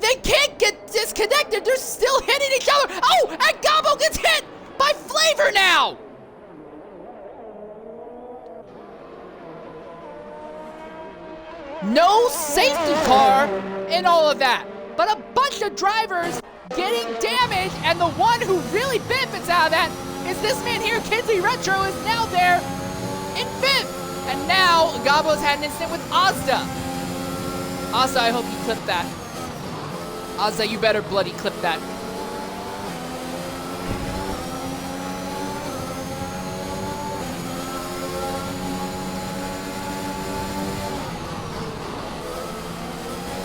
[SPEAKER 1] They can't get disconnected. They're still hitting each other. Oh, and Gabo gets hit by Flavor now. No safety car in all of that, but a bunch of drivers getting damaged, and the one who really benefits out of that is this man here. Kinsley Retro is now there in 5th. And now Gabo's had an incident with Ozda. Ozda, I hope you clip that. Ozda, you better bloody clip that.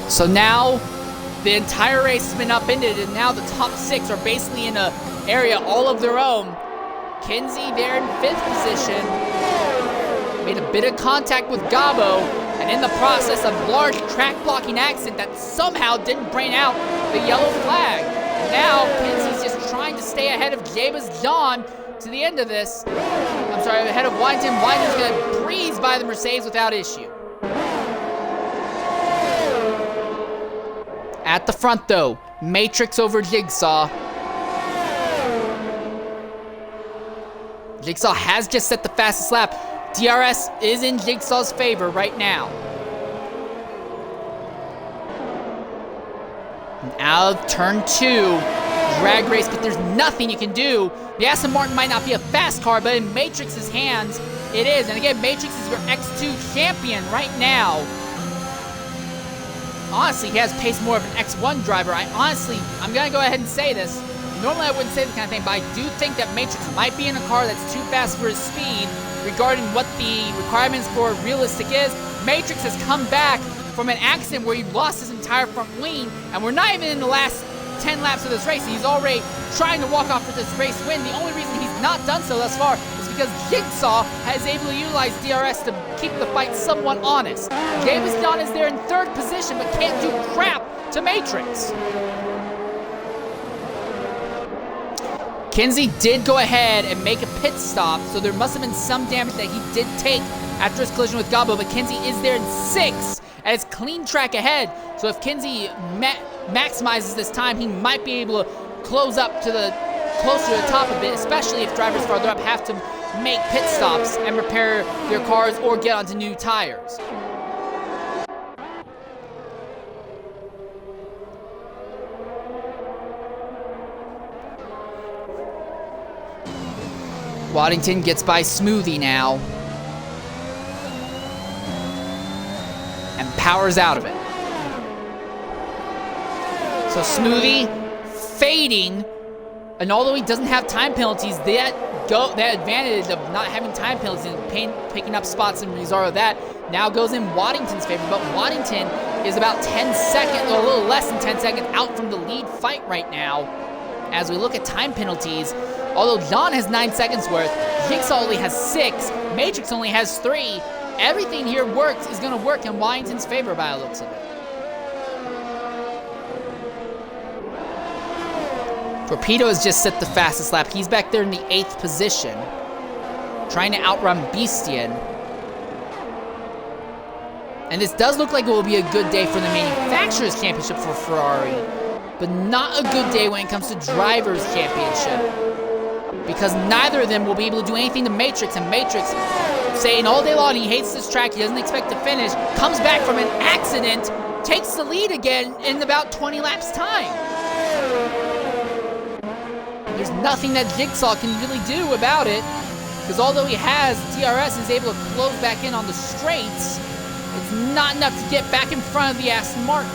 [SPEAKER 1] So now the entire race has been upended, and now the top 6 are basically in an area all of their own. Kinsey there in 5th position. Made a bit of contact with Gabo, and in the process of large track blocking accident that somehow didn't bring out the yellow flag. Now Kinsey's just trying to stay ahead of Jabez John to the end of this. I'm sorry, ahead of Wyington. Wyington's gonna breeze by the Mercedes without issue. At the front though, Matrix over Jigsaw. Jigsaw has just set the fastest lap. DRS is in Jigsaw's favor right now. And out of turn 2, drag race, but there's nothing you can do. The Aston Martin might not be a fast car, but in Matrix's hands, it is. And again, Matrix is your X2 champion right now. Honestly, he has pace more of an X1 driver. I'm gonna go ahead and say this. Normally I wouldn't say this kind of thing, but I do think that Matrix might be in a car that's too fast for his speed. Regarding what the requirements for realistic is, Matrix has come back from an accident where he lost his entire front wing, and we're not even in the last 10 laps of this race. He's already trying to walk off with this race win. The only reason he's not done so thus far is because Jigsaw is able to utilize DRS to keep the fight somewhat honest. James John is there in 3rd position, but can't do crap to Matrix. Kinsey did go ahead and make a pit stop, so there must have been some damage that he did take after his collision with Gabo, but Kinsey is there in 6th, and it's clean track ahead. So if Kinsey maximizes this time, he might be able to close up to the closer to the top a bit, especially if drivers farther up have to make pit stops and repair their cars or get onto new tires. Waddington gets by Smoothie now. And powers out of it. So Smoothie fading. And although he doesn't have time penalties, that advantage of not having time penalties and picking up spots in Rizarro, that now goes in Waddington's favor. But Waddington is about 10 seconds, or a little less than 10 seconds out from the lead fight right now. As we look at time penalties, although John has 9 seconds worth, Jigsaw only has 6, Matrix only has 3. Everything here is going to work in Waddington's favor by the looks of it. Torpedo has just set the fastest lap. He's back there in the 8th position, trying to outrun Beastian. And this does look like it will be a good day for the Manufacturers' Championship for Ferrari, but not a good day when it comes to Drivers' Championship, because neither of them will be able to do anything to Matrix, and Matrix, saying all day long he hates this track, he doesn't expect to finish, comes back from an accident, takes the lead again in about 20 laps time. There's nothing that Jigsaw can really do about it, because although he has DRS, is able to close back in on the straights, it's not enough to get back in front of the Aston Martin.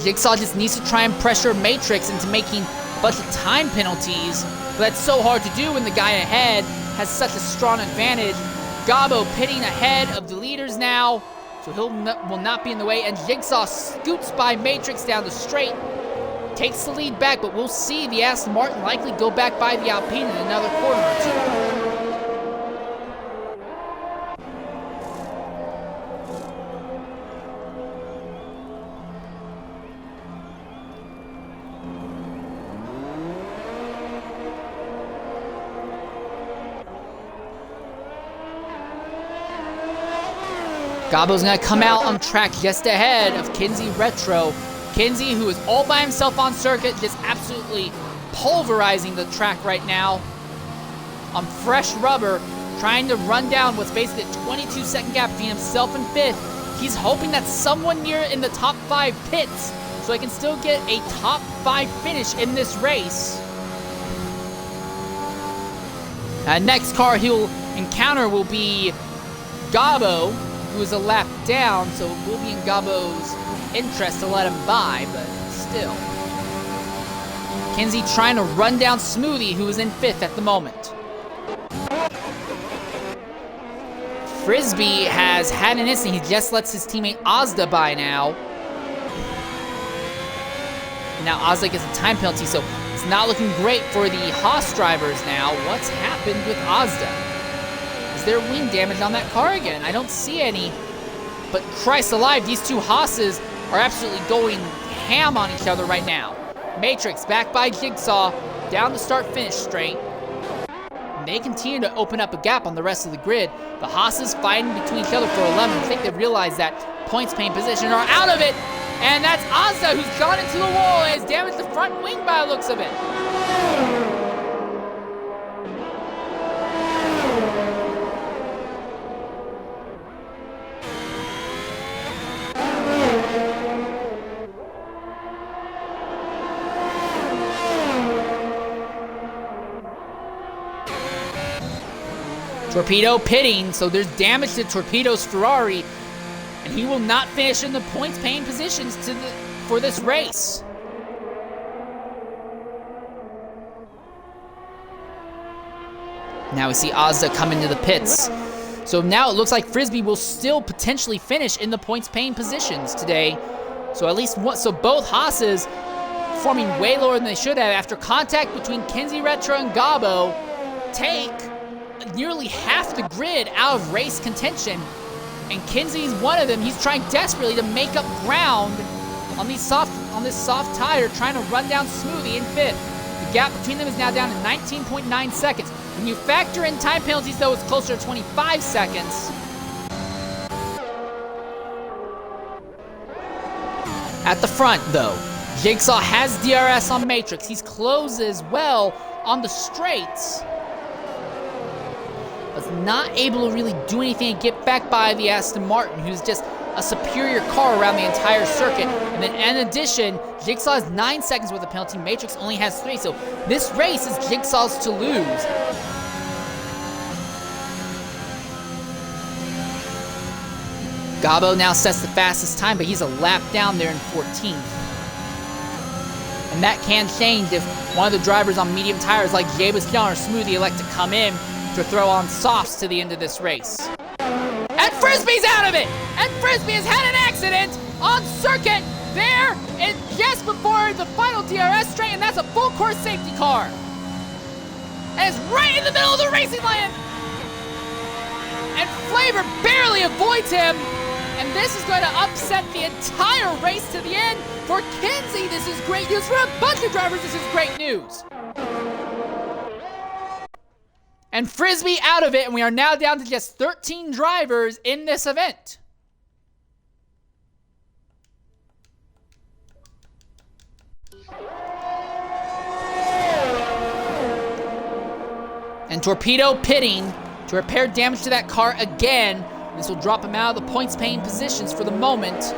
[SPEAKER 1] Jigsaw just needs to try and pressure Matrix into making a bunch of time penalties, but that's so hard to do when the guy ahead has such a strong advantage. Gabo pitting ahead of the leaders now, so will not be in the way, and Jigsaw scoots by Matrix down the straight, takes the lead back, but we'll see the Aston Martin likely go back by the Alpine in another corner or two. Gabo's gonna come out on track just ahead of Kinsey Retro. Kinsey, who is all by himself on circuit, just absolutely pulverizing the track right now on fresh rubber, trying to run down what's basically a 22-second gap between himself and 5th. He's hoping that someone near in the top 5 pits so he can still get a top 5 finish in this race. Next car he'll encounter will be Gabo, who is a lap down, so it will be in Gabo's interest to let him by, but still. Kinsey trying to run down Smoothie, who is in 5th at the moment. Frisbee has had an instant. He just lets his teammate Ozda by now. Now Ozda gets a time penalty, so it's not looking great for the Haas drivers now. What's happened with Ozda? Is there wing damage on that car again? I don't see any. But Christ alive, these two Haas's are absolutely going ham on each other right now. Matrix back by Jigsaw, down the start-finish straight. And they continue to open up a gap on the rest of the grid. The Haas's fighting between each other for 11. I think they realize that points paying position are out of it. And that's Ozda, who's gone into the wall and has damaged the front wing by the looks of it. Torpedo pitting, so there's damage to Torpedo's Ferrari, and he will not finish in the points-paying positions for this race. Now we see Ozda come into the pits. So now it looks like Frisbee will still potentially finish in the points-paying positions today. So at least one, so both Haas's forming way lower than they should have after contact between Kinsey Retro and Gabo take nearly half the grid out of race contention, and Kinsey's one of them. He's trying desperately to make up ground on this soft tire, trying to run down Smoothie in 5th. The gap between them is now down to 19.9 seconds. When you factor in time penalties, though, it's closer to 25 seconds. At the front, though, Jigsaw has DRS on Matrix. He's closed as well on the straights. Was not able to really do anything and get back by the Aston Martin, who's just a superior car around the entire circuit. And then in addition, Jigsaw has 9 seconds worth of penalty. Matrix only has 3, so this race is Jigsaw's to lose. Gabo now sets the fastest time, but he's a lap down there in 14th. And that can change if one of the drivers on medium tires like Jabastion or Smoothie elect to come in to throw on softs to the end of this race. And Frisbee's out of it! And Frisbee has had an accident on circuit there and just before the final DRS straight, and that's a full course safety car. And it's right in the middle of the racing lane. And Flavor barely avoids him. And this is going to upset the entire race to the end. For Kinsey, this is great news. For a bunch of drivers, this is great news. And Frisbee out of it, and we are now down to just 13 drivers in this event. And Torpedo pitting to repair damage to that car again. This will drop him out of the points-paying positions for the moment.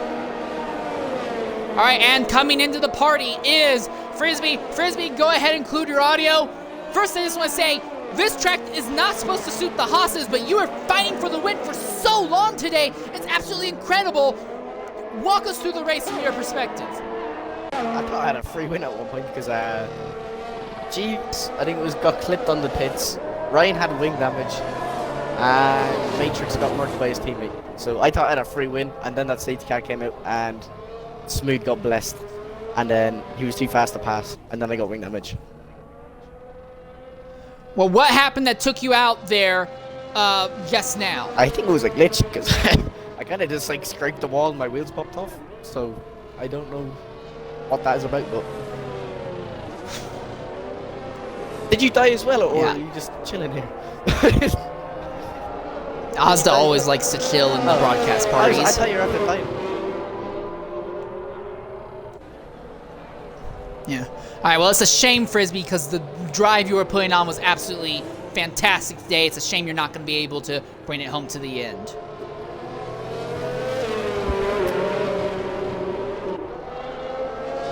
[SPEAKER 1] All right, and coming into the party is Frisbee. Frisbee, go ahead and include your audio. First, I just want to say, this track is not supposed to suit the Haas's, but you are fighting for the win for so long today. It's absolutely incredible. Walk us through the race from your perspective.
[SPEAKER 5] I thought I had a free win at one point because Jeeves, I think got clipped on the pits. Ryan had wing damage, and Matrix got murdered by his teammate. So I thought I had a free win, and then that safety car came out, and Smooth got blessed, and then he was too fast to pass, and then I got wing damage.
[SPEAKER 1] Well, what happened that took you out there just now?
[SPEAKER 5] I think it was a glitch because I kind of just like scraped the wall and my wheels popped off. So I don't know what that is about, but did you die as well, or are you just chilling here?
[SPEAKER 1] Ozda always likes to chill in the broadcast parties.
[SPEAKER 5] I thought you were up at 9.
[SPEAKER 1] Yeah. All right, well, it's a shame, Frisbee, because the drive you were putting on was absolutely fantastic today. It's a shame you're not going to be able to bring it home to the end.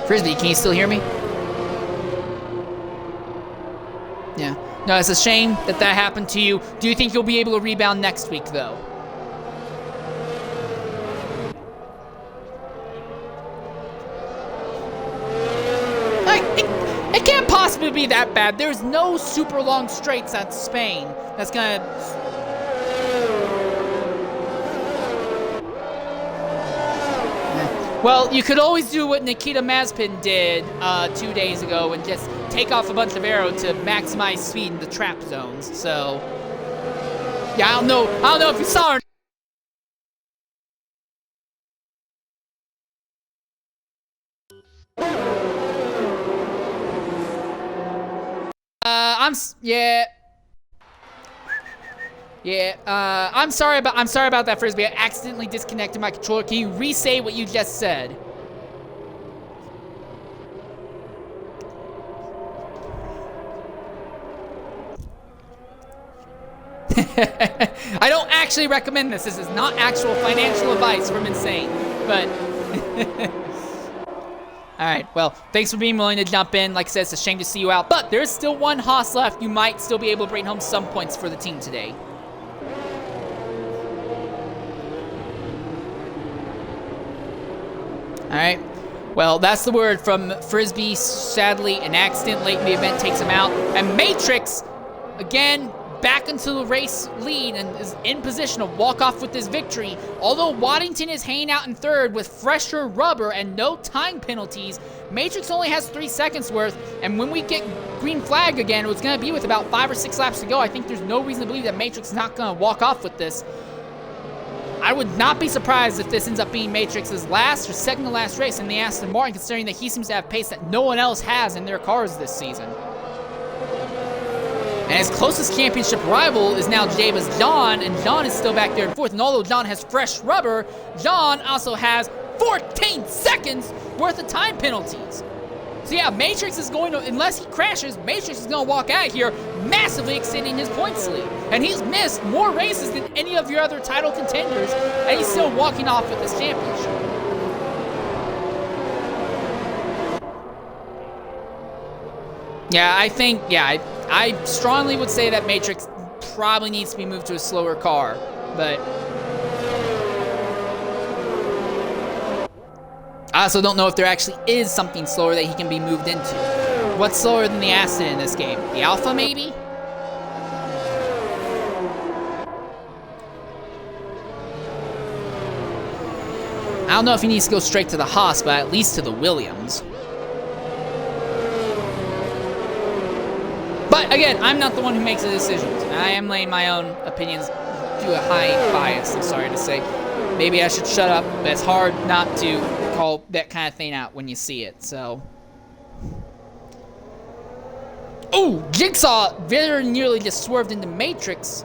[SPEAKER 1] Frisbee, can you still hear me? Yeah. No, it's a shame that that happened to you. Do you think you'll be able to rebound next week, though? It can't possibly be that bad. There's no super long straights at Spain that's gonna... Well, you could always do what Nikita Mazepin did 2 days ago and just take off a bunch of aero to maximize speed in the trap zones. So, yeah, I don't know if you saw her. I'm sorry about that, Frisbee. I accidentally disconnected my controller. Can you re-say what you just said? I don't actually recommend this. This is not actual financial advice from Insane, but... Alright, well, thanks for being willing to jump in. Like I said, it's a shame to see you out, but there's still one Haas left. You might still be able to bring home some points for the team today. Alright, well, that's the word from Frisbee. Sadly, an accident late in the event takes him out. And Matrix, again, back into the race lead and is in position to walk off with this victory. Although Waddington is hanging out in third with fresher rubber and no time penalties, Matrix only has 3 seconds worth, and when we get green flag again, it's going to be with about 5 or 6 laps to go. I think there's no reason to believe that Matrix is not going to walk off with this. I would not be surprised if this ends up being Matrix's last or second to last race in the Aston Martin, considering that he seems to have pace that no one else has in their cars this season. And his closest championship rival is now Jaba's John, and John is still back there in fourth. And although John has fresh rubber, John also has 14 seconds worth of time penalties. So yeah, Matrix is going to, unless he crashes, Matrix is going to walk out here massively extending his points lead. And he's missed more races than any of your other title contenders, and he's still walking off with this championship. Yeah, I think, I strongly would say that Matrix probably needs to be moved to a slower car, but I also don't know if there actually is something slower that he can be moved into. What's slower than the Aston in this game? The Alpha, maybe? I don't know if he needs to go straight to the Haas, but at least to the Williams. But again, I'm not the one who makes the decisions. I am laying my own opinions to a high bias, I'm sorry to say. Maybe I should shut up, but it's hard not to call that kind of thing out when you see it, so. Oh, Jigsaw very nearly just swerved into Matrix.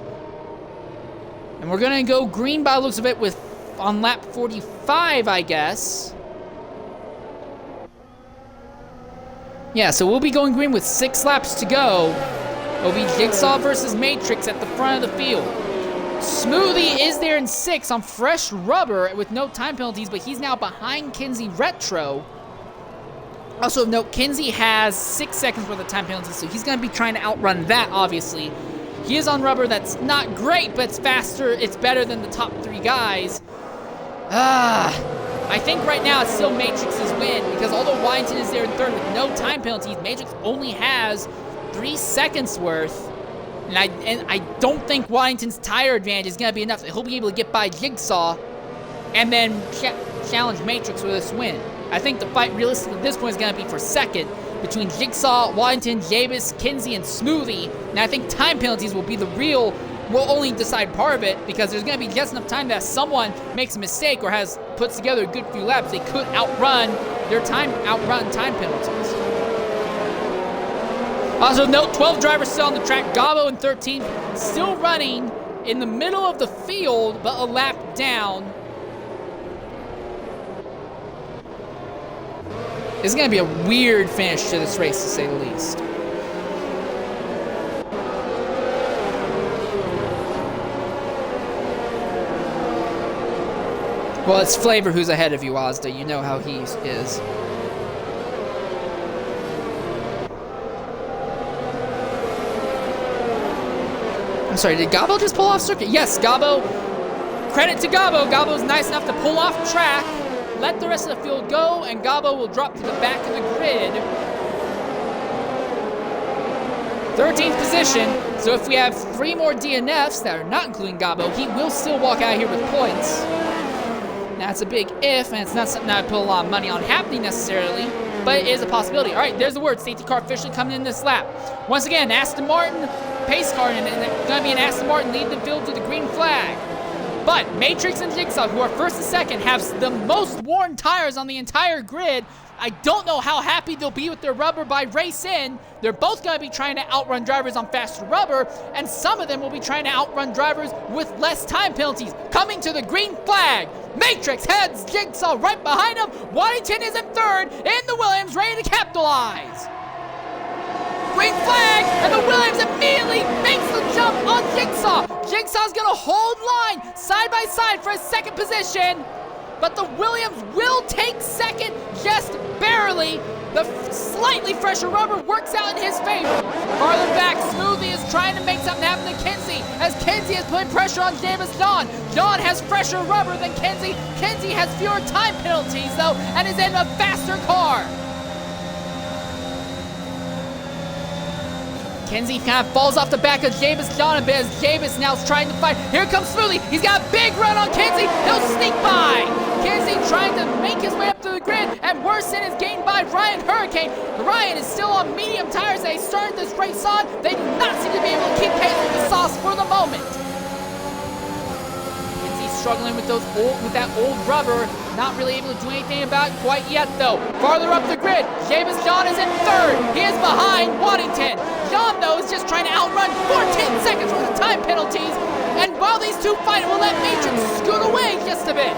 [SPEAKER 1] And we're gonna go green by the looks of it with on lap 45, I guess. Yeah, so we'll be going green with 6 laps to go. It'll be Jigsaw versus Matrix at the front of the field. Smoothie is there in 6 on fresh rubber with no time penalties, but he's now behind Kinsey Retro. Also of note, Kinsey has 6 seconds worth of time penalties, so he's going to be trying to outrun that, obviously. He is on rubber that's not great, but it's faster. It's better than the top 3 guys. I think right now it's still Matrix's win, because although Waddington is there in third with no time penalties, Matrix only has 3 seconds worth. And I don't think Waddington's tire advantage is going to be enough. He'll be able to get by Jigsaw and then challenge Matrix for this win. I think the fight realistically at this point is going to be for second between Jigsaw, Waddington, Jabus, Kinsey, and Smoothie. And I think time penalties will be the real, will only decide part of it, because there's going to be just enough time that someone makes a mistake or puts together a good few laps, they could outrun time penalties. Also note, 12 drivers still on the track. Gabo in 13th, still running in the middle of the field, but a lap down. This is going to be a weird finish to this race, to say the least. Well, it's Flavor who's ahead of you, Ozda. You know how he is. I'm sorry, did Gabo just pull off circuit? Yes, Gabo. Credit to Gabo. Gabo's nice enough to pull off track, let the rest of the field go, and Gabo will drop to the back of the grid. 13th position. So if we have 3 more DNFs that are not including Gabo, he will still walk out here with points. That's a big if, and it's not something I put a lot of money on happening necessarily, but it is a possibility. All right, there's the word. Safety car officially coming in this lap. Once again, Aston Martin pace car, and it's going to be an Aston Martin leading the field to the green flag. But Matrix and Jigsaw, who are first and second, have the most worn tires on the entire grid. I don't know how happy they'll be with their rubber by race in. They're both going to be trying to outrun drivers on faster rubber, and some of them will be trying to outrun drivers with less time penalties. Coming to the green flag, Matrix heads Jigsaw right behind him. Waddington is in third, and the Williams ready to capitalize. Green flag, and the Williams immediately makes the jump on Jigsaw. Jigsaw's gonna hold line side by side for a second position, but the Williams will take second just barely. The slightly fresher rubber works out in his favor. Farther back, Smoothie is trying to make something happen to Kinsey, as Kinsey is putting pressure on Davis Dawn. Dawn has fresher rubber than Kinsey. Kinsey has fewer time penalties, though, and is in a faster car. Kinsey kind of falls off the back of Javis John a bit as Javis now is trying to fight. Here comes Smoothie. He's got a big run on Kinsey. He'll sneak by. Kinsey trying to make his way up to the grid, and Worsen is gained by Ryan Hurricane. Ryan is still on medium tires that he started this race on. They do not seem to be able to keep pace with the sauce for the moment. Kinsey's struggling with that old rubber. Not really able to do anything about it quite yet, though. Farther up the grid, Javis John is in third. He is behind Waddington. John, though, is just trying to outrun 14 seconds worth of time penalties. And while these two fight, it will let Matrix scoot away just a bit.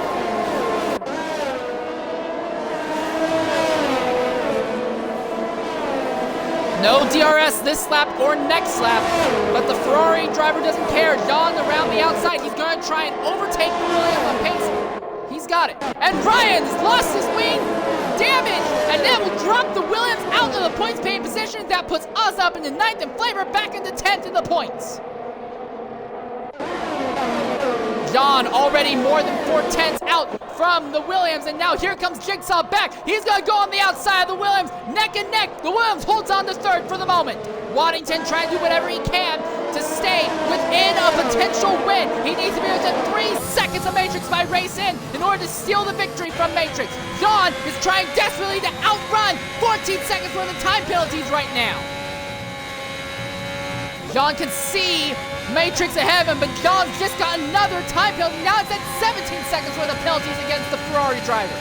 [SPEAKER 1] No DRS this lap or next lap, but the Ferrari driver doesn't care. John around the outside. He's going to try and overtake the Williams on pace. He's got it. And Ryan's lost his wing. Damage. And that will drop the Williams out of the points paying position. That puts us up into 9th and Flavor back into 10th in the points. John already more than 4/10 out from the Williams, and now here comes Jigsaw back. He's going to go on the outside of the Williams, neck and neck. The Williams holds on to third for the moment. Waddington trying to do whatever he can to stay within a potential win. He needs to be within 3 seconds of Matrix by race in order to steal the victory from Matrix. John is trying desperately to outrun 14 seconds worth of time penalties right now. John can see Matrix ahead of him, but John's just got another time penalty. Now it's at 17 seconds worth of penalties against the Ferrari driver.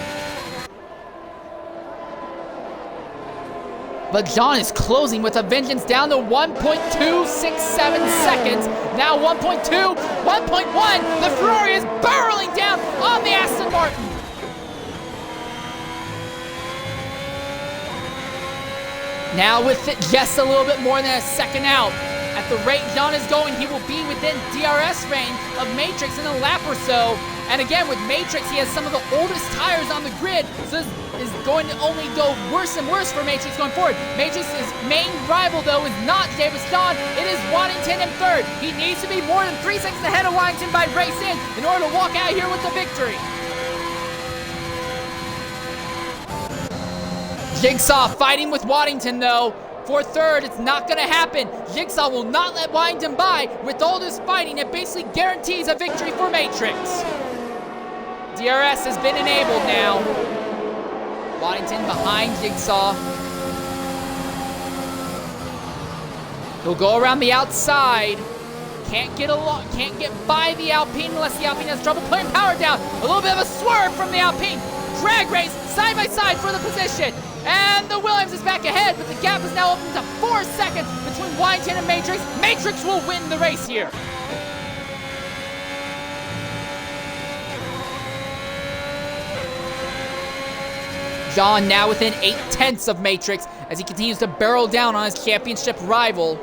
[SPEAKER 1] But John is closing with a vengeance down to 1.267 seconds. Now 1.2, 1.1. The Ferrari is barreling down on the Aston Martin. Now with just a little bit more than a second out. At the rate John is going, he will be within DRS range of Matrix in a lap or so. And again, with Matrix, he has some of the oldest tires on the grid, so this is going to only go worse and worse for Matrix going forward. Matrix's main rival, though, is not Davis Dawn. It is Waddington in third. He needs to be more than 3 seconds ahead of Waddington by race in order to walk out here with the victory. Jigsaw fighting with Waddington, though. For third, it's not going to happen. Jigsaw will not let Waddington by. With all this fighting, it basically guarantees a victory for Matrix. DRS has been enabled now. Waddington behind Jigsaw. He'll go around the outside. Can't get by the Alpine unless the Alpine has trouble putting power down. A little bit of a swerve from the Alpine. Drag race side by side for the position. And the Williams is back ahead, but the gap is now open to 4 seconds between Waddington and Matrix. Matrix will win the race here. John now within 8/10 of Matrix as he continues to barrel down on his championship rival.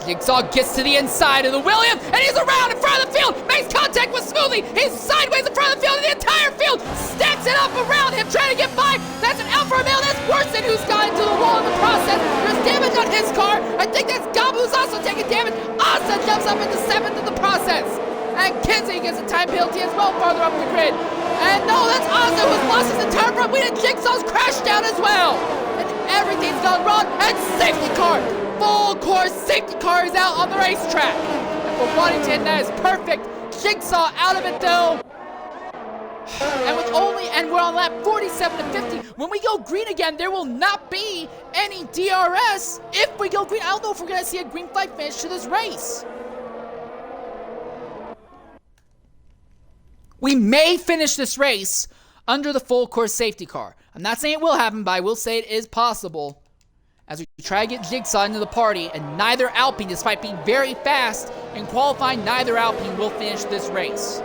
[SPEAKER 1] Jigsaw gets to the inside of the Williams, and he's around in front of the field, makes contact with Smoothie, he's sideways in front of the field, and the entire field stacks it up around him, trying to get by. That's an Alfa Romeo, that's Worsen who's got into the wall in the process. There's damage on his car. I think that's Gabu who's also taking damage. Asa jumps up into 7th in the process. And Kinsey gets a time penalty as well farther up the grid. And no, that's Asa who's lost his entire front wheel, and Jigsaw's crashed down as well. And everything's gone wrong, and safety car. Full course safety car is out on the racetrack. And for Waddington, that is perfect. Jigsaw out of it though. And we're on lap 47 to 50. When we go green again, there will not be any DRS. If we go green, I don't know if we're gonna see a green flag finish to this race. We may finish this race under the full course safety car. I'm not saying it will happen, but I will say it is possible. As we try to get Jigsaw into the party, and neither Alpine, despite being very fast in qualifying, neither Alpine will finish this race.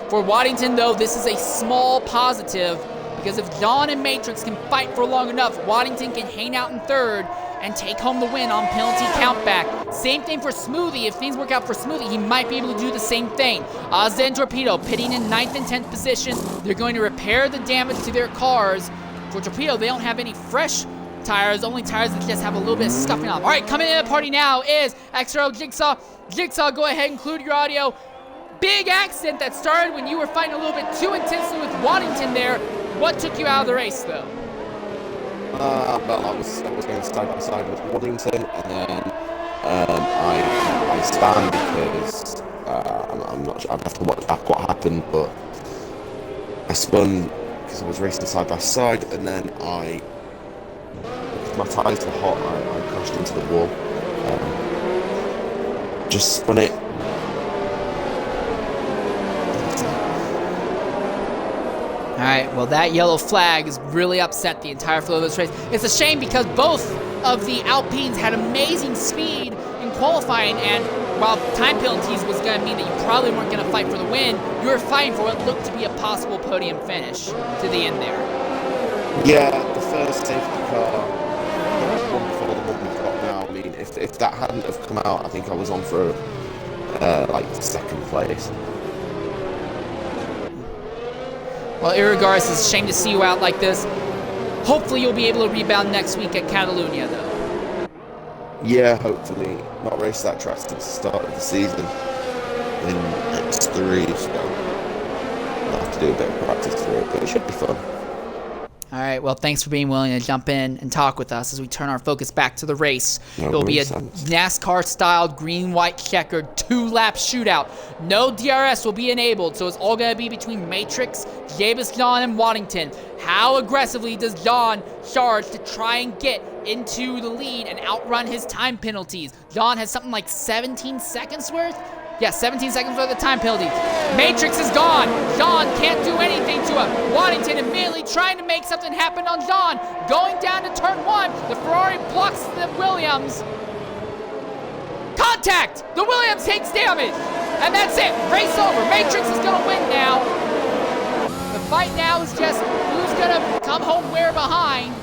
[SPEAKER 1] For Waddington, though, this is a small positive, because if John and Matrix can fight for long enough, Waddington can hang out in 3rd and take home the win on penalty countback. Same thing for Smoothie. If things work out for Smoothie, he might be able to do the same thing. Ozza and Torpedo pitting in 9th and 10th position. They're going to repair the damage to their cars. For Torpedo, they don't have any fresh tires, only tires that just have a little bit of scuffing off. All right, coming in the party now is XRL Jigsaw. Jigsaw, go ahead and include your audio. Big accident that started when you were fighting a little bit too intensely with Waddington there. What took you out of the race, though?
[SPEAKER 6] Well, I was going side by side with Waddington, and then I spun because I'm not sure. I'd have to watch back what happened, but I spun because I was racing side by side, and then my tyres were hot, I crashed into the wall. Just spun it.
[SPEAKER 1] Alright, well that yellow flag has really upset the entire flow of this race. It's a shame because both of the Alpines had amazing speed in qualifying, and while time penalties was going to mean that you probably weren't going to fight for the win, you were fighting for what looked to be a possible podium finish to the end there.
[SPEAKER 6] Yeah, the first safety car, one before the one we've got now. I mean, if that hadn't have come out, I think I was on for like 2nd place.
[SPEAKER 1] Well, irregardless, it's a shame to see you out like this. Hopefully you'll be able to rebound next week at Catalunya, though.
[SPEAKER 6] Yeah, hopefully. Not raced that track since the start of the season in X3, so I'll have to do a bit of practice for it, but it should be fun.
[SPEAKER 1] All right, well, thanks for being willing to jump in and talk with us as we turn our focus back to the race. It'll be a NASCAR-styled green-white checkered 2-lap shootout. No DRS will be enabled, so it's all going to be between Matrix, Jabus John, and Waddington. How aggressively does John charge to try and get into the lead and outrun his time penalties? John has something like 17 seconds worth? Yeah, 17 seconds worth of time penalty. Matrix is gone. John can't do anything to him. Waddington immediately trying to make something happen on John. Going down to turn 1. The Ferrari blocks the Williams. Contact! The Williams takes damage. And that's it. Race over. Matrix is going to win now. The fight now is just who's going to come home where behind.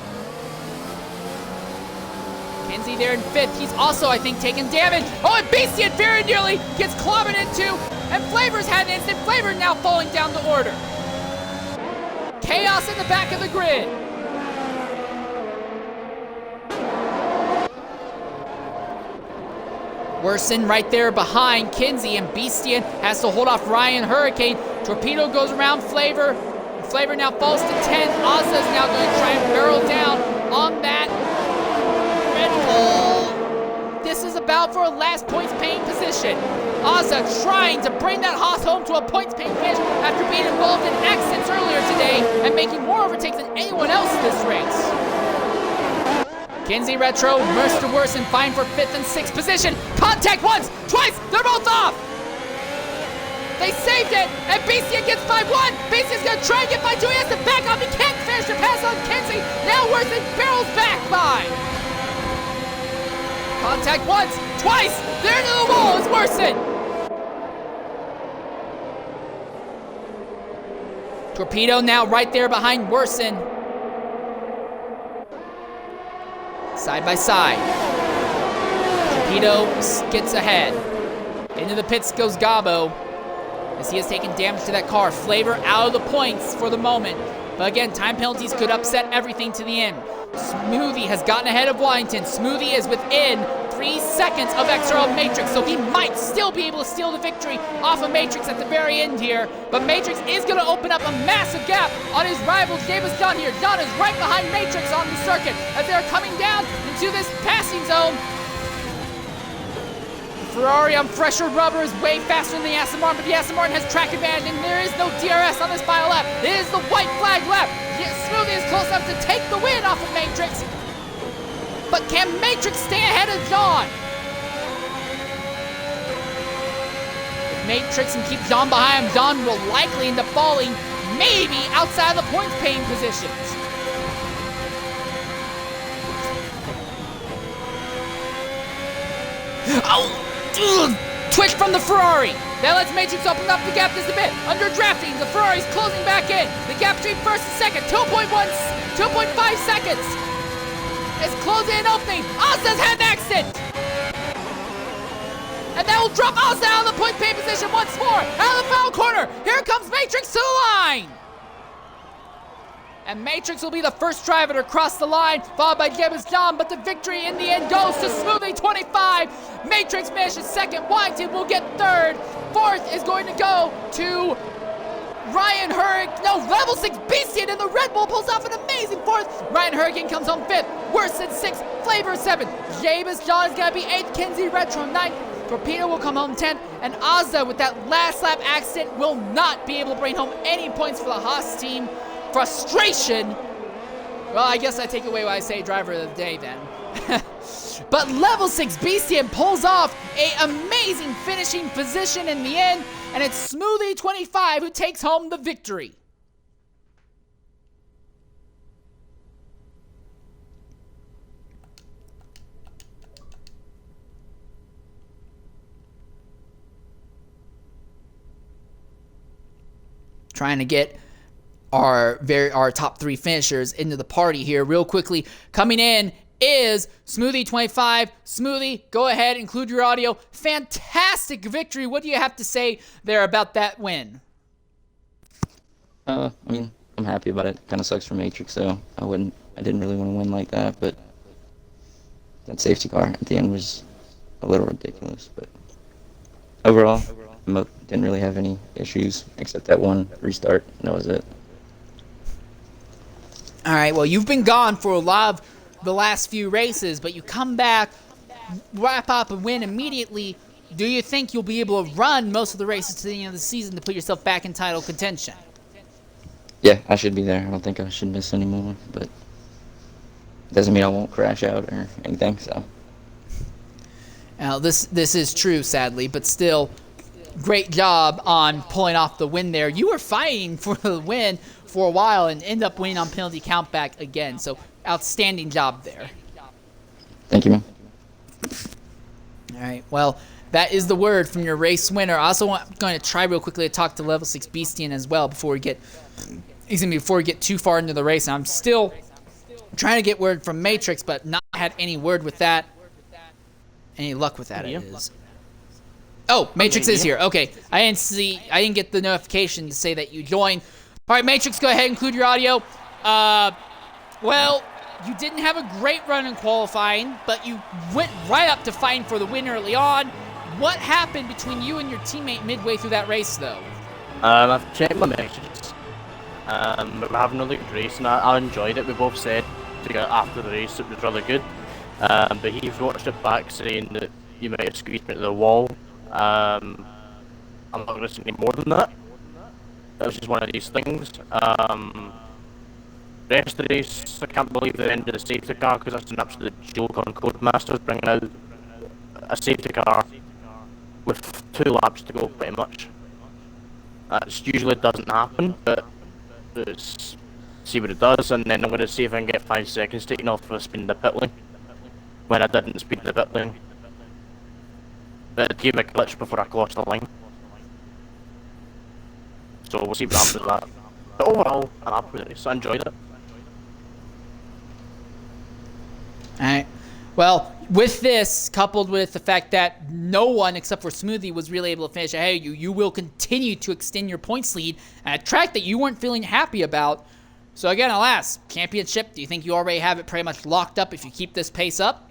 [SPEAKER 1] Kinsey there in 5th. He's also, I think, taking damage. Oh, and Beastian very nearly gets clobbered into. And Flavors had an instant. Flavor now falling down the order. Chaos in the back of the grid. Worsen right there behind Kinsey, and Beastian has to hold off Ryan Hurricane. Torpedo goes around Flavor. Flavor now falls to 10th. Ozza is now going to try and barrel down on that Red Bull. This is about for a last points paying position. Ozza trying to bring that Haas home to a points paying finish after being involved in accidents earlier today and making more overtakes than anyone else in this race. Kinsey Retro, Mr. Worsen fine for 5th and 6th position. Contact once, twice, they're both off. They saved it, and Beastian gets by 1. Beastian's gonna try and get by 2. He has to back off. He can't finish the pass on Kinsey. Now Worsen barrels back by. Contact once, twice, they're into the wall, it's Worsen. Torpedo now right there behind Worsen. Side by side. Torpedo gets ahead. Into the pits goes Gabo, as he has taken damage to that car. Flavor out of the points for the moment. But again, time penalties could upset everything to the end. Smoothie has gotten ahead of Washington. Smoothie is within 3 seconds of XRL Matrix, so he might still be able to steal the victory off of Matrix at the very end here. But Matrix is going to open up a massive gap on his rival, Davis Dunn here. Dunn is right behind Matrix on the circuit as they're coming down into this passing zone. Ferrari on fresher rubber is way faster than the Aston Martin, but the Aston Martin has track advantage, and there is no DRS on this final lap. It is the white flag lap. Yes, Smoothie is close enough to take the win off of Matrix. But can Matrix stay ahead of John? If Matrix can keep John behind him, John will likely end up falling, maybe outside of the points paying positions. Oh! Twitch from the Ferrari. That lets Matrix open up the gap just a bit. Under drafting, the Ferrari's closing back in. The gap between first and second, 2.5 seconds. It's closing and opening. Ozza's had an accident. And that will drop Ozza out of the point pay position once more. Out of the foul corner. Here comes Matrix to the line. And Matrix will be the first driver to cross the line, followed by Davis John, but the victory in the end goes to Smoothie 25. Matrix finishes second, Washington will get third. Fourth is going to go to Ryan Hurricane, no, level 6 Beastian, and the Red Bull pulls off an amazing fourth. Ryan Hurricane comes home fifth, Worsen sixth, Flavor seventh. Davis John is going to be eighth, Kenzie Retro ninth. Torpedo will come home 10th, and Ozza with that last lap accident will not be able to bring home any points for the Haas team. Frustration. Well, I guess I take away what I say driver of the day then. But level 6 Beastian pulls off an amazing finishing position in the end, and it's Smoothie 25 who takes home the victory. Trying to get our top 3 finishers into the party here real quickly. Coming in is Smoothie 25. Smoothie, go ahead, include your audio. Fantastic victory. What do you have to say there about that win?
[SPEAKER 7] I mean, I'm happy about it. Kind of sucks for Matrix, so I didn't really want to win like that, but that safety car at the end was a little ridiculous. But overall, I didn't really have any issues except that one restart. That was it.
[SPEAKER 1] All right, well, you've been gone for a lot of the last few races, but you come back, wrap up, and win immediately. Do you think you'll be able to run most of the races to the end of the season to put yourself back in title contention?
[SPEAKER 7] Yeah, I should be there. I don't think I should miss any more, but it doesn't mean I won't crash out or anything, so.
[SPEAKER 1] Now, this is true, sadly, but still, great job on pulling off the win there. You were fighting for the win for a while and end up winning on penalty count back again. So outstanding job there.
[SPEAKER 7] Thank you, man.
[SPEAKER 1] All right, well, that is the word from your race winner. I also going to try real quickly to talk to level 6 Beastian as well before we get too far into the race. I'm still trying to get word from Matrix, but not had any word with that. Any luck with that, it is. Oh, Matrix is here. Okay, I didn't get the notification to say that you joined. All right, Matrix, go ahead, include your audio. Well, you didn't have a great run in qualifying, but you went right up to fighting for the win early on. What happened between you and your teammate midway through that race, though?
[SPEAKER 8] I've checked my messages. We're having a really good race, and I enjoyed it. We both said after the race it was really good. But he's watched it back saying that you might have squeezed me to the wall. I'm not going to say any more than that. That was just one of these things. Rest of the race, I can't believe the end of the safety car because that's an absolute joke on Codemasters bringing out a safety car with 2 laps to go, pretty much. That usually doesn't happen, but let's see what it does, and then I'm going to see if I can get 5 seconds taken off for speeding the pit lane when I didn't speed the pit lane. But it gave me a glitch before I crossed the line. So we'll see what happens with that. But overall, I'm happy with it, so I enjoyed it.
[SPEAKER 1] All right. Well, with this, coupled with the fact that no one except for Smoothie was really able to finish ahead of you, you will continue to extend your points lead at a track that you weren't feeling happy about. So again, I'll ask, championship, do you think you already have it pretty much locked up if you keep this pace up?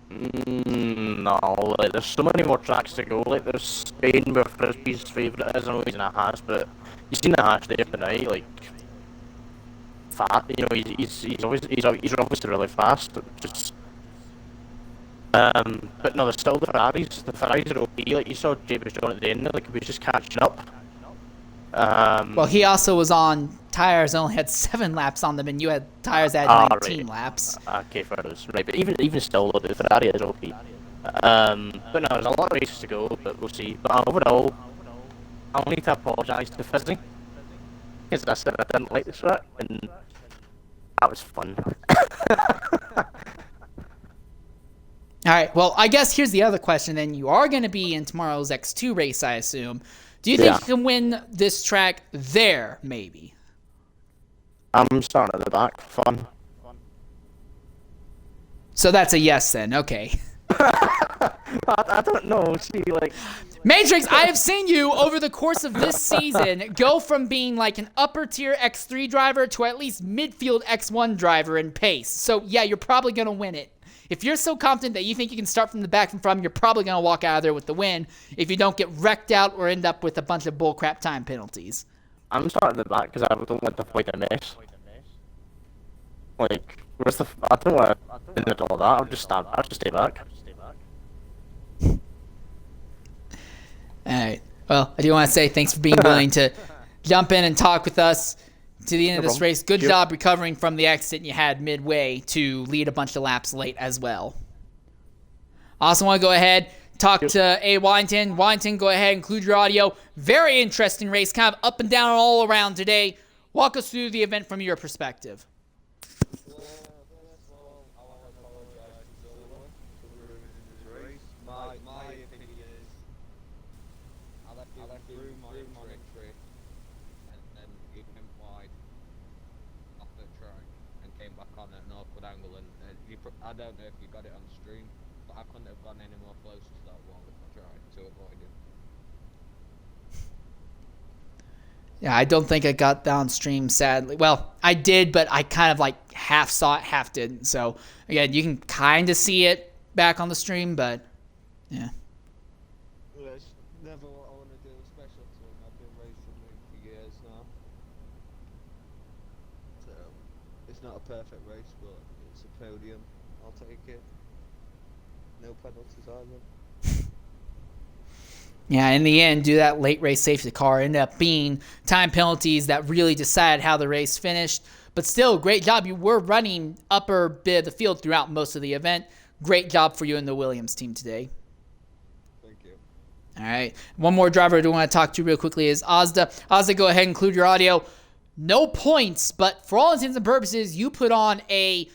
[SPEAKER 8] No, like, there's so many more tracks to go. Like, there's Spain where Frisbee's favourite is. I know he's in a hash, but you've seen the hash there tonight. Like, fat. You know, he's obviously really fast. Just, but no, there's still the Ferraris. The Ferraris are OP. Like, you saw James John at the end. Like, he was just catching up.
[SPEAKER 1] Well, he also was on tires that only had 7 laps on them, and you had tires that had 19
[SPEAKER 8] right.
[SPEAKER 1] laps.
[SPEAKER 8] Okay, fair enough. Right, but even still, though, the Ferrari is OP. But no, there's a lot of races to go, but we'll see. But overall, I'll need to apologise to Fizzy, because I said I didn't like the track, and that was fun.
[SPEAKER 1] All right, well, I guess here's the other question then. You are going to be in tomorrow's X2 race, I assume. Do you think you can win this track there, maybe?
[SPEAKER 8] I'm starting at the back. Fun.
[SPEAKER 1] So that's a yes then, okay.
[SPEAKER 8] I don't know, see, like...
[SPEAKER 1] Matrix, I have seen you over the course of this season go from being like an upper tier X3 driver to at least midfield X1 driver in pace. So yeah, you're probably going to win it. If you're so confident that you think you can start from the back and from, you're probably going to walk out of there with the win if you don't get wrecked out or end up with a bunch of bullcrap time penalties.
[SPEAKER 8] I'm starting at the back because I don't want to fight a mess. Like, where's the... I don't want to do all that. I'll just stay back.
[SPEAKER 1] Alright. Well, I do want to say thanks for being willing to jump in and talk with us to the end of this race. Good job recovering from the accident you had midway to lead a bunch of laps late as well. Also want to go ahead, talk to A. Washington. Washington, go ahead, include your audio. Very interesting race, kind of up and down all around today. Walk us through the event from your perspective.
[SPEAKER 9] I don't know if you got it on stream, but I couldn't have gone any more close to that wall if I tried to avoid it.
[SPEAKER 1] Yeah, I don't think I got that on stream, sadly. Well, I did, but I kind of like half saw it, half didn't. So, again, you can kind of see it back on the stream, but yeah.
[SPEAKER 9] Well, it's never what I want to do, especially to I've been racing for years now. So, it's not a perfect race, but it's a podium. I'll take it. No penalties either.
[SPEAKER 1] Yeah, in the end, do that late race safety car end up being time penalties that really decided how the race finished. But still, great job. You were running upper bit of the field throughout most of the event. Great job for you and the Williams team today.
[SPEAKER 9] Thank you.
[SPEAKER 1] All right. One more driver I do want to talk to real quickly is Ozda. Ozda, go ahead and include your audio. No points, but for all intents and purposes, you put on a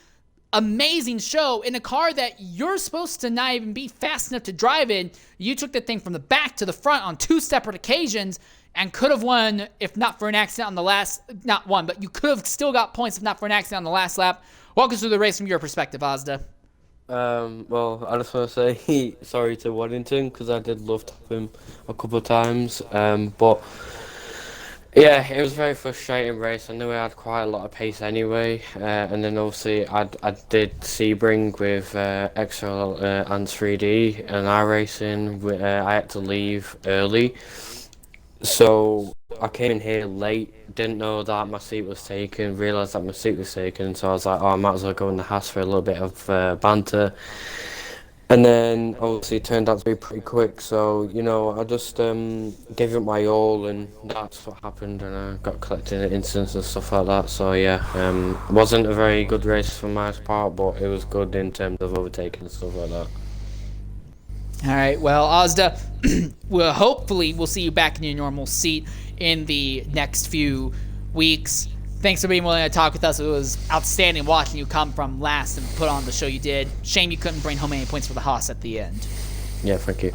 [SPEAKER 1] amazing show in a car that you're supposed to not even be fast enough to drive in. You took the thing from the back to the front on 2 separate occasions and could have won if not for an accident on the last, not one, but you could have still got points if not for an accident on the last lap. Walk us through the race from your perspective, Ozda.
[SPEAKER 10] Well, I just want to say sorry to Waddington because I did love top him a couple of times, but yeah, it was a very frustrating race. I knew I had quite a lot of pace anyway, and then obviously I did Sebring with XRL and 3D and iRacing. I had to leave early, so I came in here late. Didn't know that my seat was taken. Realised that my seat was taken, so I was like, oh, I might as well go in the house for a little bit of banter. And then, obviously, it turned out to be pretty quick, so, you know, I just gave it my all, and that's what happened, and I got collected in incidents and stuff like that, so, yeah, it wasn't a very good race from my part, but it was good in terms of overtaking and stuff like that.
[SPEAKER 1] All right, well, Ozda, well, hopefully we'll see you back in your normal seat in the next few weeks. Thanks for being willing to talk with us. It was outstanding watching you come from last and put on the show you did. Shame you couldn't bring home any points for the Haas at the end.
[SPEAKER 10] Yeah, thank you.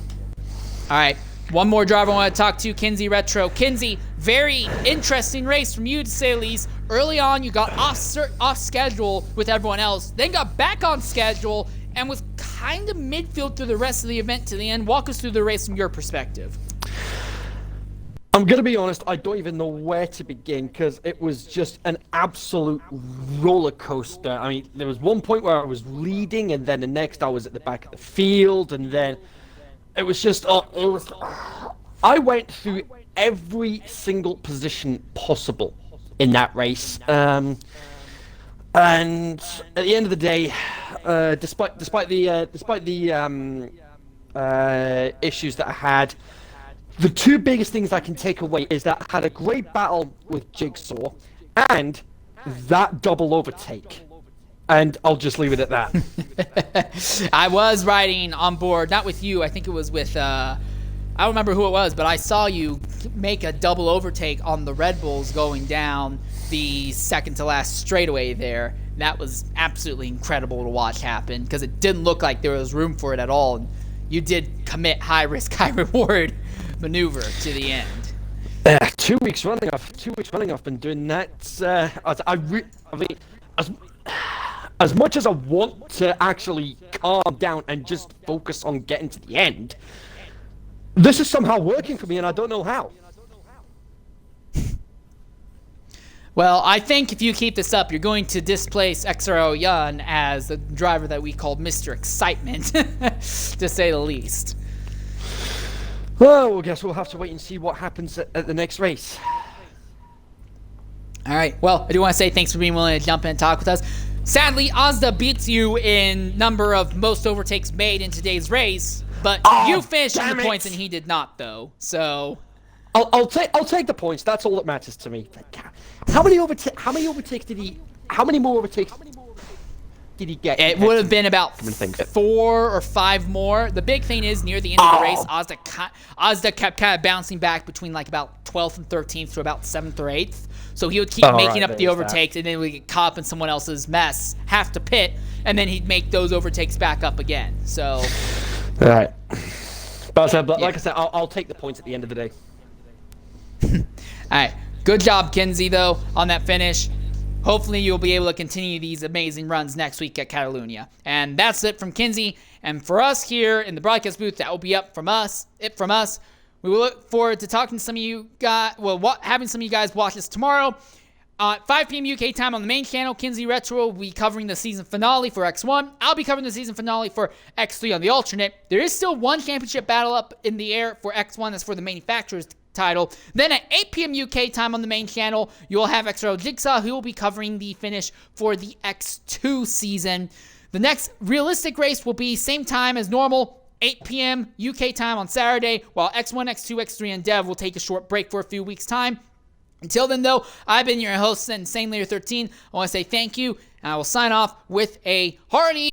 [SPEAKER 1] All right, One more driver I want to talk to, Kinsey Retro. Kinsey, very interesting race from you, to say the least. Early on, you got off schedule with everyone else, then got back on schedule, and was kind of midfield through the rest of the event to the end. Walk us through the race from your perspective.
[SPEAKER 11] I'm going to be honest, I don't even know where to begin because it was just an absolute roller coaster. I mean, there was one point where I was leading, and then the next I was at the back of the field, and then it was just, I went through every single position possible in that race. And at the end of the day, despite the issues that I had, the two biggest things I can take away is that I had a great battle with Jigsaw and that double overtake. And I'll just leave it at that.
[SPEAKER 1] I was riding on board, not with you, I think it was with, I don't remember who it was, but I saw you make a double overtake on the Red Bulls going down the second to last straightaway there. That was absolutely incredible to watch happen because it didn't look like there was room for it at all. And you did commit high risk, high reward maneuver to the end.
[SPEAKER 11] 2 weeks running, I've been doing that. As much as I want to actually calm down and just focus on getting to the end, this is somehow working for me, and I don't know how.
[SPEAKER 1] Well, I think if you keep this up, you're going to displace XRL Yun as the driver that we called Mr. Excitement, to say the least.
[SPEAKER 11] Well, I guess we'll have to wait and see what happens at the next race.
[SPEAKER 1] All right. Well, I do want to say thanks for being willing to jump in and talk with us. Sadly, Ozda beats you in number of most overtakes made in today's race, but you finished in the points and he did not, though. So
[SPEAKER 11] I'll take the points. That's all that matters to me. How many more overtakes did he get?
[SPEAKER 1] It would have been about 4 or 5 more. The big thing is, near the end of the race, Ozda kept kind of bouncing back between like about 12th and 13th to about 7th or 8th. So he would keep making up the overtakes, and then we get caught up in someone else's mess, have to pit, and then he'd make those overtakes back up again. So,
[SPEAKER 11] all right. But like I said, I'll take the points at the end of the day.
[SPEAKER 1] All right. Good job, Kinsey, though, on that finish. Hopefully you'll be able to continue these amazing runs next week at Catalunya. And that's it from Kinsey. And for us here in the broadcast booth, that will be from us. We will look forward to talking to some of you guys, having some of you guys watch us tomorrow. 5 p.m. UK time on the main channel. Kinsey Retro will be covering the season finale for X1. I'll be covering the season finale for X3 on the alternate. There is still one championship battle up in the air for X1. That's for the manufacturer's title. Then at 8 p.m. UK time on the main channel, you'll have XRL Jigsaw, who will be covering the finish for the X2 season. The next realistic race will be same time as normal, 8 p.m. UK time on Saturday, while X1, X2, X3, and Dev will take a short break for a few weeks' time. Until then, though, I've been your host, Insane Layer 13. I want to say thank you, and I will sign off with a hearty